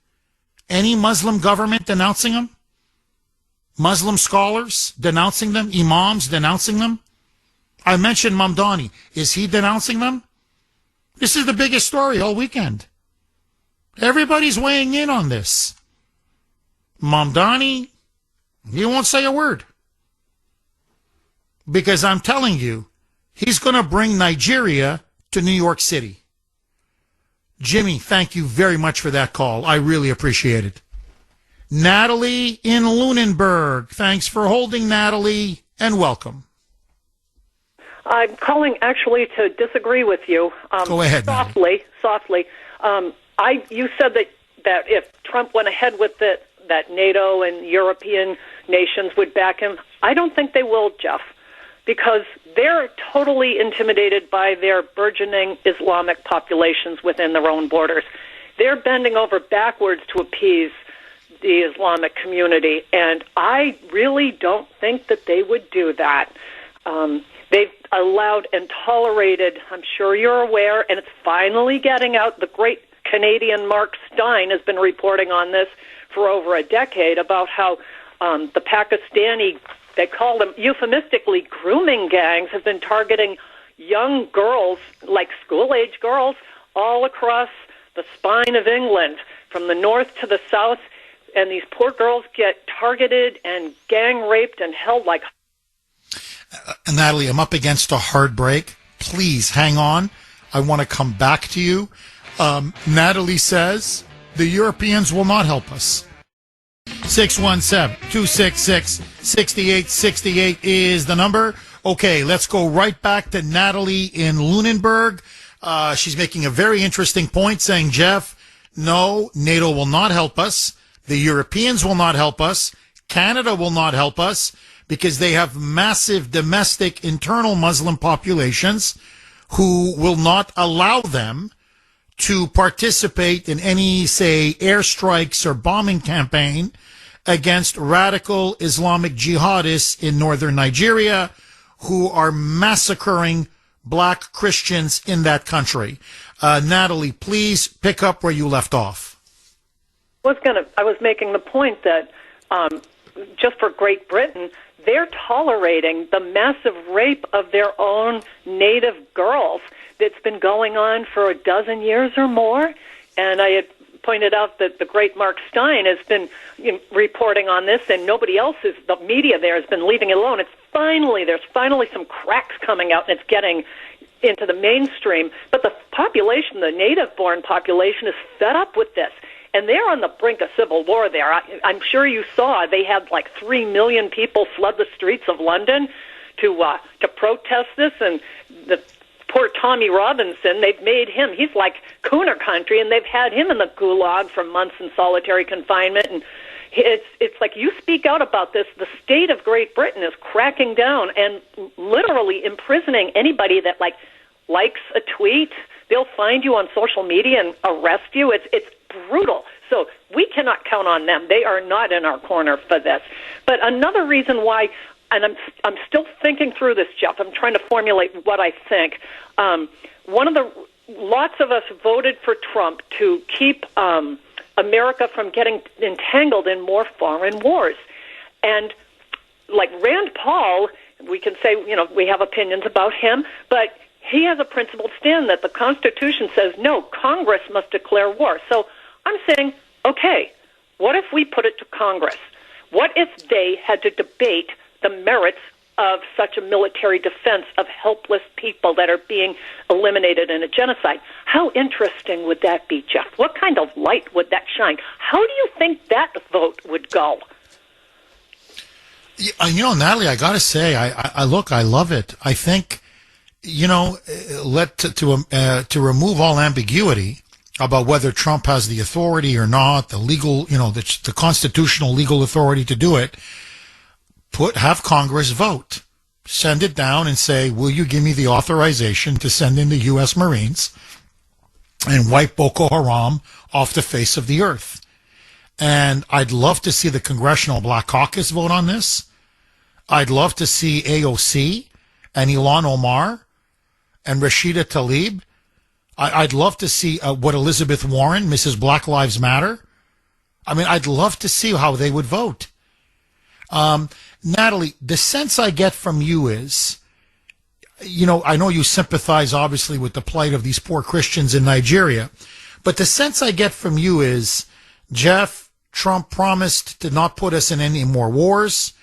Any Muslim government denouncing them? Muslim scholars denouncing them? Imams denouncing them? I mentioned Mamdani. Is he denouncing them? This is the biggest story all weekend. Everybody's weighing in on this. Mamdani, he won't say a word. Because I'm telling you, he's going to bring Nigeria to New York City. Jimmy, thank you very much for that call. I really appreciate it. Natalie in Lunenburg. Thanks for holding, Natalie, and welcome. I'm calling actually to disagree with you. Go ahead, softly. You said that if Trump went ahead with it, that NATO and European nations would back him. I don't think they will, Jeff, because they're totally intimidated by their burgeoning Islamic populations within their own borders. They're bending over backwards to appease the Islamic community, and I really don't think that they would do that. They've allowed and tolerated, I'm sure you're aware, and it's finally getting out. The great Canadian Mark Stein has been reporting on this for over a decade about how the Pakistani, they call them euphemistically grooming gangs, have been targeting young girls, like school-age girls, all across the spine of England, from the north to the south, and these poor girls get targeted and gang raped and held like... Natalie, I'm up against a hard break. Please hang on. I want to come back to you. Natalie says the Europeans will not help us. 617-266-6868 is the number. Okay, let's go right back to Natalie in Lunenburg. She's making a very interesting point, saying, Jeff, no, NATO will not help us. The Europeans will not help us. Canada will not help us because they have massive domestic internal Muslim populations who will not allow them to participate in any, say, airstrikes or bombing campaign against radical Islamic jihadists in northern Nigeria who are massacring black Christians in that country. Natalie, please pick up where you left off. I was making the point that just for Great Britain, they're tolerating the massive rape of their own native girls that's been going on for a dozen years or more. And I had pointed out that the great Mark Stein has been reporting on this, and nobody else is, the media there has been leaving it alone. There's finally some cracks coming out, and it's getting into the mainstream. But the population, the native-born population, is fed up with this. And they're on the brink of civil war there. I'm sure you saw they had like 3 million people flood the streets of London to protest this. And the poor Tommy Robinson, they've made him, he's like Kuhner country, and they've had him in the gulag for months in solitary confinement. And it's like, you speak out about this, the state of Great Britain is cracking down and literally imprisoning anybody that likes a tweet. They'll find you on social media and arrest you. It's brutal. So we cannot count on them. They are not in our corner for this. But another reason why, and I'm still thinking through this, Jeff. I'm trying to formulate what I think. Lots of us voted for Trump to keep America from getting entangled in more foreign wars. And like Rand Paul, we can say, we have opinions about him, but he has a principled stand that the Constitution says, no, Congress must declare war. So I'm saying, okay, what if we put it to Congress? What if they had to debate the merits of such a military defense of helpless people that are being eliminated in a genocide? How interesting would that be, Jeff? What kind of light would that shine? How do you think that vote would go? Natalie, I got to say, I love it. I think, to remove all ambiguity about whether Trump has the authority or not, the legal, the constitutional legal authority to do it, have Congress vote, send it down and say, will you give me the authorization to send in the U.S. Marines and wipe Boko Haram off the face of the earth? And I'd love to see the Congressional Black Caucus vote on this. I'd love to see AOC and Ilhan Omar and Rashida Tlaib. I'd love to see what Elizabeth Warren, Mrs. Black Lives Matter. I'd love to see how they would vote. Natalie, the sense I get from you is, I know you sympathize obviously with the plight of these poor Christians in Nigeria, but the sense I get from you is, Jeff, Trump promised to not put us in any more wars,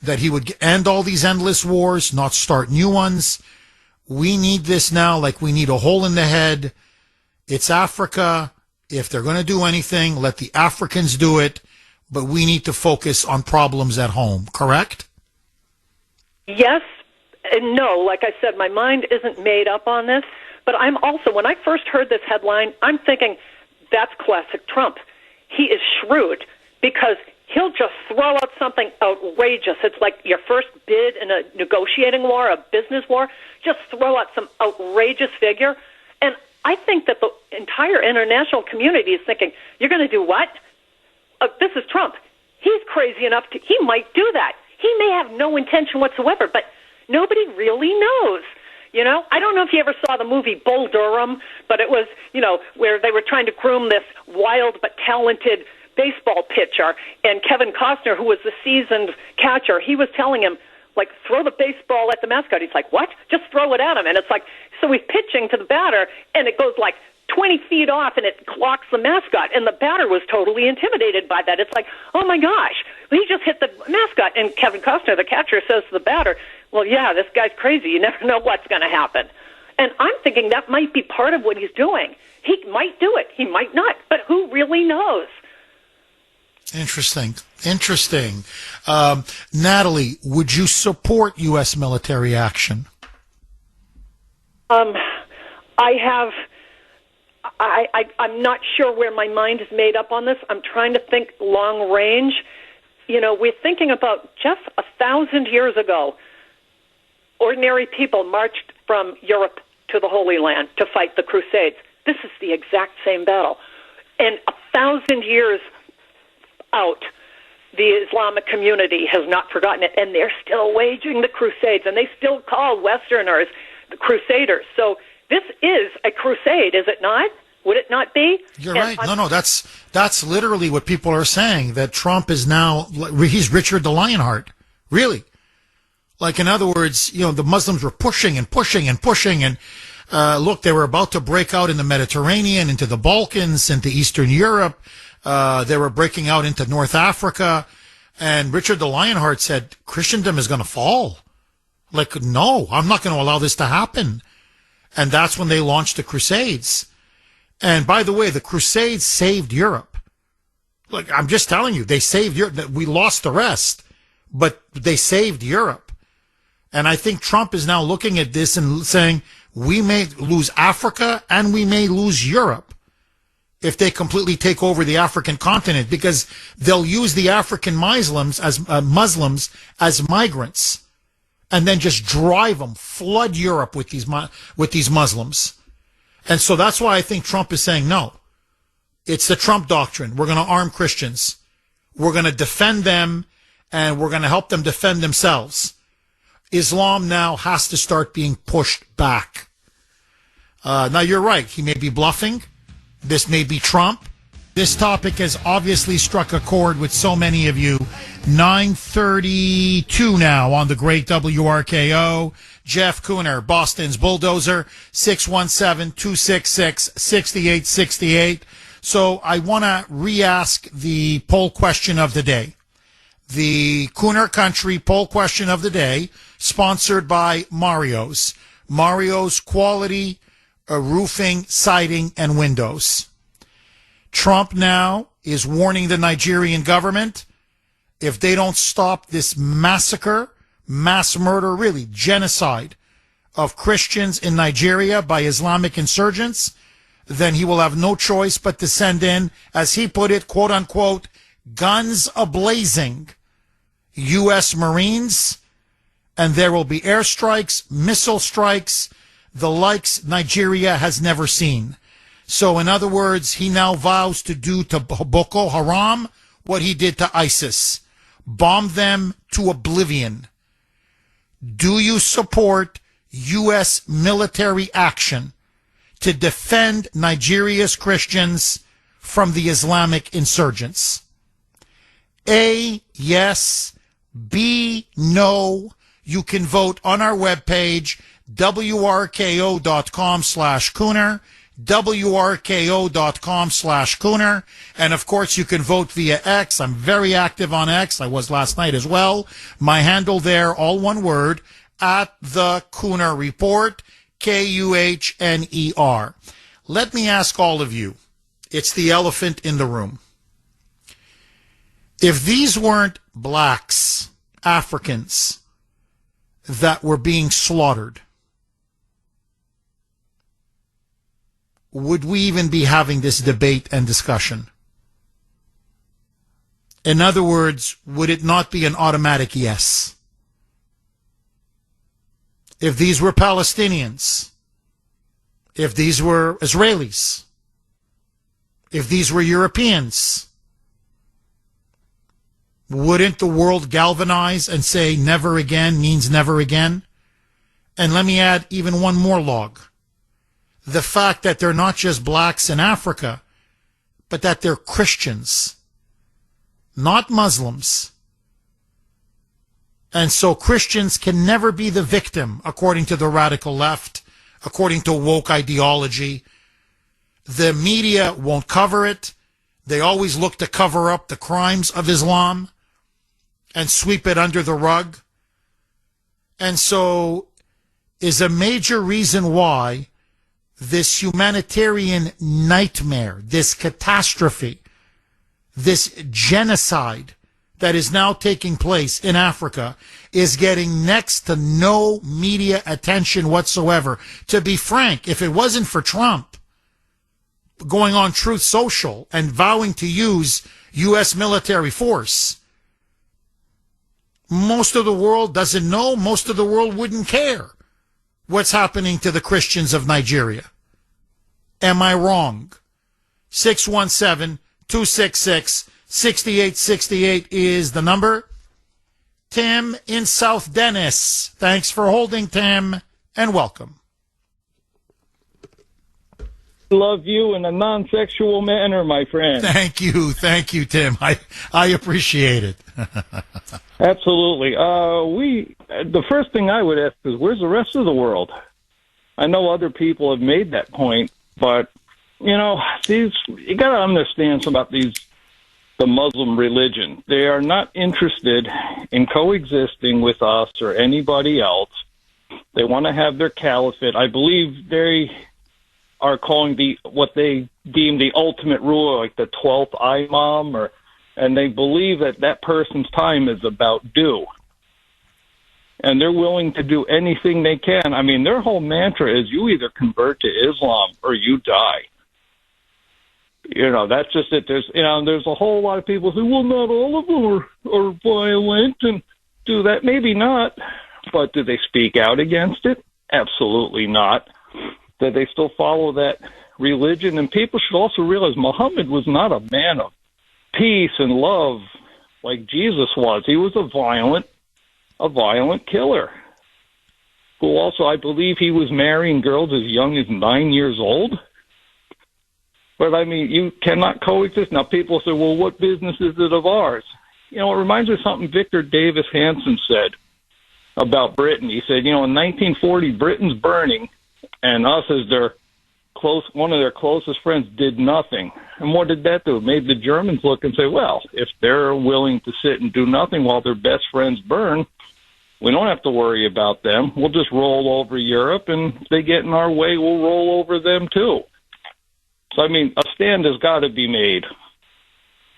that he would end all these endless wars, not start new ones. We need this now like we need a hole in the head. It's Africa. If they're going to do anything, let the Africans do it. But we need to focus on problems at home, correct? Yes and no. Like I said, my mind isn't made up on this. But I'm also, when I first heard this headline, I'm thinking, that's classic Trump. He is shrewd because he'll just throw out something outrageous. It's like your first bid in a negotiating war, a business war. Just throw out some outrageous figure. And I think that the entire international community is thinking, you're going to do what? This is Trump. He's crazy enough he might do that. He may have no intention whatsoever, but nobody really knows. I don't know if you ever saw the movie Bull Durham, but it was, where they were trying to groom this wild but talented baseball pitcher, and Kevin Costner, who was the seasoned catcher, he was telling him, like, throw the baseball at the mascot. He's like, what? Just throw it at him. And it's like, so he's pitching to the batter, and it goes like 20 feet off, and it clocks the mascot. And the batter was totally intimidated by that. It's like, oh, my gosh, he just hit the mascot. And Kevin Costner, the catcher, says to the batter, well, yeah, this guy's crazy. You never know what's going to happen. And I'm thinking that might be part of what he's doing. He might do it. He might not. But who really knows? Interesting. Natalie, would you support U.S. military action? I'm not sure where my mind is made up on this. I'm trying to think long range. You know, we're thinking about just 1,000 years ago, ordinary people marched from Europe to the Holy Land to fight the Crusades. This is the exact same battle. And 1,000 years out, the Islamic community has not forgotten it, and they're still waging the Crusades, and they still call Westerners the Crusaders. So this is a crusade, is it not? Would it not be? You're right. No, that's literally what people are saying, that Trump is now, he's Richard the Lionheart. Really. Like, in other words, you know, the Muslims were pushing, and look, they were about to break out in the Mediterranean, into the Balkans, into Eastern Europe. They were breaking out into North Africa. And Richard the Lionheart said, Christendom is going to fall. Like, no, I'm not going to allow this to happen. And that's when they launched the Crusades. And by the way, the Crusades saved Europe. Like, I'm just telling you, they saved Europe. We lost the rest, but they saved Europe. And I think Trump is now looking at this and saying, we may lose Africa and we may lose Europe if they completely take over the African continent, because they'll use the African Muslims as migrants and then just drive them, flood Europe with these Muslims. And so that's why I think Trump is saying, no, it's the Trump doctrine. We're going to arm Christians. We're going to defend them, and we're going to help them defend themselves. Islam now has to start being pushed back. Now, you're right. He may be bluffing. This may be Trump. This topic has obviously struck a chord with so many of you. 9:32 now on the great WRKO. Jeff Kuhner, Boston's Bulldozer, 617-266-6868. So I want to re-ask the poll question of the day. The Kuhner Country poll question of the day, sponsored by Mario's. Mario's quality roofing, siding, and windows. Trump now is warning the Nigerian government, if they don't stop this massacre, mass murder, really genocide of Christians in Nigeria by Islamic insurgents, then he will have no choice but to send in, as he put it, quote unquote, guns a-blazing U.S. Marines, and there will be airstrikes, missile strikes, the likes Nigeria has never seen. So in other words, he now vows to do to Boko Haram what he did to ISIS. Bomb them to oblivion. Do you support U.S. military action to defend Nigeria's Christians from the Islamic insurgents? A, yes. B, no. You can vote on our webpage, wrko.com/Kuhner, wrko.com/Kuhner. And of course, you can vote via X. I'm very active on X. I was last night as well. My handle there, all one word, at the Kuhner Report, Kuhner. Let me ask all of you. It's the elephant in the room. If these weren't blacks, Africans, that were being slaughtered, would we even be having this debate and discussion? In other words, would it not be an automatic yes? If these were Palestinians, if these were Israelis, if these were Europeans, wouldn't the world galvanize and say never again means never again? And let me add even one more log. The fact that they're not just blacks in Africa, but that they're Christians not Muslims. And so Christians can never be the victim, according to the radical left, according to woke ideology. The media won't cover it. They always look to cover up the crimes of Islam and sweep it under the rug. And so is a major reason why this humanitarian nightmare, this catastrophe, this genocide that is now taking place in Africa is getting next to no media attention whatsoever. To be frank, if it wasn't for Trump going on Truth Social and vowing to use U.S. military force, most of the world doesn't know, most of the world wouldn't care what's happening to the Christians of Nigeria. Am I wrong? 617-266-6868 is the number. Tim in South Dennis. Thanks for holding, Tim, and welcome. Love you in a non-sexual manner, my friend. Thank you, Tim. I appreciate it. Absolutely. The first thing I would ask is, where's the rest of the world? I know other people have made that point, but you got to understand something about the Muslim religion. They are not interested in coexisting with us or anybody else. They want to have their caliphate. I believe they are calling what they deem the ultimate ruler, like the 12th Imam, and they believe that person's time is about due. And they're willing to do anything they can. I mean, their whole mantra is you either convert to Islam or you die. That's just it. There's a whole lot of people who, well, not all of them are violent and do that. Maybe not. But do they speak out against it? Absolutely not. Do they still follow that religion? And people should also realize Muhammad was not a man of peace and love like Jesus was. He was a violent killer who also, I believe, he was marrying girls as young as 9 years old. But I mean, you cannot coexist. Now people say, well, what business is it of ours? It reminds me of something Victor Davis Hanson said about Britain. He said, in 1940, Britain's burning, and us as one of their closest friends did nothing. And what did that do? It made the Germans look and say, well, if they're willing to sit and do nothing while their best friends burn, we don't have to worry about them. We'll just roll over Europe, and if they get in our way, we'll roll over them too. So, I mean, a stand has got to be made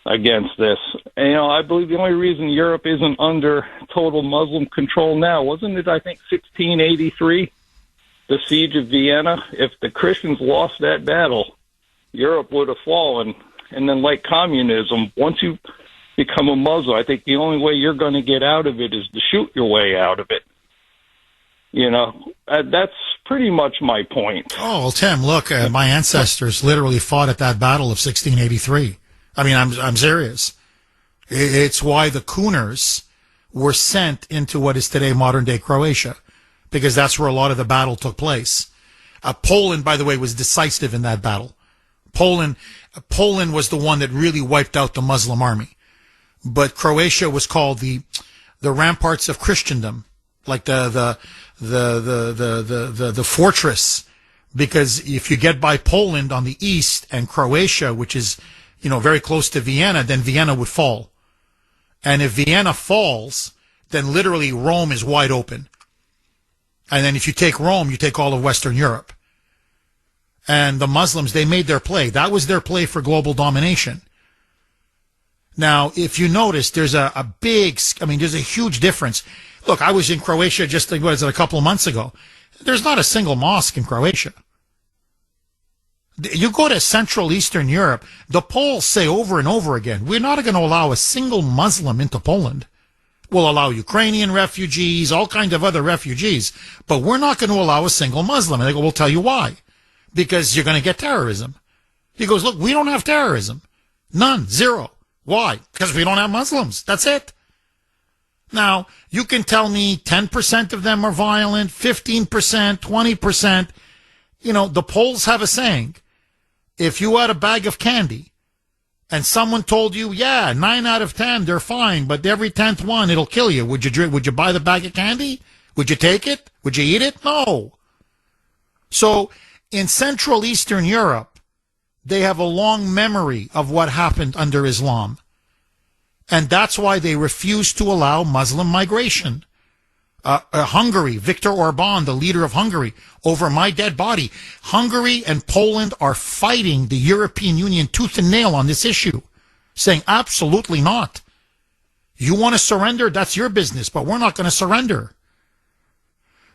against this. And, I believe the only reason Europe isn't under total Muslim control now, wasn't it, I think, 1683? The siege of Vienna. If the Christians lost that battle, Europe would have fallen. And then, like communism, once you become a Muslim, I think the only way you're going to get out of it is to shoot your way out of it. That's pretty much my point. Oh, well, Tim, look, my ancestors literally fought at that battle of 1683. I mean, I'm serious. It's why the Kuhners were sent into what is today modern-day Croatia, because that's where a lot of the battle took place. Poland, by the way, was decisive in that battle. Poland was the one that really wiped out the Muslim army. But Croatia was called the ramparts of Christendom, like the fortress, because if you get by Poland on the east and Croatia, which is, very close to Vienna, then Vienna would fall. And if Vienna falls, then literally Rome is wide open. And then if you take Rome, you take all of Western Europe. And the Muslims, they made their play. That was their play for global domination. Now, if you notice, there's there's a huge difference. Look, I was in Croatia just, a couple of months ago. There's not a single mosque in Croatia. You go to Central Eastern Europe, the Poles say over and over again, we're not going to allow a single Muslim into Poland. We'll allow Ukrainian refugees, all kinds of other refugees, but we're not going to allow a single Muslim. And they go, we'll tell you why. Because you're going to get terrorism. He goes, look, we don't have terrorism. None. Zero. Why? Because we don't have Muslims. That's it. Now, you can tell me 10% of them are violent, 15%, 20%. The Poles have a saying. If you had a bag of candy and someone told you, yeah, 9 out of 10, they're fine, but every 10th one, it'll kill you, would you buy the bag of candy? Would you take it? Would you eat it? No. So in Central Eastern Europe, they have a long memory of what happened under Islam. And that's why they refuse to allow Muslim migration. Hungary, Viktor Orban, the leader of Hungary, over my dead body. Hungary and Poland are fighting the European Union tooth and nail on this issue, saying absolutely not. You want to surrender? That's your business, but we're not going to surrender.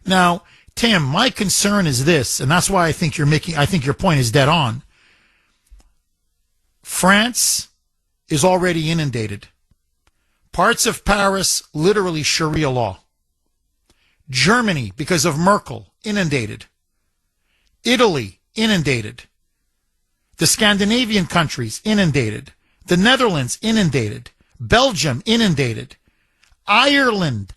Now, Tim, my concern is this, and that's why I think your point is dead on. France is already inundated. Parts of Paris, literally Sharia law. Germany, because of Merkel, inundated. Italy, inundated. The Scandinavian countries, inundated. The Netherlands, inundated. Belgium, inundated. Ireland,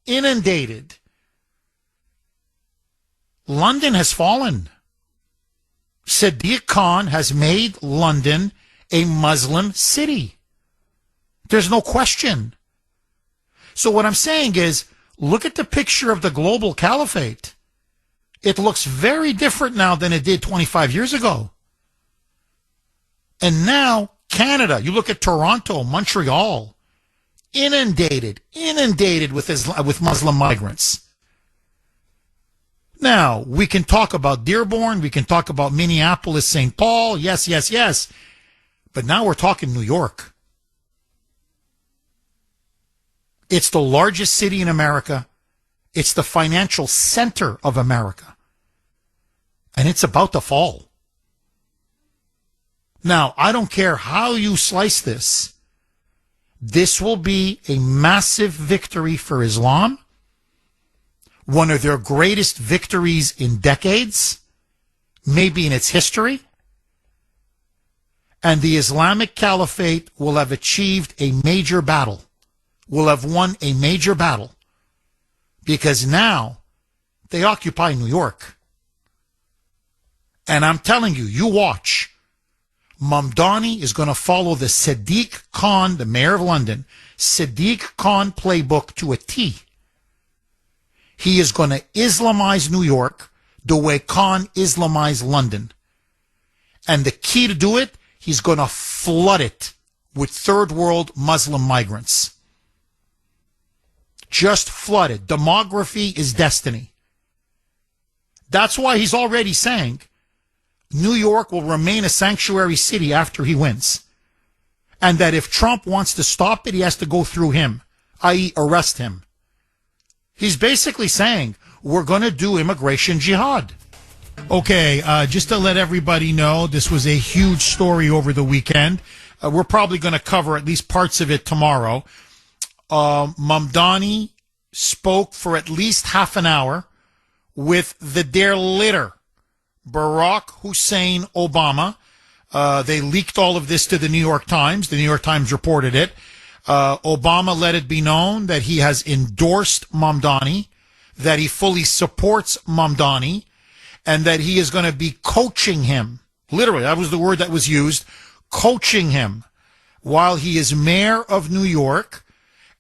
inundated. London has fallen. Sadiq Khan has made London a Muslim city. There's no question. So what I'm saying is, look at the picture of the global caliphate. It looks very different now than it did 25 years ago. And now, Canada, you look at Toronto, Montreal, inundated with Muslim migrants. Now, we can talk about Dearborn, we can talk about Minneapolis, St. Paul, yes. But now we're talking New York. It's the largest city in America. It's the financial center of America. And it's about to fall. Now, I don't care how you slice this. This will be a massive victory for Islam. One of their greatest victories in decades, maybe in its history. And the Islamic Caliphate will have achieved a major battle. Will have won a major battle. Because now they occupy New York. And I'm telling you, you watch. Mamdani is going to follow the Sadiq Khan, the mayor of London, Sadiq Khan playbook to a T. He is going to Islamize New York the way Khan Islamized London. And the key to do it, he's going to flood it with third world Muslim migrants. Just flood it. Demography is destiny. That's why he's already saying New York will remain a sanctuary city after he wins. And that if Trump wants to stop it, he has to go through him, i.e. arrest him. He's basically saying, we're going to do immigration jihad. Okay, just to let everybody know, this was a huge story over the weekend. We're probably going to cover at least parts of it tomorrow. Mamdani spoke for at least half an hour with the dear leader, Barack Hussein Obama. They leaked all of this to the New York Times. The New York Times reported it. Obama let it be known that he has endorsed Mamdani, that he fully supports Mamdani, and that he is going to be coaching him. Literally, that was the word that was used, coaching him while he is mayor of New York,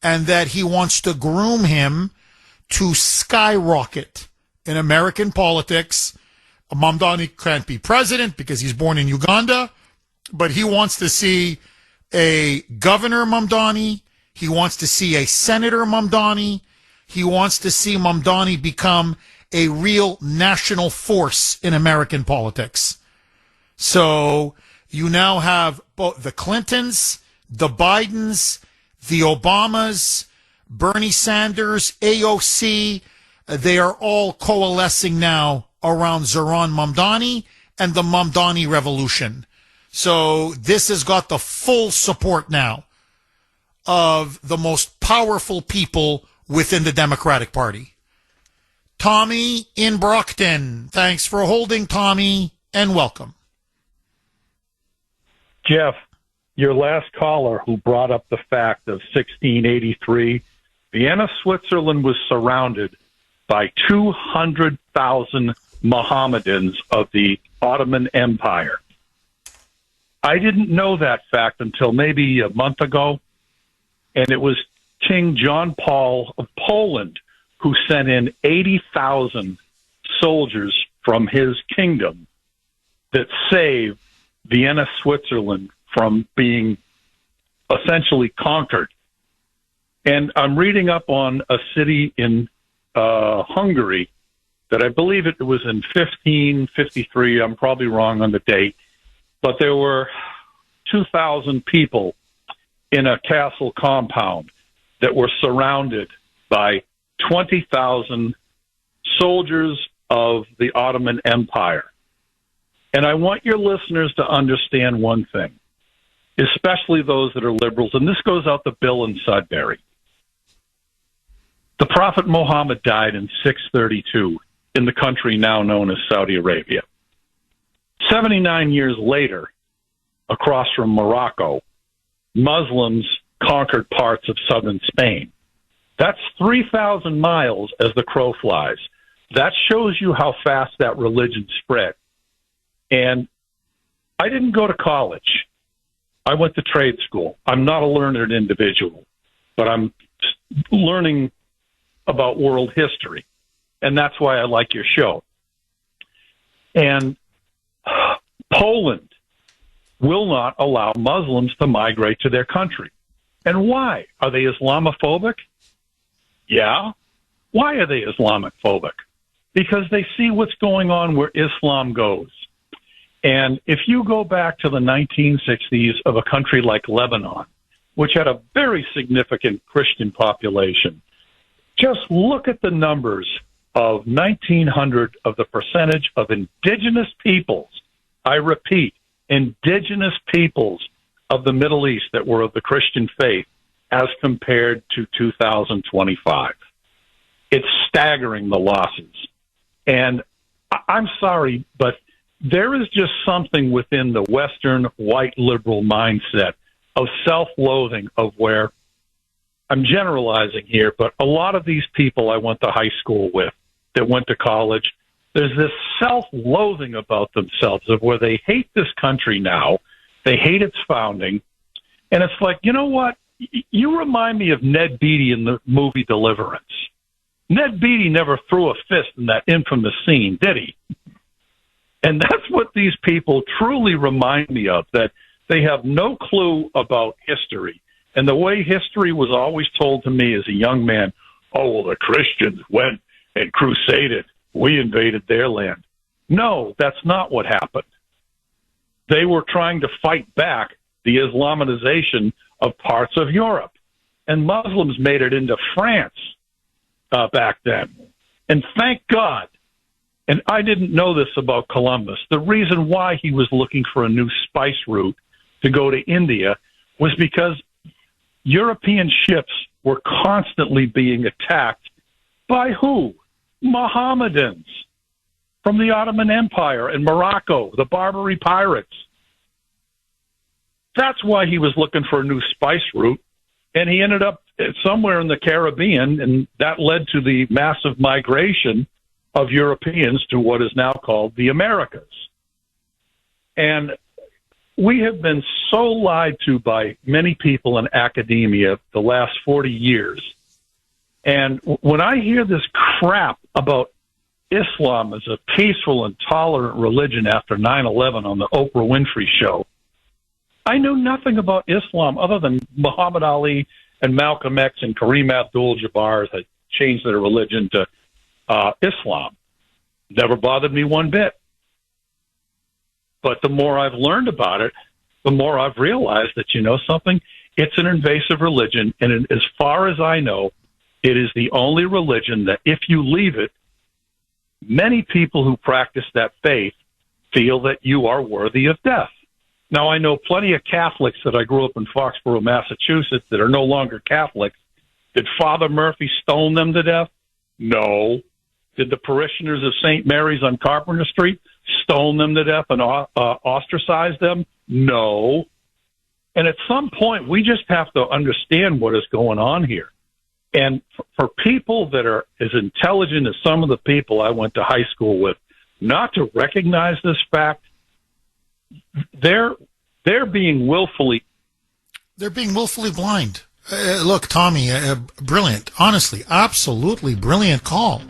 and that he wants to groom him to skyrocket in American politics. Mamdani can't be president because he's born in Uganda, but he wants to see a Governor Mamdani. He wants to see a Senator Mamdani. He wants to see Mamdani become a real national force in American politics. So you now have both the Clintons, the Bidens, the Obamas, Bernie Sanders, AOC. They are all coalescing now around Zohran Mamdani and the Mamdani revolution. So this has got the full support now of the most powerful people within the Democratic Party. Tommy in Brockton. Thanks for holding, Tommy, and welcome. Jeff, your last caller who brought up the fact of 1683, Vienna, Switzerland was surrounded by 200,000 Mohammedans of the Ottoman Empire. I didn't know that fact until maybe a month ago, and it was King John Paul of Poland who sent in 80,000 soldiers from his kingdom that saved Vienna, Switzerland from being essentially conquered. And I'm reading up on a city in Hungary that I believe it was in 1553. I'm probably wrong on the date, but there were 2,000 people in a castle compound that were surrounded by 20,000 soldiers of the Ottoman Empire. And I want your listeners to understand one thing, especially those that are liberals, and this goes out to Bill in Sudbury. The Prophet Muhammad died in 632 in the country now known as Saudi Arabia. 79 years later, across from Morocco, Muslims conquered parts of southern Spain. That's 3,000 miles as the crow flies. That shows you how fast that religion spread. And I didn't go to college. I went to trade school. I'm not a learned individual, but I'm learning about world history. And that's why I like your show. And Poland will not allow Muslims to migrate to their country. And why? Are they Islamophobic? Yeah. Why are they Islamophobic? Because they see what's going on where Islam goes. And if you go back to the 1960s of a country like Lebanon, which had a very significant Christian population, just look at the numbers of 1,900 of the percentage of indigenous peoples. I repeat, indigenous peoples of the Middle East that were of the Christian faith as compared to 2025. It's staggering, the losses. And I'm sorry, but there is just something within the Western white liberal mindset of self-loathing of where, I'm generalizing here, but a lot of these people I went to high school with that went to college, there's this self-loathing about themselves of where they hate this country now, they hate its founding, and it's like, you know what? You remind me of Ned Beatty in the movie Deliverance. Ned Beatty never threw a fist in that infamous scene, did he? And that's what these people truly remind me of, that they have no clue about history. And the way history was always told to me as a young man, oh, well, the Christians went and crusaded. We invaded their land. No, that's not what happened. They were trying to fight back the Islamization of parts of Europe. And Muslims made it into France back then. And thank God. And I didn't know this about Columbus. The reason why he was looking for a new spice route to go to India was because European ships were constantly being attacked by who? Mohammedans from the Ottoman Empire and Morocco, the Barbary pirates. That's why he was looking for a new spice route, and he ended up somewhere in the Caribbean, and that led to the massive migration of Europeans to what is now called the Americas. And we have been so lied to by many people in academia the last 40 years. And when I hear this crap about Islam as a peaceful and tolerant religion after 9/11 on the Oprah Winfrey Show, I knew nothing about Islam other than Muhammad Ali and Malcolm X and Kareem Abdul-Jabbar had changed their religion to Islam. Never bothered me one bit. But the more I've learned about it, the more I've realized that, you know something, it's an invasive religion, and as far as I know, it is the only religion that if you leave it, many people who practice that faith feel that you are worthy of death. Now, I know plenty of Catholics that I grew up in Foxborough, Massachusetts, that are no longer Catholics. Did Father Murphy stone them to death? No. Did the parishioners of St. Mary's on Carpenter Street stone them to death and ostracize them? No. And at some point, we just have to understand what is going on here. And for people that are as intelligent as some of the people I went to high school with, not to recognize this fact, they're They're being willfully blind. Look, Tommy, brilliant. Honestly, absolutely brilliant call.